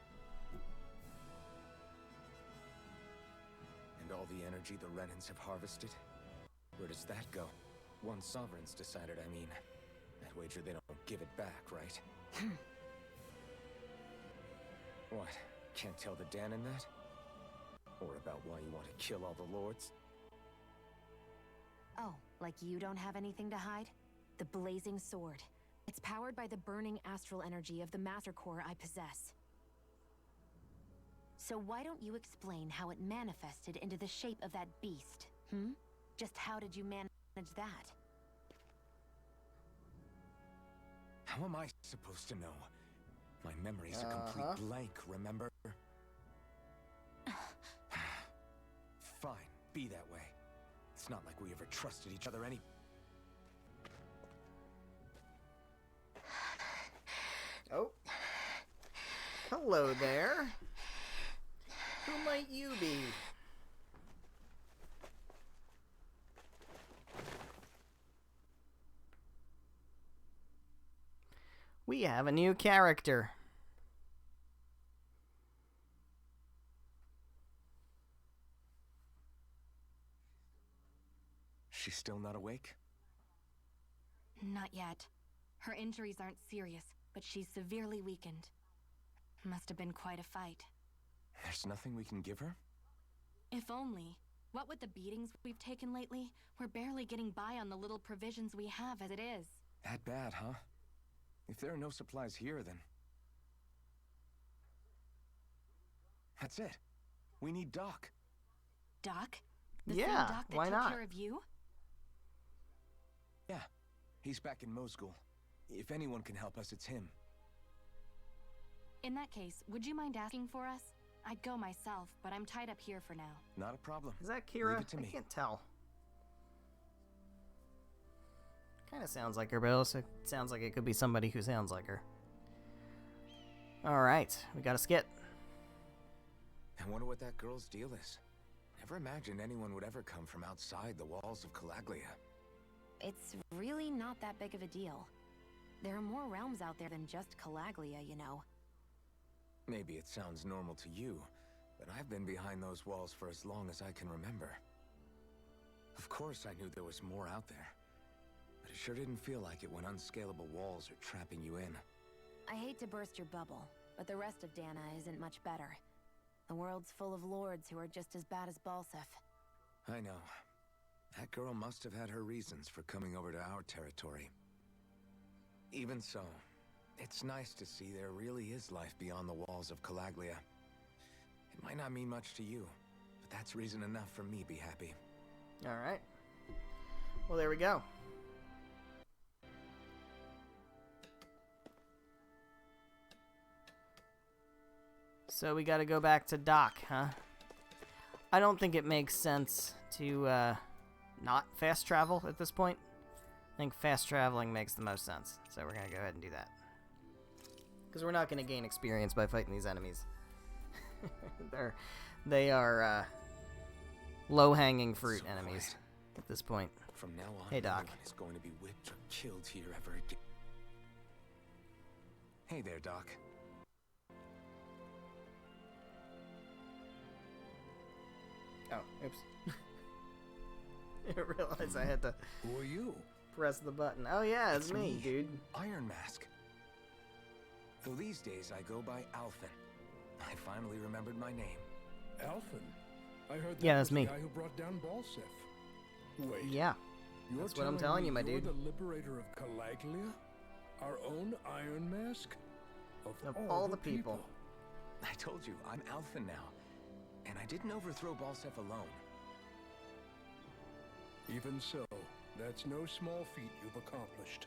And all the energy the Renans have harvested? Where does that go? Once sovereigns decided, I mean. I'd wager they don't give it back, right? What? Can't tell the Danan that? Or about why you want to kill all the lords? Oh, like you don't have anything to hide? The blazing sword. It's powered by the burning astral energy of the Master Core I possess. So why don't you explain how it manifested into the shape of that beast, hmm? Just how did you manage that? How am I supposed to know? My memory's a complete blank, remember? Fine, be that way. It's not like we ever trusted each other any... Oh. Hello there. Who might you be? We have a new character. She's still not awake? Not yet. Her injuries aren't serious, but she's severely weakened. Must have been quite a fight. There's nothing we can give her? If only. What with the beatings we've taken lately, we're barely getting by on the little provisions we have as it is. That bad, huh? If there are no supplies here, then... That's it. We need Doc. Doc? The Yeah, same Doc that why took not? care of you? Yeah, he's back in Mosgul. If anyone can help us, it's him. In that case, would you mind asking for us? I'd go myself, but I'm tied up here for now. Not a problem. Is that Kira? Leave it to I me. can't tell. Kind of sounds like her, but also sounds like it could be somebody who sounds like her. Alright, we got a skit. I wonder what that girl's deal is. Never imagined anyone would ever come from outside the walls of Calaglia. It's really not that big of a deal. There are more realms out there than just Calaglia, you know. Maybe it sounds normal to you, but I've been behind those walls for as long as I can remember. Of course I knew there was more out there, but it sure didn't feel like it when unscalable walls are trapping you in. I hate to burst your bubble, but the rest of Dana isn't much better. The world's full of lords who are just as bad as Balsef. I know. That girl must have had her reasons for coming over to our territory. Even so, it's nice to see there really is life beyond the walls of Calaglia. It might not mean much to you, but that's reason enough for me to be happy. Alright. Well, there we go. So we gotta go back to Doc, huh? I don't think it makes sense to not fast travel at this point. I think fast traveling makes the most sense. So we're gonna go ahead and do that. Because we're not gonna gain experience by fighting these enemies. They are low-hanging fruit So enemies quiet. at this point. From now on, Hey, Doc. no one is going to be whipped or killed here ever again. Hey there, Doc. Oh, oops. I didn't realize I had to Who are you? press the button. Oh yeah, it's me, dude. Iron Mask. Though these days I go by Alphen. I finally remembered my name. Alphen? I heard that Yeah, that's was me. the guy who brought down Balsef. Wait. Yeah. You're That's what I'm telling me you, my you're dude. the liberator of Calaglia? Our own Iron Mask? Of all the people. I told you, I'm Alphen now. And I didn't overthrow Balsef alone. Even so, that's no small feat you've accomplished.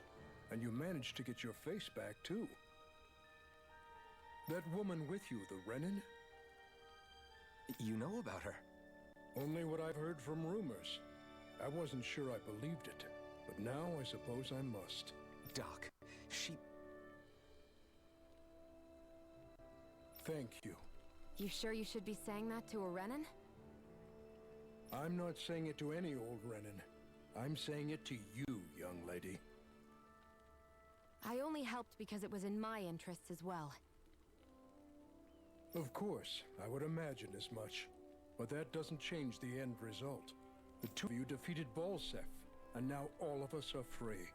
And you managed to get your face back, too. That woman with you, the Renin? You know about her? Only what I've heard from rumors. I wasn't sure I believed it, but now I suppose I must. Doc, she... Thank you. You sure you should be saying that to a Renin? I'm not saying it to any old Renin. I'm saying it to you, young lady. I only helped because it was in my interests as well. Of course, I would imagine as much. But that doesn't change the end result. The two of you defeated Balsef, and now all of us are free.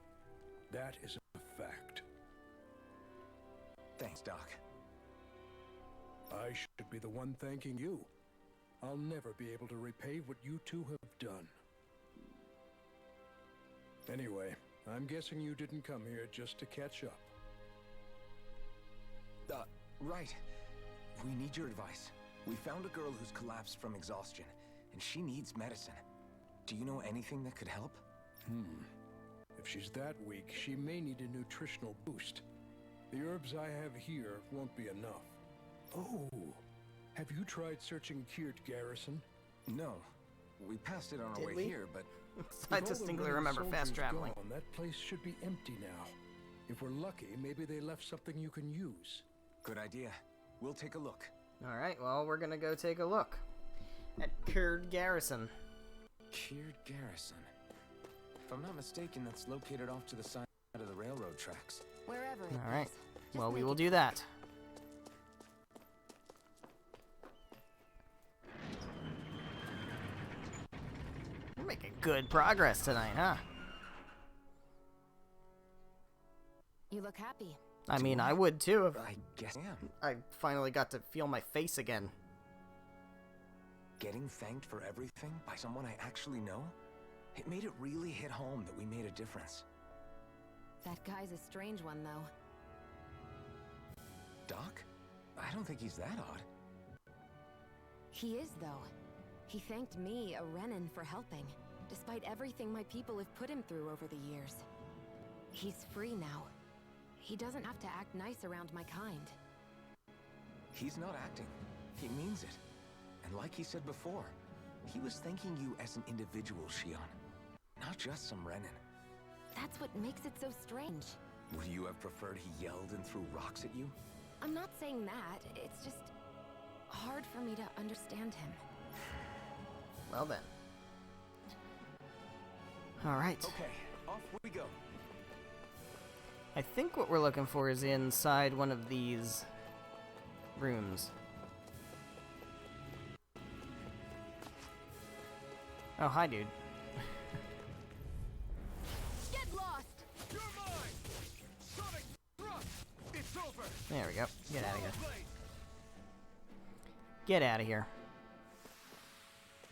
That is a fact. Thanks, Doc. I should be the one thanking you. I'll never be able to repay what you two have done. Anyway, I'm guessing you didn't come here just to catch up. Right. We need your advice. We found a girl who's collapsed from exhaustion, and she needs medicine. Do you know anything that could help? If she's that weak, she may need a nutritional boost. The herbs I have here won't be enough. Oh, have you tried searching Kirt Garrison? No. We passed it on our Did way we? here, but... I With all the distinctly Renin remember fast soldiers traveling. gone, that place should be empty now. If we're lucky, maybe they left something you can use. Good idea. We'll take a look. Alright, well, we're gonna go take a look at Kirt Garrison. Kirt Garrison. If I'm not mistaken, that's located off to the side of the railroad tracks. Wherever it Alright, is. Just well, we make will it do that. We're making good progress tonight, huh? You look happy. I mean, I would too if I guess I am. I finally got to feel my face again. Getting thanked for everything by someone I actually know? It made it really hit home that we made a difference. That guy's a strange one, though. Doc? I don't think he's that odd. He is, though. He thanked me, a Renin, for helping, despite everything my people have put him through over the years. He's free now. He doesn't have to act nice around my kind. He's not acting. He means it. And like he said before, he was thanking you as an individual, Shion. Not just some Renin. That's what makes it so strange. Would you have preferred he yelled and threw rocks at you? I'm not saying that. It's just hard for me to understand him. Well then. Alright. Okay, off we go. I think what we're looking for is inside one of these rooms. Oh, hi, dude. Get lost! You're mine! Sonic thrust! It's over! There we go. Get out of here. Get out of here.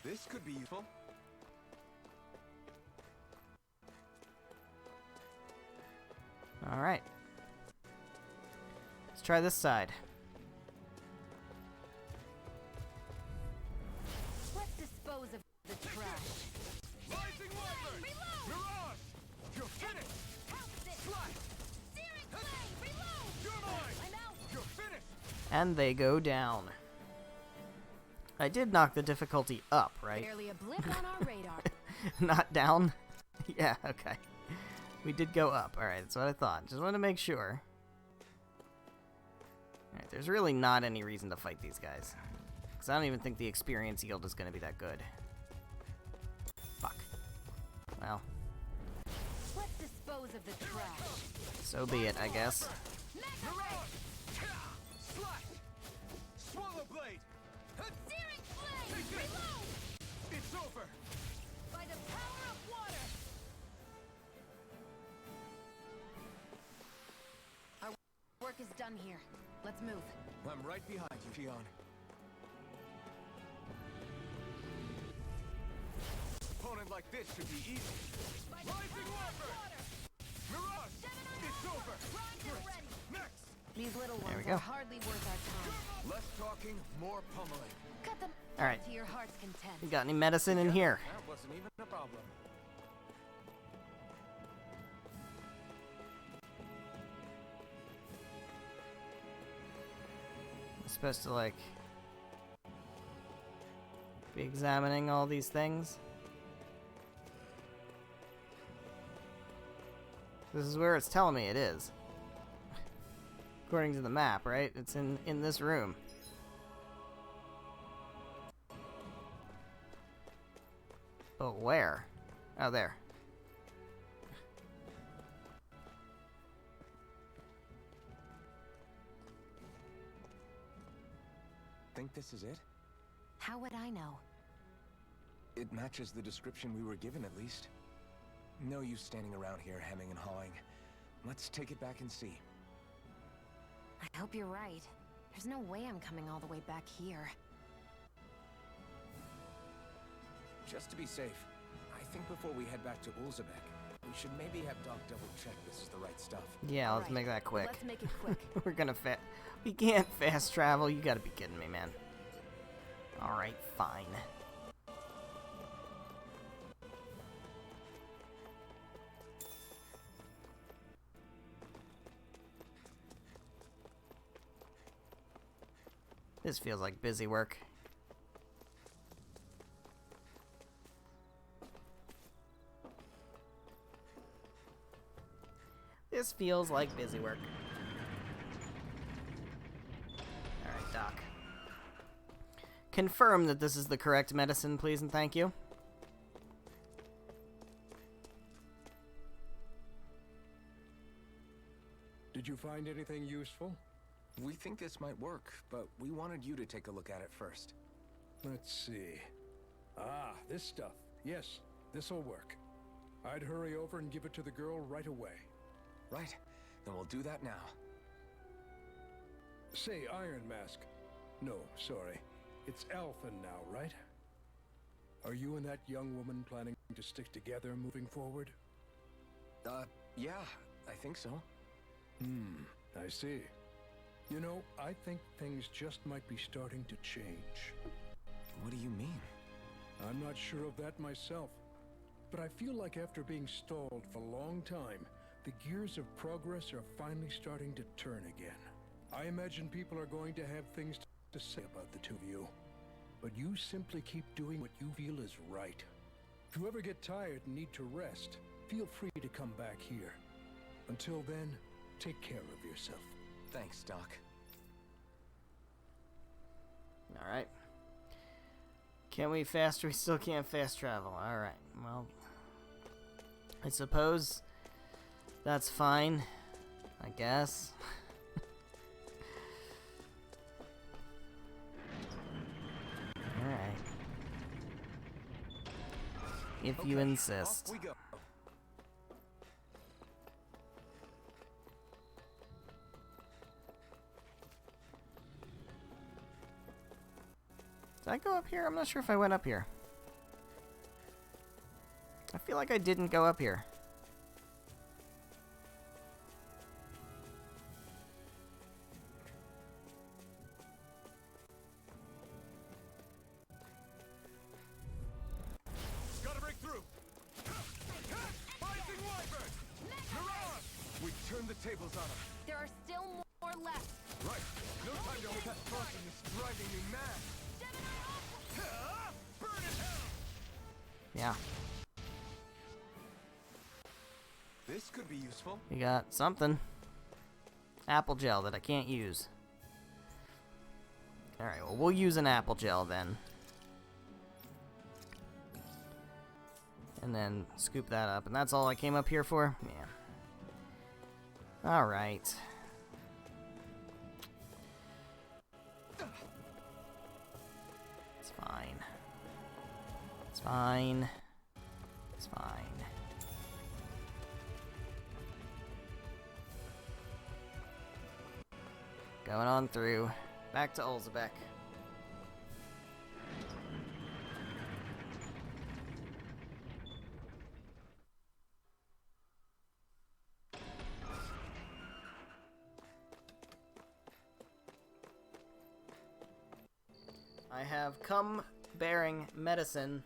This could be useful. Alright. Let's try this side. Let's dispose of the trash. Rising Wyvern! Reload! Mirage! You're finished! Pounce it! Slash! Searing flame! Reload! You're mine! I'm out! You're finished! And they go down. I did knock the difficulty up, right? Barely a blip on our radar. Not down? Yeah, okay. We did go up. Alright, that's what I thought. Just wanted to make sure. Alright, there's really not any reason to fight these guys. Because I don't even think the experience yield is going to be that good. Fuck. Well, Let's dispose of the trash. so be it, I guess. Mirage! Slash! Swallow blade! Searing flame! Take this! Reload! It's over! By the power of water! Our work is done here. Let's move. I'm right behind you, Shion. Opponent like this should be easy. By the Rising power of Wyvern! water! Mirage! It's over! Primed and ready! Next! These little There we ones go. are hardly worth our time. Less talking, more pummeling. Cut them Alright. to your heart's content. You got any medicine in here? That wasn't even a problem. I'm supposed to, like, be examining all these things. This is where it's telling me it is. According to the map, right? It's in this room. But where? Oh, there. Think this is it? How would I know? It matches the description we were given, at least. No use standing around here hemming and hawing. Let's take it back and see. I hope you're right. There's no way I'm coming all the way back here. Just to be safe, I think before we head back to Ulzebek, we should maybe have Doc double-check this is the right stuff. Yeah, let's Alright, make that quick. Let's make it quick. We're gonna we can't fast travel. You gotta be kidding me, man. Alright, fine. This feels like busy work. This feels like busy work. Alright, Doc. Confirm that this is the correct medicine, please and thank you. Did you find anything useful? We think this might work, but we wanted you to take a look at it first. Let's see. Ah, this stuff. Yes, this'll work. I'd hurry over and give it to the girl right away. Right, then we'll do that now. Say, Iron Mask. No, sorry. It's Alpha now, right? Are you and that young woman planning to stick together moving forward? Yeah, I think so. I see. You know, I think things just might be starting to change. What do you mean? I'm not sure of that myself, but I feel like after being stalled for a long time, the gears of progress are finally starting to turn again. I imagine people are going to have things to say about the two of you, but you simply keep doing what you feel is right. If you ever get tired and need to rest, feel free to come back here. Until then, take care of yourself. Thanks, Doc. Alright. Can we fast? We still can't fast travel. Alright, well, I suppose that's fine, I guess. Alright. If you insist. Off we go. Did I go up here? I'm not sure if I went up here. I feel like I didn't go up here. Gotta break through. Rising Wyvern! Mirage! We turned the tables on them. There are still more left. Right. No time to hold that crossing is driving me mad. Burn in hell! Yeah. This could be useful. We got something. Apple gel that I can't use. Alright, well, we'll use an apple gel then. And then scoop that up. And that's all I came up here for? Yeah. Alright. It's fine. It's fine. It's fine. Going on through. Back to Olzebek. I have come bearing medicine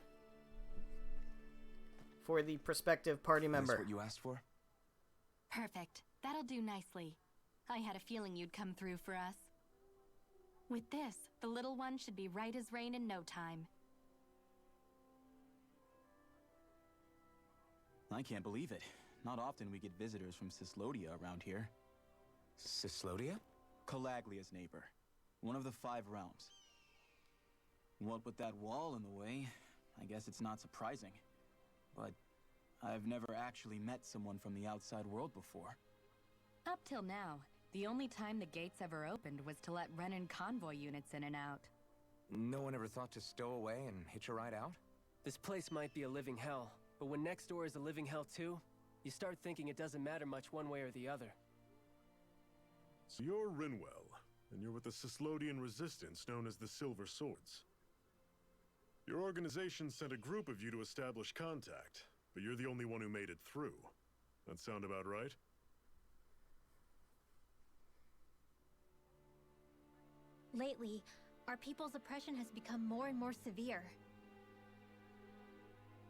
for the prospective party member. That's what you asked for? Perfect. That'll do nicely. I had a feeling you'd come through for us. With this, the little one should be right as rain in no time. I can't believe it. Not often we get visitors from Cislodia around here. Cislodia? Calaglia's neighbor. One of the 5 realms. What with that wall in the way, I guess it's not surprising. But I've never actually met someone from the outside world before. Up till now, the only time the gates ever opened was to let Renan convoy units in and out. No one ever thought to stow away and hitch a ride out? This place might be a living hell, but when next door is a living hell too, you start thinking it doesn't matter much one way or the other. So you're Rinwell, and you're with the Cislodian resistance known as the Silver Swords. Your organization sent a group of you to establish contact, but you're the only one who made it through. That sound about right? Lately, our people's oppression has become more and more severe.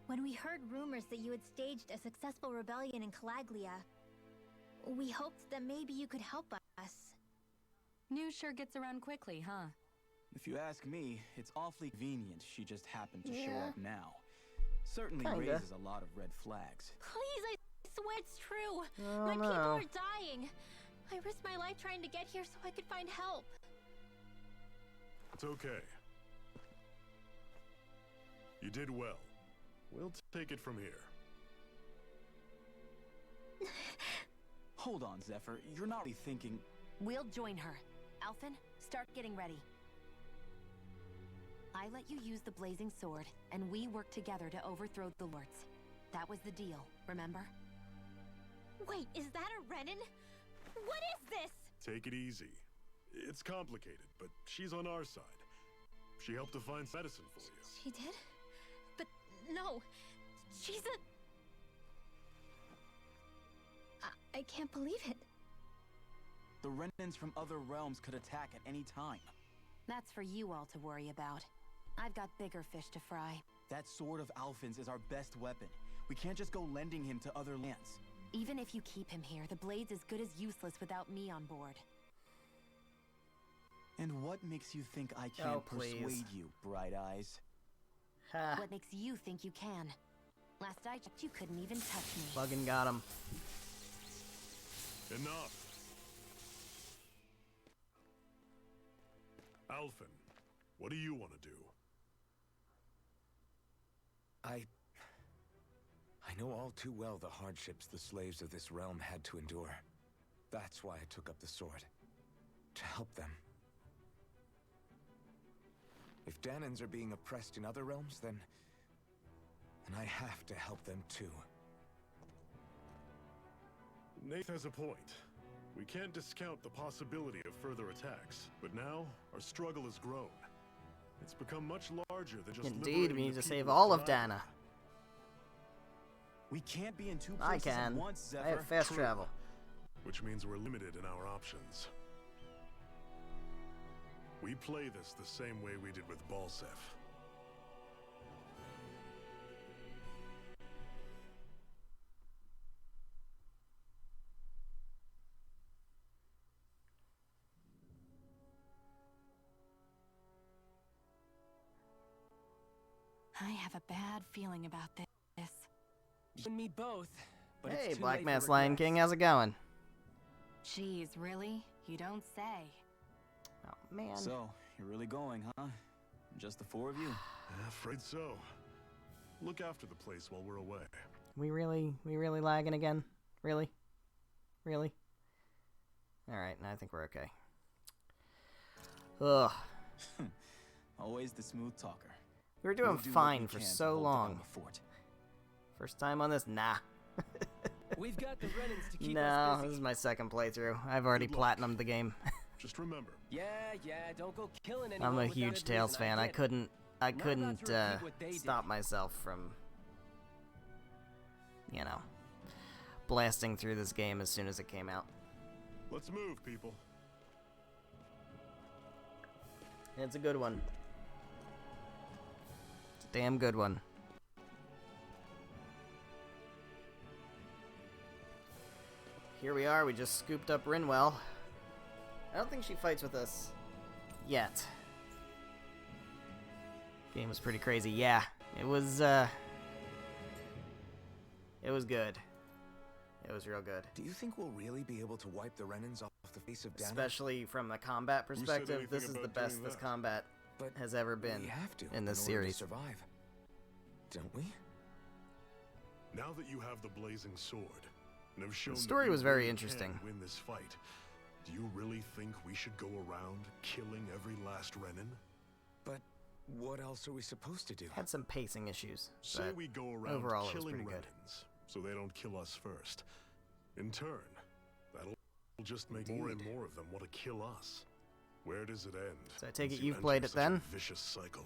When we heard rumors that you had staged a successful rebellion in Calaglia, we hoped that maybe you could help us. News sure gets around quickly, huh? If you ask me, it's awfully convenient she just happened to show Yeah. up now. Certainly Kinda. raises a lot of red flags. Please, I swear it's true. Oh, My people no. are dying. I risked my life trying to get here so I could find help. It's okay. You did well. We'll take it from here. Hold on, Zephyr. You're not really thinking... We'll join her. Alphen, start getting ready. I let you use the blazing sword, and we worked together to overthrow the lords. That was the deal, remember? Wait, is that a Renan? What is this? Take it easy. It's complicated, but she's on our side. She helped to find medicine for you. She did? But no, she's a... I can't believe it. The Renans from other realms could attack at any time. That's for you all to worry about. I've got bigger fish to fry. That sword of Alphen's is our best weapon. We can't just go lending him to other lands. Even if you keep him here, the blade's as good as useless without me on board. And what makes you think I Oh, can't please. persuade you, Bright Eyes? Ha. What makes you think you can? Last I checked, you couldn't even touch me. Fucking got him. Enough. Alphen, what do you want to do? I know all too well the hardships the slaves of this realm had to endure. That's why I took up the sword. To help them. If Danans are being oppressed in other realms, then I have to help them too. Nath has a point. We can't discount the possibility of further attacks, but now our struggle has grown. It's become much larger than just Indeed, we need liberating the to save people all of Calabria. Dana. We can't be in two I places can. at once, Zephyr. I have fast True. travel. Which means we're limited in our options. We play this the same way we did with Balsef. I have a bad feeling about this. You and me both. But Hey, it's too Black late Mass for Lion regrets. King, how's it going? Jeez, really? You don't say. Oh, man. So, you're really going, huh? Just the four of you? Afraid so. Look after the place while we're away. We really lagging again? Really? Really? Alright, I think we're okay. Ugh. Always the smooth talker. We were doing We'll do what fine we for can to so hold long. down the fort. First time on this? Nah. We've got the Renans to keep No, us busy. this is my second playthrough. I've already Good luck. platinumed the game. Just remember, Yeah, don't go killing anyone. I'm a without huge good Tales reason, fan. I get it. couldn't Not about to repeat what they stop did. myself from, you know, blasting through this game as soon as it came out. let's move, people. It's a good one. It's a damn good one. Here we are, we just scooped up Rinwell. I don't think she fights with us yet. Game was pretty crazy. Yeah, it was good. It was real good. Do you think we'll really be able to wipe the Renans off the face of Dana? Especially from a combat said perspective, anything this is the about best doing this that? combat But has ever been we have to in this order to series. survive. Don't we? Now that you have the blazing sword, and have shown The that story you was very really interesting. can win this fight, do you really think we should go around killing every last Renan? But what else are we supposed to do? Had some pacing issues, Say but we go around overall it was killing pretty good. Renans, so they don't kill us first. In turn, that'll just make more and more of them want to kill us. Where does it end? So I take once it you you've played enter it such a then? Vicious cycle.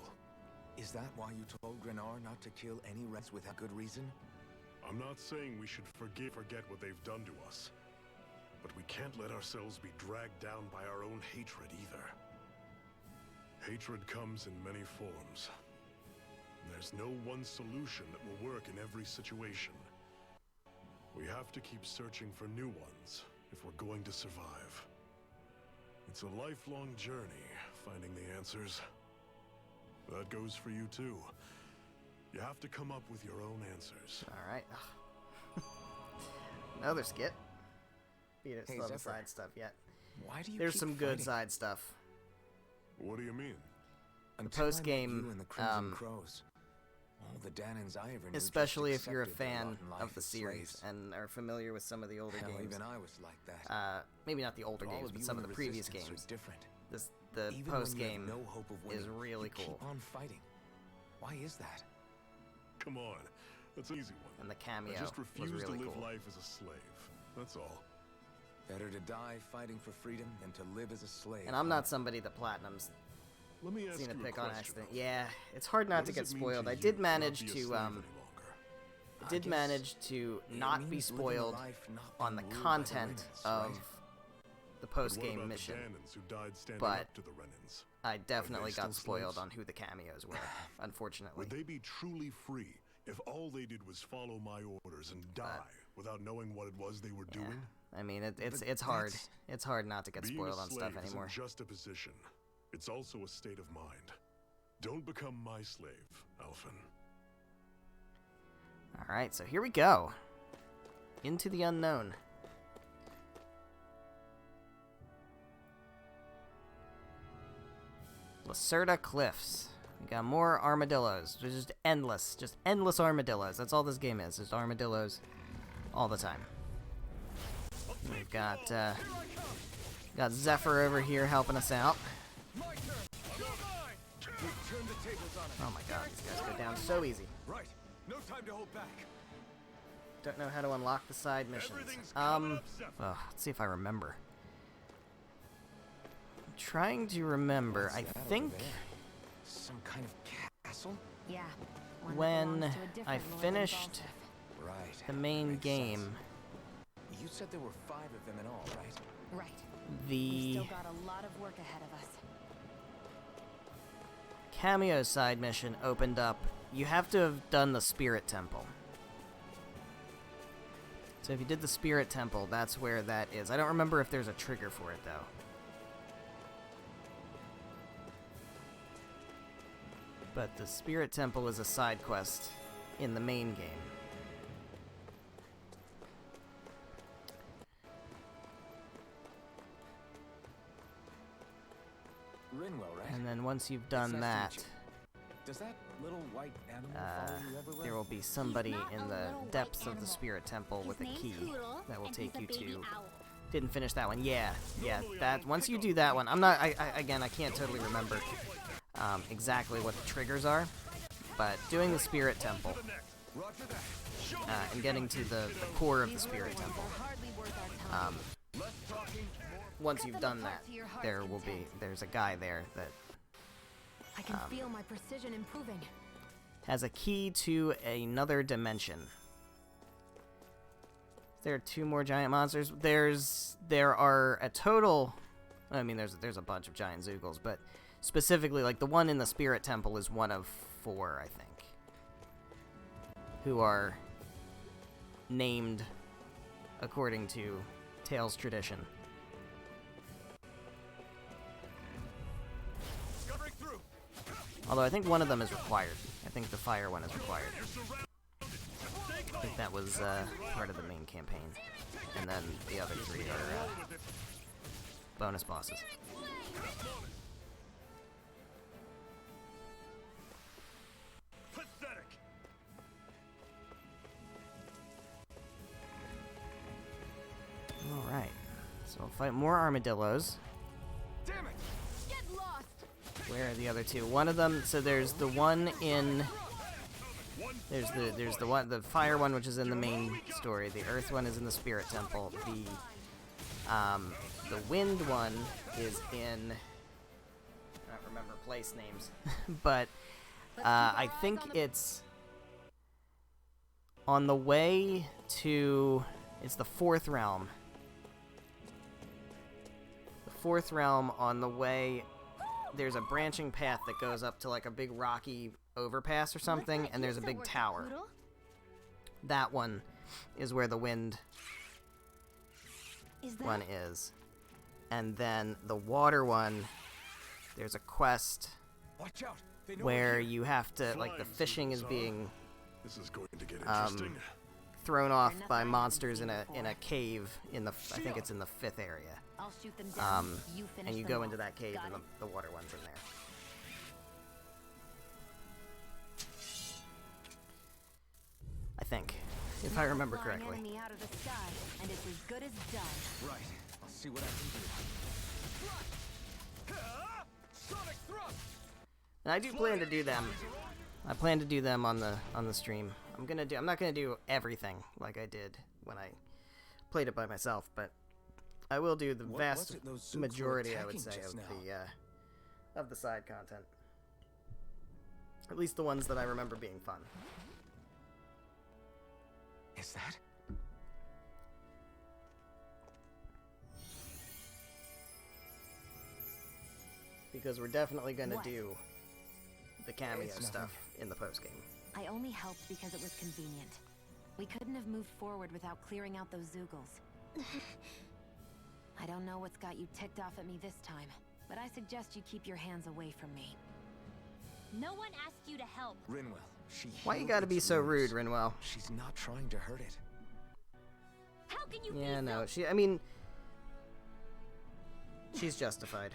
Is that why you told Grenar not to kill any Renans without good reason? I'm not saying we should forget what they've done to us, but we can't let ourselves be dragged down by our own hatred either. Hatred comes in many forms. There's no one solution that will work in every situation. We have to keep searching for new ones if we're going to survive. It's a lifelong journey, finding the answers. That goes for you too. You have to come up with your own answers. Alright. Another skit. Beat it, Hey, still have the Zephyr. side stuff yet. Why do you There's keep some good fighting? side stuff. What do you mean? Until I met post-game, you and the Crimson Crows, all the Danans I ever knew just Especially if you're a accepted their fan lot in life of the as series slaves. and are familiar with some of the older Hell, games. even I was like that. Maybe not the older All games, of but you some in of the previous Resistance are games. different. The Even post when you game have no hope of winning, is really you cool. keep on fighting. Why is that? Come on, that's an easy one. And the cameo I just was refuse really to live cool. life as a slave. That's all. Better to die fighting for freedom than to live as a slave. And I'm not somebody that Platinum's Let me ask seen a you a pick on question. accident. Yeah, it's hard not What to does get it mean spoiled. to I you did to manage not be a to slave any longer? I did guess manage to not it be means living a spoiled life not on the being ruled by content Renans, of right? the But what post-game about the mission, Danans who died standing but up to the Renans? I definitely still got spoiled slaves? on who the cameos were, unfortunately. Would they be truly free if all they did was follow my orders and die without knowing what it was they were Yeah. doing? I mean, it's But hard. that's- It's hard not to get Being spoiled a on slave stuff anymore. isn't just a position. It's also a state of mind. Don't become my slave, Alphen. Alright, so here we go. Into the unknown. Lacerda Cliffs. We got more armadillos. There's just endless armadillos. That's all this game is. Just armadillos all the time. We've got Zephyr over here helping us out. Oh my god, these guys go down so easy. Right. No time to hold back. Don't know how to unlock the side missions. Let's see if I remember. I'm trying to remember. I think Some kind of castle? Yeah. when I finished Right. the main Makes game, sense. You said there were 5 of them in all, right? Right. the We've still got a lot of work ahead of us. cameo side mission opened up. You have to have done the Spirit Temple. So if you did the Spirit Temple, that's where that is. I don't remember if there's a trigger for it, though. But the Spirit Temple is a side quest in the main game. Rinwell, right? And then once you've done It's that, nice to meet you. Does that little white animal follow you everywhere? there will be somebody in the depths of the Spirit Temple with a key that will take you to... Didn't finish that one. Yeah, that once you do that one, again, I can't totally remember exactly what the triggers are, but doing the Spirit Temple and getting to the core of the Spirit Temple, once you've done that, there's a guy there that I can feel my precision improving. has a key to another dimension. There are 2 more giant monsters. There are a total. I mean, there's a bunch of giant Zoogles, but specifically, like the one in the Spirit Temple is one of 4, I think, who are named according to Tales tradition. Although I think one of them is required. I think the fire one is required. I think that was part of the main campaign. And then the other 3 are bonus bosses. Pathetic. Alright. So we'll fight more armadillos. Damn it! Get lost! Where are the other 2? One of them, so there's the one in... There's the fire one, which is in the main story. The earth one is in the Spirit Temple. The wind one is in... I don't remember place names. But I think it's on the way to... It's the 4th realm. The 4th realm on the way... There's a branching path that goes up to like a big rocky overpass or something, and there's a big tower. That one is where the wind one is. And then the water one, there's a quest where you have to, like, the fishing is being thrown off by monsters in a cave in the, I think it's in the 5th area. I'll shoot them down. And you go into that cave and the water one's in there. I think, if I remember correctly. Enemy out of the sky, and it's as good as done. Right. I'll see what I can do. Sonic thrust! And I do plan to do them. I plan to do them on the stream. I'm not gonna do everything like I did when I played it by myself, but I will do the vast majority, I would say, of the side content. At least the ones that I remember being fun. Is that? Because we're definitely gonna do the cameo stuff in the post-game. I only helped because it was convenient. We couldn't have moved forward without clearing out those Zoogles. I don't know what's got you ticked off at me this time, but I suggest you keep your hands away from me. No one asked you to help. Rinwell, she Why you healed gotta be its so rude, wounds. Rinwell? She's not trying to hurt it. How can you Yeah, be no, so... I mean, she's justified.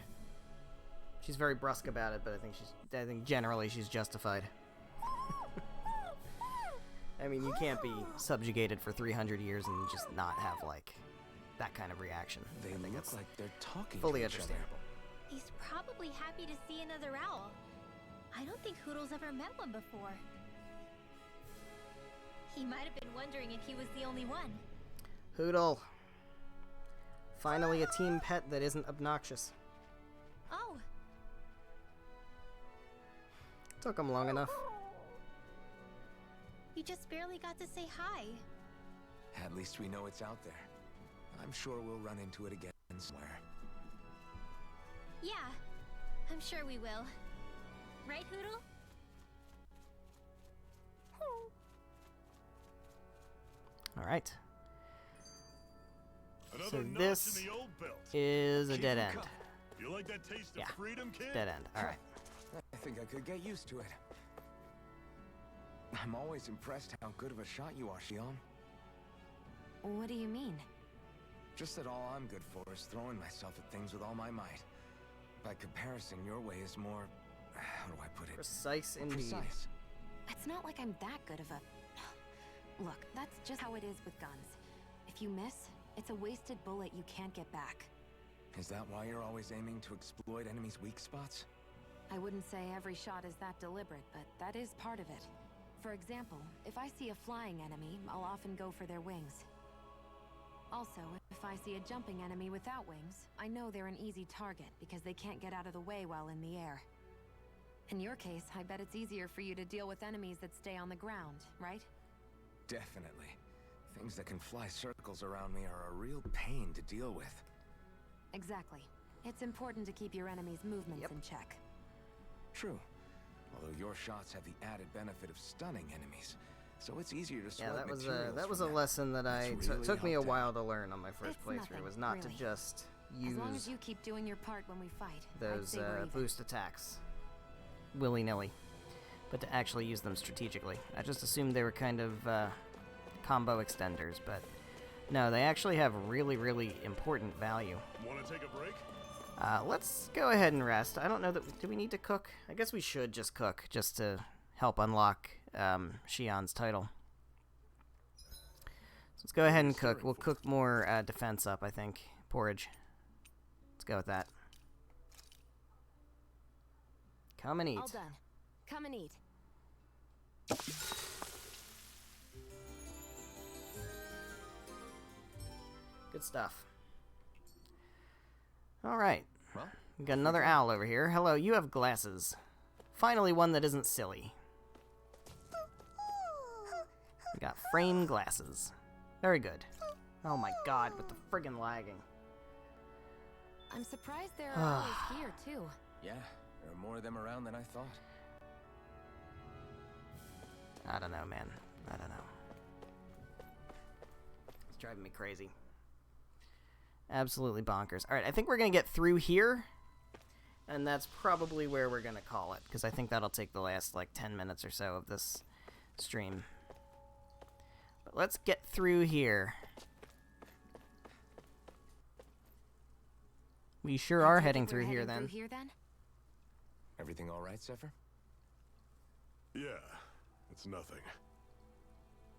She's very brusque about it, but I think generally she's justified. I mean, you can't be subjugated for 300 years and just not have, like, that kind of reaction. They I think look that's like they're talking fully to each other. understandable. He's probably happy to see another owl. I don't think Hoodle's ever met one before. He might have been wondering if he was the only one. Hoodle. Finally a team pet that isn't obnoxious. Oh. Took him long enough. You just barely got to say hi. At least we know it's out there. I'm sure we'll run into it again somewhere. Yeah, I'm sure we will. Right, Hoodle? Alright. Another So notch this in the old belt. is a dead end. You like that taste Yeah, of freedom, kid? dead end. Alright. I think I could get used to it. I'm always impressed how good of a shot you are, Shion. What do you mean? Just that all I'm good for is throwing myself at things with all my might. By comparison, your way is more... how do I put it? Precise indeed. Precise. It's not like I'm that good of a... Look, that's just how it is with guns. If you miss, it's a wasted bullet you can't get back. Is that why you're always aiming to exploit enemies' weak spots? I wouldn't say every shot is that deliberate, but that is part of it. For example, if I see a flying enemy, I'll often go for their wings. Also, if I see a jumping enemy without wings, I know they're an easy target because they can't get out of the way while in the air. In your case, I bet it's easier for you to deal with enemies that stay on the ground, right? Definitely. Things that can fly circles around me are a real pain to deal with. Exactly. It's important to keep your enemy's movements in check. True. Although your shots have the added benefit of stunning enemies, so it's easier to sweat that was a lesson that took me a while to learn on my first It's playthrough. nothing, Was not really. to just As long as use you keep doing your part when we fight, I'd those say we're even. boost attacks willy-nilly, but to actually use them strategically. I just assumed they were kind of combo extenders, but no, they actually have really, really important value. Want to take a break? Let's go ahead and rest. I don't know that... Do we need to cook? I guess we should just cook, just to help unlock Shion's title. So let's go ahead and cook. We'll cook more defense up, I think. Porridge. Let's go with that. Come and eat. All done. Come and eat. Good stuff. Alright. Well, We got another owl over here. Hello, you have glasses. Finally one that isn't silly. We got frame glasses. Very good. Oh my god, with the friggin' lagging. I'm surprised there are always here, too. Yeah, there are more of them around than I thought. I don't know, man. I don't know. It's driving me crazy. Absolutely bonkers. Alright, I think we're gonna get through here. And that's probably where we're gonna call it. Because I think that'll take the last, like, 10 minutes or so of this stream. But let's get through here. We sure are heading through here, then. Everything all right, Zephyr? Yeah, it's nothing.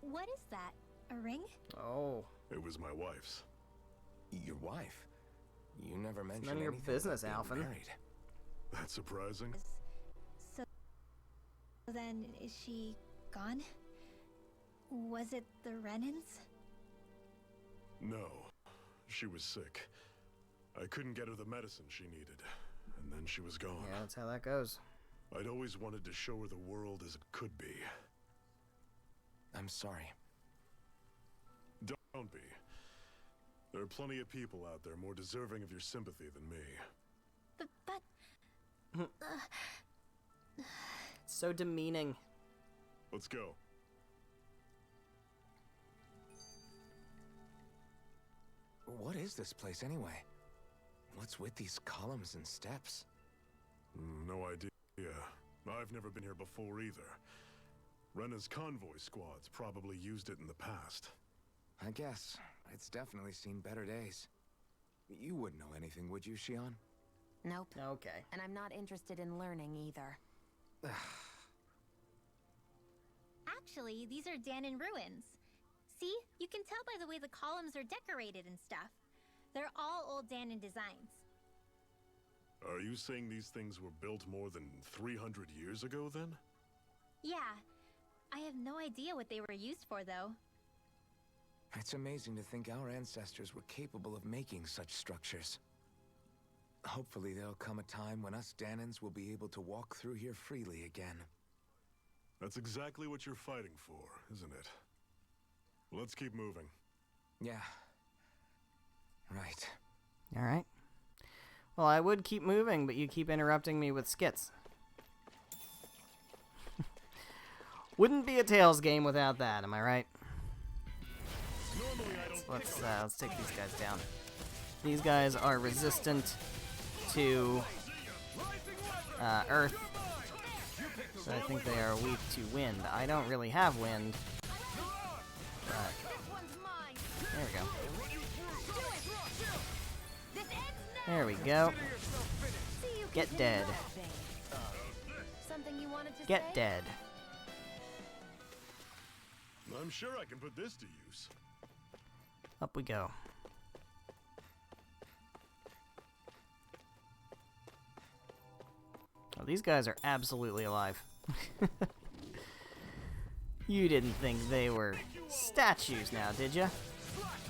What is that? A ring? Oh. It was my wife's. Your wife? You never mentioned none of your anything business, about being Alphen. married. That's surprising. So then, is she gone? Was it the Renans? No, she was sick. I couldn't get her the medicine she needed, and then she was gone. Yeah, that's how that goes. I'd always wanted to show her the world as it could be. I'm sorry. Don't be. There are plenty of people out there more deserving of your sympathy than me. But... So demeaning. Let's go. What is this place anyway? What's with these columns and steps? No idea. I've never been here before either. Rena's convoy squads probably used it in the past. I guess. It's definitely seen better days. You wouldn't know anything, would you, Xion? Nope. Okay. And I'm not interested in learning either. Actually, these are Danon ruins. See? You can tell by the way the columns are decorated and stuff. They're all old Danon designs. Are you saying these things were built more than 300 years ago, then? Yeah. I have no idea what they were used for, though. It's amazing to think our ancestors were capable of making such structures. Hopefully there'll come a time when us Danons will be able to walk through here freely again. That's exactly what you're fighting for, isn't it? Let's keep moving. Yeah. Right. Alright. Well, I would keep moving, but you keep interrupting me with skits. Wouldn't be a Tales game without that, am I right? Let's take these guys down. These guys are resistant to earth, so I think they are weak to wind. I don't really have wind, but there we go. There we go. Get dead. Something you wanted to Get say? dead. I'm sure I can put this to use. Up we go. Oh, these guys are absolutely alive. You didn't think they were statues now, did you?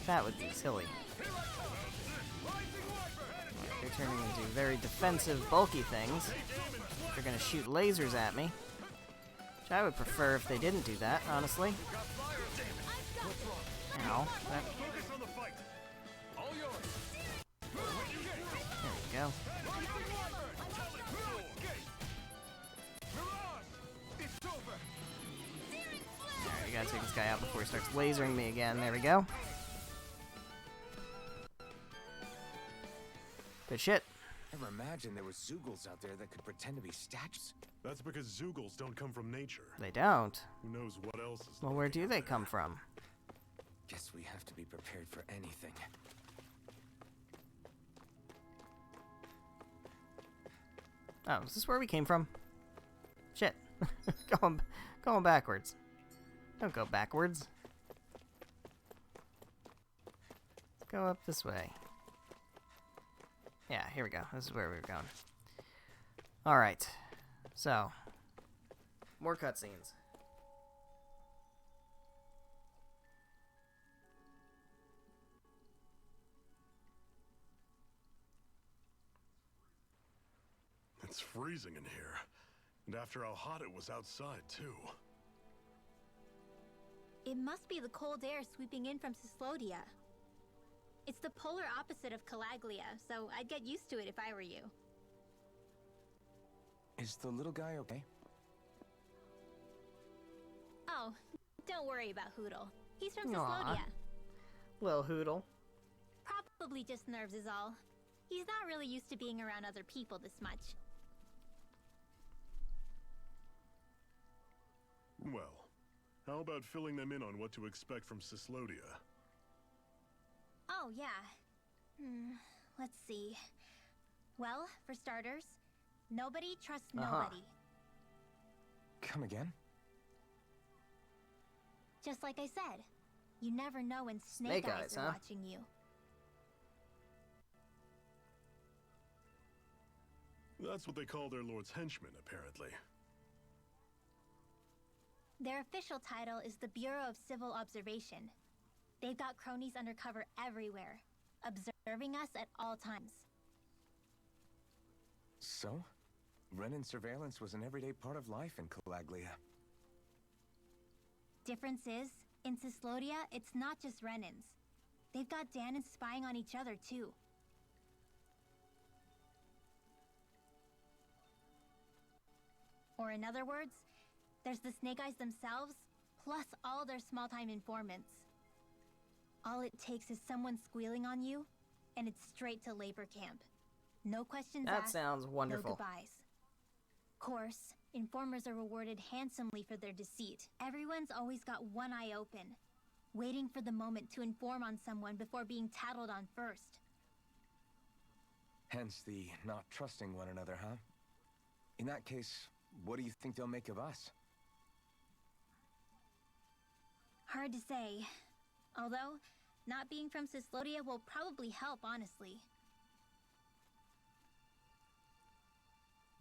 That would be silly. They're turning into very defensive, bulky things. They're gonna shoot lasers at me. Which I would prefer if they didn't do that, honestly. Ow. There we go. Alright, you gotta take this guy out before he starts lasering me again. There we go. Good shit. Never imagined there were Zeugles out there that could pretend to be statues. That's because Zeugles don't come from nature. They don't. Who knows what else is... Well, where do they come from? Guess we have to be prepared for anything. Oh, is this where we came from? Shit. going backwards. Don't go backwards. Let's go up this way. Yeah, here we go. This is where we were going. Alright. So. More cutscenes. It's freezing in here. And after how hot it was outside, too. It must be the cold air sweeping in from Cyslodia. It's the polar opposite of Calaglia, so I'd get used to it if I were you. Is the little guy okay? Oh, don't worry about Hootle. He's from Aw. Cyslodia. Little Hootle. Probably just nerves is all. He's not really used to being around other people this much. Well, how about filling them in on what to expect from Cyslodia? Oh, yeah. Let's see. Well, for starters, nobody trusts nobody. Come again? Just like I said, you never know when Snake Eyes are watching you. That's what they call their lord's henchmen, apparently. Their official title is the Bureau of Civil Observation. They've got cronies undercover everywhere, observing us at all times. So? Renan surveillance was an everyday part of life in Calaglia. Difference is, in Cyslodia, it's not just Renans. They've got Danons spying on each other, too. Or in other words, there's the Snake Eyes themselves, plus all their small-time informants. All it takes is someone squealing on you, and it's straight to labor camp. No questions asked, That sounds wonderful. no goodbyes. course, informers are rewarded handsomely for their deceit. Everyone's always got one eye open, waiting for the moment to inform on someone before being tattled on first. Hence the not trusting one another, huh? In that case, what do you think they'll make of us? Hard to say. Although, not being from Cislodia will probably help, honestly.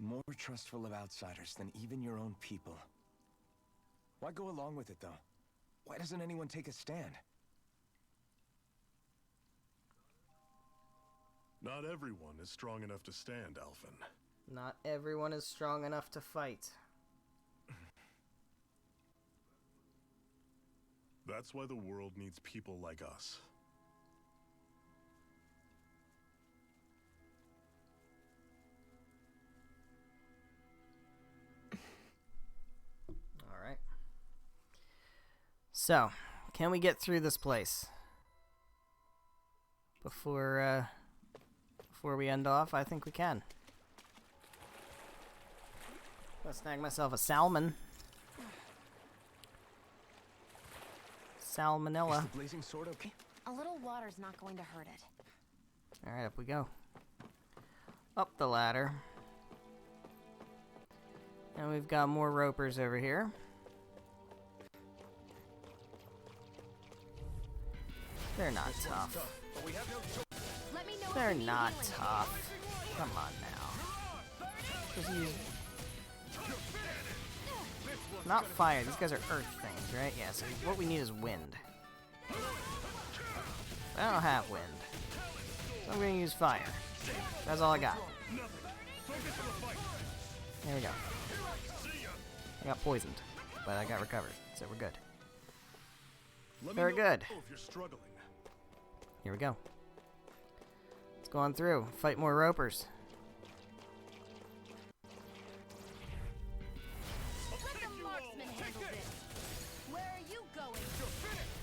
More trustful of outsiders than even your own people. Why go along with it, though? Why doesn't anyone take a stand? Not everyone is strong enough to stand, Alphen. Not everyone is strong enough to fight. That's why the world needs people like us. Alright. So, can we get through this place? Before we end off, I think we can. Let's snag myself a salmon. Salmonella. Is the blazing sword okay? A little water's not going to hurt it. Alright, up we go. Up the ladder. And we've got more ropers over here. They're not tough. They're not tough. Come on now. Just use... Not fire, these guys are earth things, right? Yeah, so what we need is wind. I don't have wind. So I'm gonna use fire. That's all I got. There we go. I got poisoned, but I got recovered, so we're good. Very good. Here we go. Let's go on through. Fight more ropers.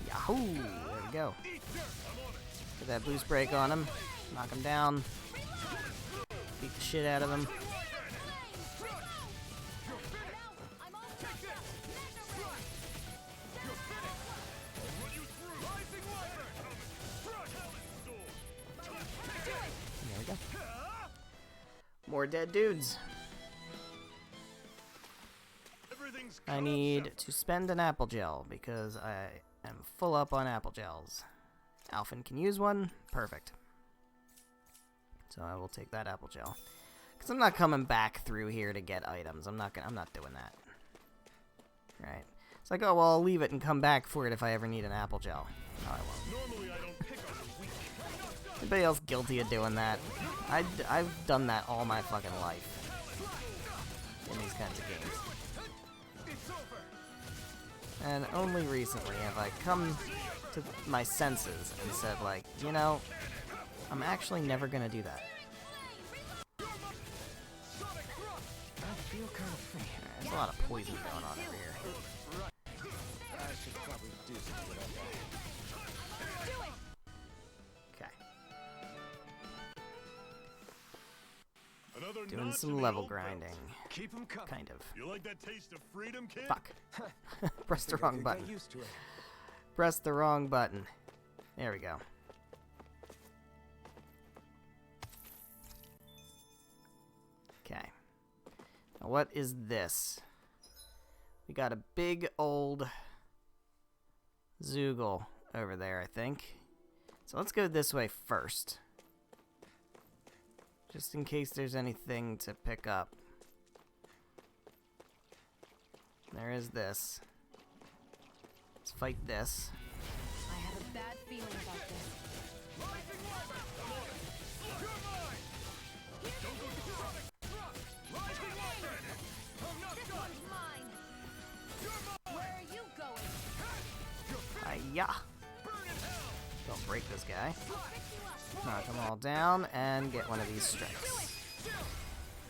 Yahoo! There we go. Get that boost break on him. Knock him down. Beat the shit out of him. There we go. More dead dudes. I need to spend an apple gel because I am full up on apple gels. Alphen can use one. Perfect. So I will take that apple gel. Because I'm not coming back through here to get items. I'm not doing that. Right. It's like, oh, well, I'll leave it and come back for it if I ever need an apple gel. No, I won't. Anybody else guilty of doing that? I've done that all my fucking life. In these kinds of games. And only recently have I come to my senses and said, like, you know, I'm actually never gonna do that. There's a lot of poison going on over here. Okay. Doing some level grinding. Kind of. You like that taste of freedom, kid? Fuck. Press the wrong button. Press the wrong button. There we go. Okay. Now what is this? We got a big old Zoogle over there, I think. So let's go this way first. Just in case there's anything to pick up. There is this. Let's fight this. I have a bad feeling about this. This one's mine. Where are you going? Hiya! Don't break this guy. Knock them all down and get one of these strikes.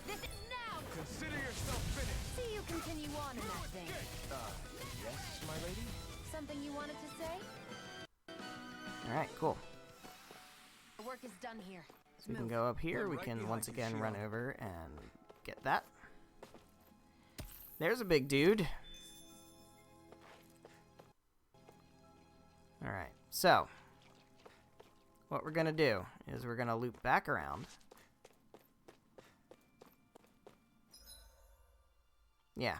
This is now. Consider yourself finished. See you continue on in that thing. Yes, my lady? Something you wanted to say? Alright, cool. The work is done here. So we can go up here. We can once again run over and get that. There's a big dude. Alright, so what we're gonna do is we're gonna loop back around. Yeah.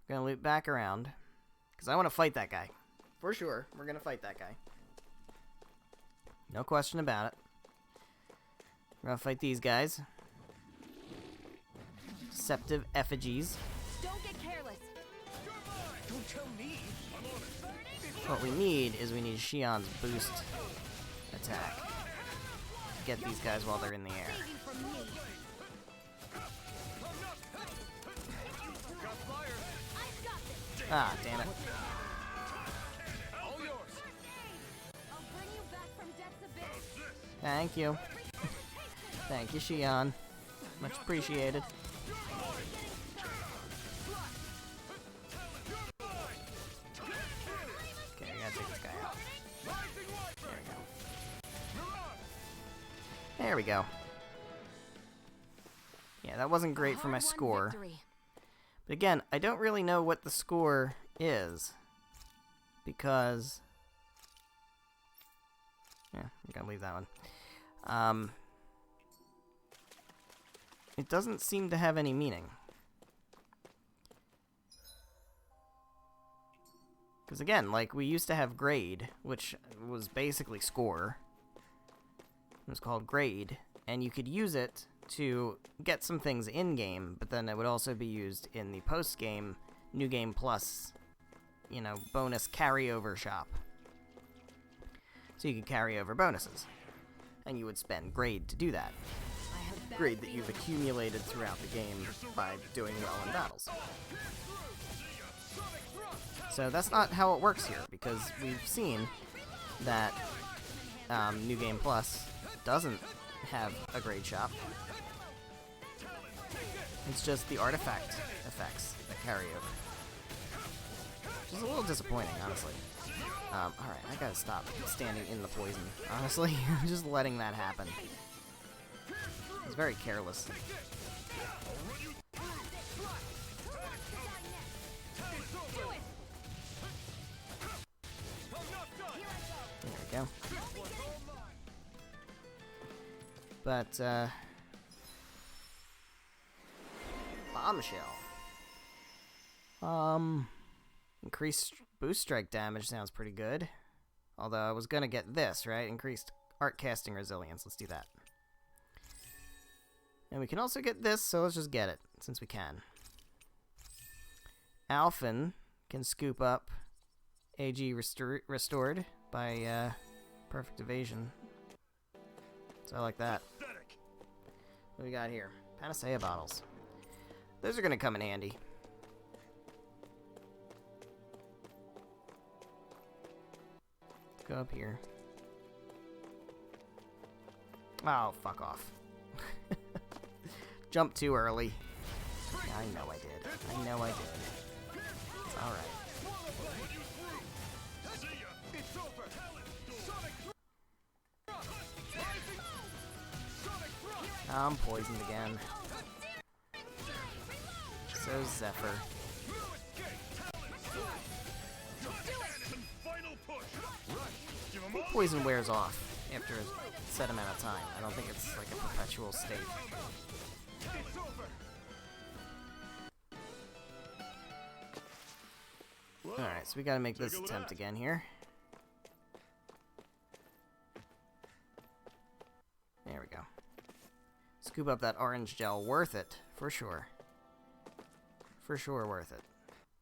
We're gonna loop back around. Because I want to fight that guy. For sure, we're gonna fight that guy. No question about it. We're gonna fight these guys. Deceptive effigies. Don't get careless. Don't tell me. What we need is we need Shion's boost attack. Get these guys while they're in the air. Ah, damn it. Thank you. Thank you, Shion. Much appreciated. Okay, I gotta take this guy out. There we go. Yeah, that wasn't great for my score. But again, I don't really know what the score is. Because... yeah, I'm gonna leave that one. It doesn't seem to have any meaning. Because again, like, we used to have grade, which was basically score. It was called grade, and you could use it to get some things in-game, but then it would also be used in the post-game, New Game Plus, you know, bonus carryover shop. So you could carry over bonuses. And you would spend grade to do that. Grade that you've accumulated throughout the game by doing well in battles. So that's not how it works here, because we've seen that New Game Plus doesn't have a grade shop. It's just the artifact effects that carry over. Which is a little disappointing, honestly. Alright, I gotta stop standing in the poison, honestly. I'm just letting that happen. It's very careless. There we go. But, bombshell. Increased boost strike damage sounds pretty good. Although I was gonna get this, right? Increased art casting resilience. Let's do that. And we can also get this, so let's just get it, since we can. Alphen can scoop up AG restored by perfect evasion. So I like that. What do we got here? Panacea bottles. Those are gonna come in handy. Let's go up here. Oh, fuck off. Jump too early. Yeah, I know I did. I know I did. It's alright. I'm poisoned again. So Zephyr. I think poison wears off after a set amount of time. I don't think it's like a perpetual state. Alright, so we gotta make this attempt again here. There we go. Scoop up that orange gel. Worth it, for sure. For sure worth it.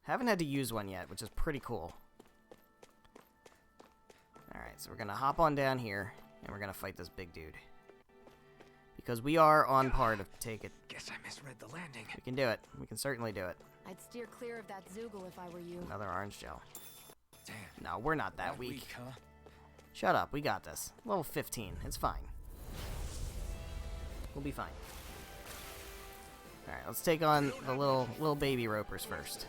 Haven't had to use one yet, which is pretty cool. Alright, so we're gonna hop on down here, and we're gonna fight this big dude. Because we are on par to take it. Guess I misread the landing. We can do it. We can certainly do it. I'd steer clear of that Zoogle if I were you. Another orange gel. Damn. No, we're not that weak. Huh? Shut up, we got this. Level 15, it's fine. We'll be fine. Alright, let's take on the little baby ropers first.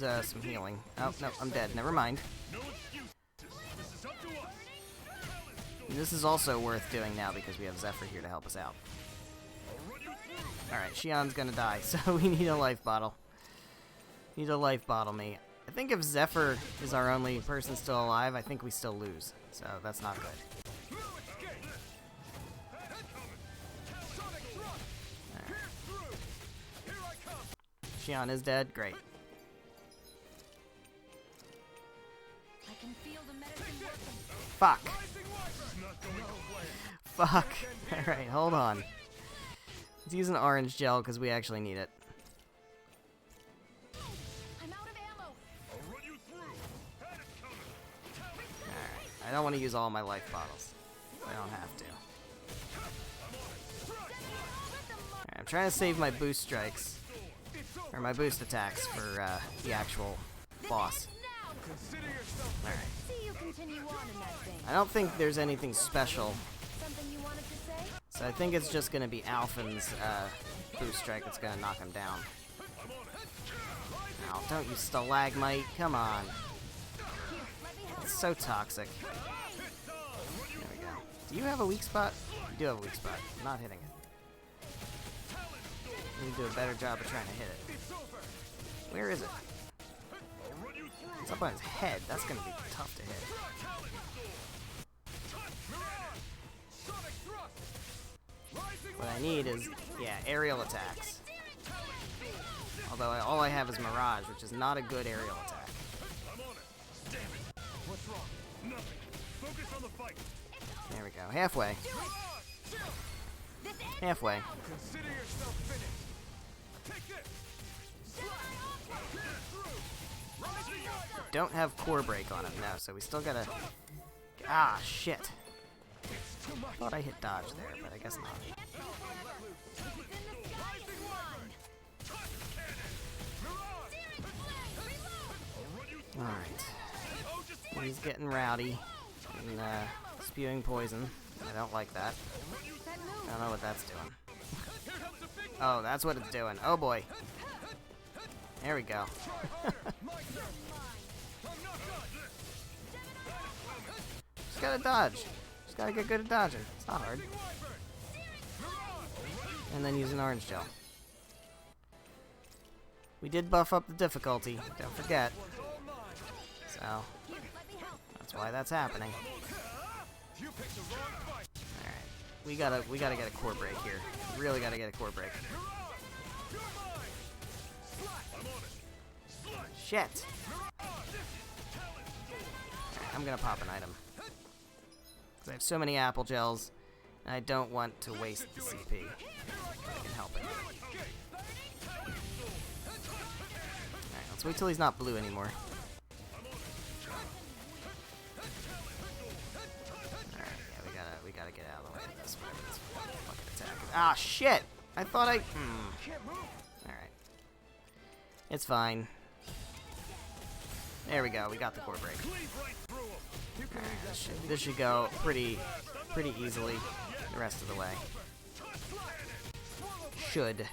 use some healing. Oh, no, I'm dead. Never mind. This is also worth doing now because we have Zephyr here to help us out. Alright, Shion's gonna die, so we need a life bottle. Need to life bottle me. I think if Zephyr is our only person still alive, I think we still lose. So that's not good. Shion is dead. Great. I can feel the medicine working. Fuck. Fuck. Alright, hold on. Let's use an orange gel because we actually need it. I'm out of ammo. I'll run you through. Alright, I don't want to use all my life bottles. I don't have to. Alright, I'm trying to save my boost strikes. Or my boost attacks for the actual boss. Alright. I don't think there's anything special. So I think it's just gonna be Alphen's boost strike that's gonna knock him down. Now, don't you stalagmite, come on. It's so toxic. There we go. Do you have a weak spot? You do have a weak spot. I'm not hitting it. I need to do a better job of trying to hit it. Where is it? It's up on his head. That's gonna be tough to hit. What I need is, yeah, aerial attacks. Although all I have is Mirage, which is not a good aerial attack. There we go. Halfway. Halfway. Don't have core break on him now, so we still gotta... Ah, shit. Thought I hit dodge there, but I guess not. Alright. He's getting rowdy and spewing poison. I don't like that. I don't know what that's doing. Oh, that's what it's doing. Oh boy. There we go. Just gotta dodge. Just gotta get good at dodging. It's not hard. And then use an orange gel. We did buff up the difficulty, don't forget. So, that's why that's happening. Alright. We gotta get a core break here. Really gotta get a core break. Shit! Alright, I'm gonna pop an item. Because I have so many apple gels, and I don't want to waste the CP. I can help it. Alright, let's wait till he's not blue anymore. Alright, yeah, we gotta get out of the way of this. Fucking attack. Ah, shit! I thought I... Alright. It's fine. There we go, we got the core break. Alright, this should go pretty easily the rest of the way. Should.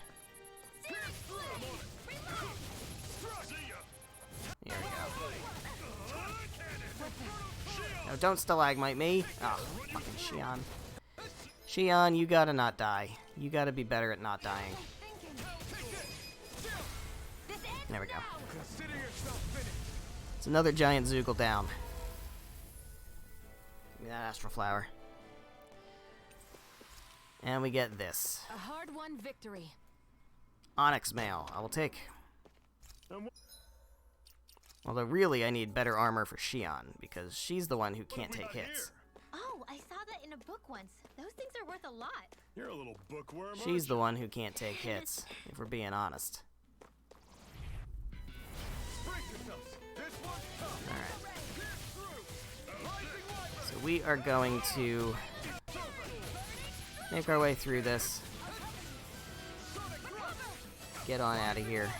Here we go. No, don't stalagmite me. Oh, fucking Shion. Shion, you gotta not die. You gotta be better at not dying. There we go. It's another giant Zoogle down. Give me that Astral Flower. And we get this. A hard-won victory. Onyx Mail. I will take. Although really I need better armor for Shion, because she's the one who can't take hits. Oh, I saw that in a book once. Those things are worth a lot. You're a little bookworm. She's the one who can't take hits, if we're being honest. Alright. So we are going to make our way through this. Get on out of here.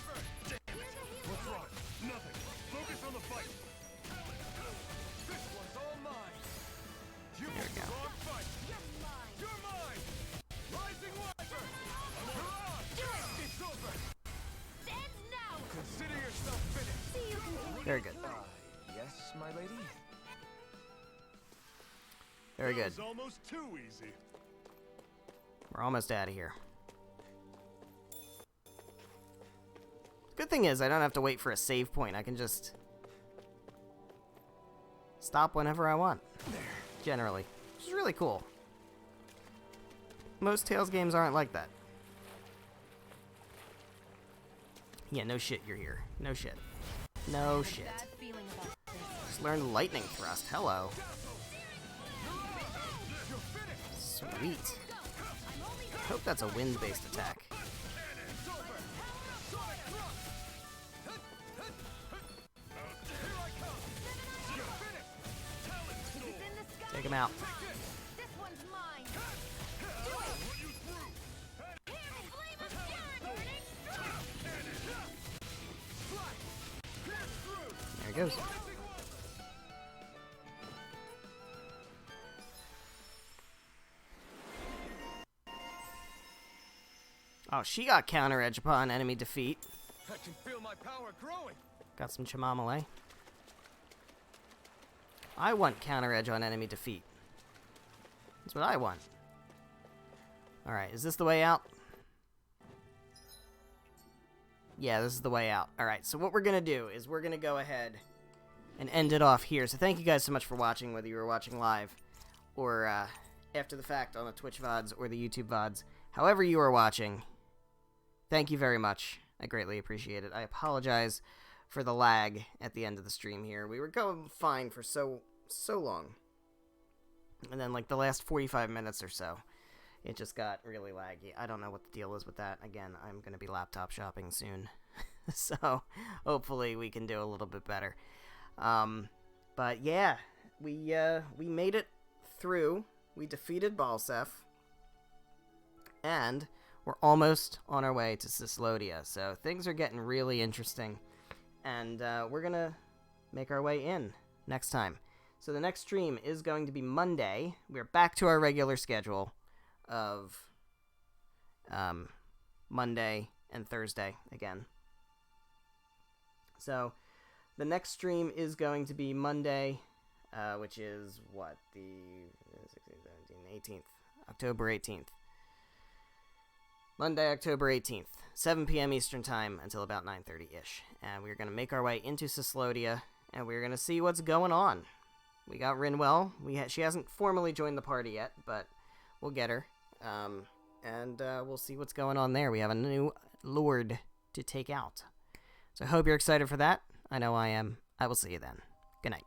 There we go. Very good. Yes, my lady? Very good. That was almost too easy. We're almost out of here. Good thing is, I don't have to wait for a save point. I can just stop whenever I want. Generally. Which is really cool. Most Tales games aren't like that. Yeah, no shit you're here. No shit. No shit. Just learned Lightning Thrust. Hello. Sweet. Hope that's a wind-based attack. Take him out. This one's mine. There he goes. Oh, she got counter edge upon enemy defeat. I can feel my power growing. Got some Chamamale. I want counter edge on enemy defeat. That's what I want. Alright, is this the way out? Yeah, this is the way out. Alright, so what we're going to do is we're going to go ahead and end it off here. So thank you guys so much for watching, whether you were watching live or after the fact on the Twitch VODs or the YouTube VODs. However you are watching, thank you very much. I greatly appreciate it. I apologize for the lag at the end of the stream here. We were going fine for so long. And then, like, the last 45 minutes or so, it just got really laggy. I don't know what the deal is with that. Again, I'm going to be laptop shopping soon. So, hopefully we can do a little bit better. But, yeah, we made it through. We defeated Balsef. And we're almost on our way to Cislodia. So, things are getting really interesting. And we're going to make our way in next time. So the next stream is going to be Monday. We're back to our regular schedule of Monday and Thursday again. So the next stream is going to be Monday, which is what? The 16th, 17th, 18th. October 18th. Monday, October 18th. 7 p.m. Eastern Time until about 9:30-ish. And we're going to make our way into Cislodia, and we're going to see what's going on. We got Rinwell. She hasn't formally joined the party yet, but we'll get her. And we'll see what's going on there. We have a new lord to take out. So I hope you're excited for that. I know I am. I will see you then. Good night.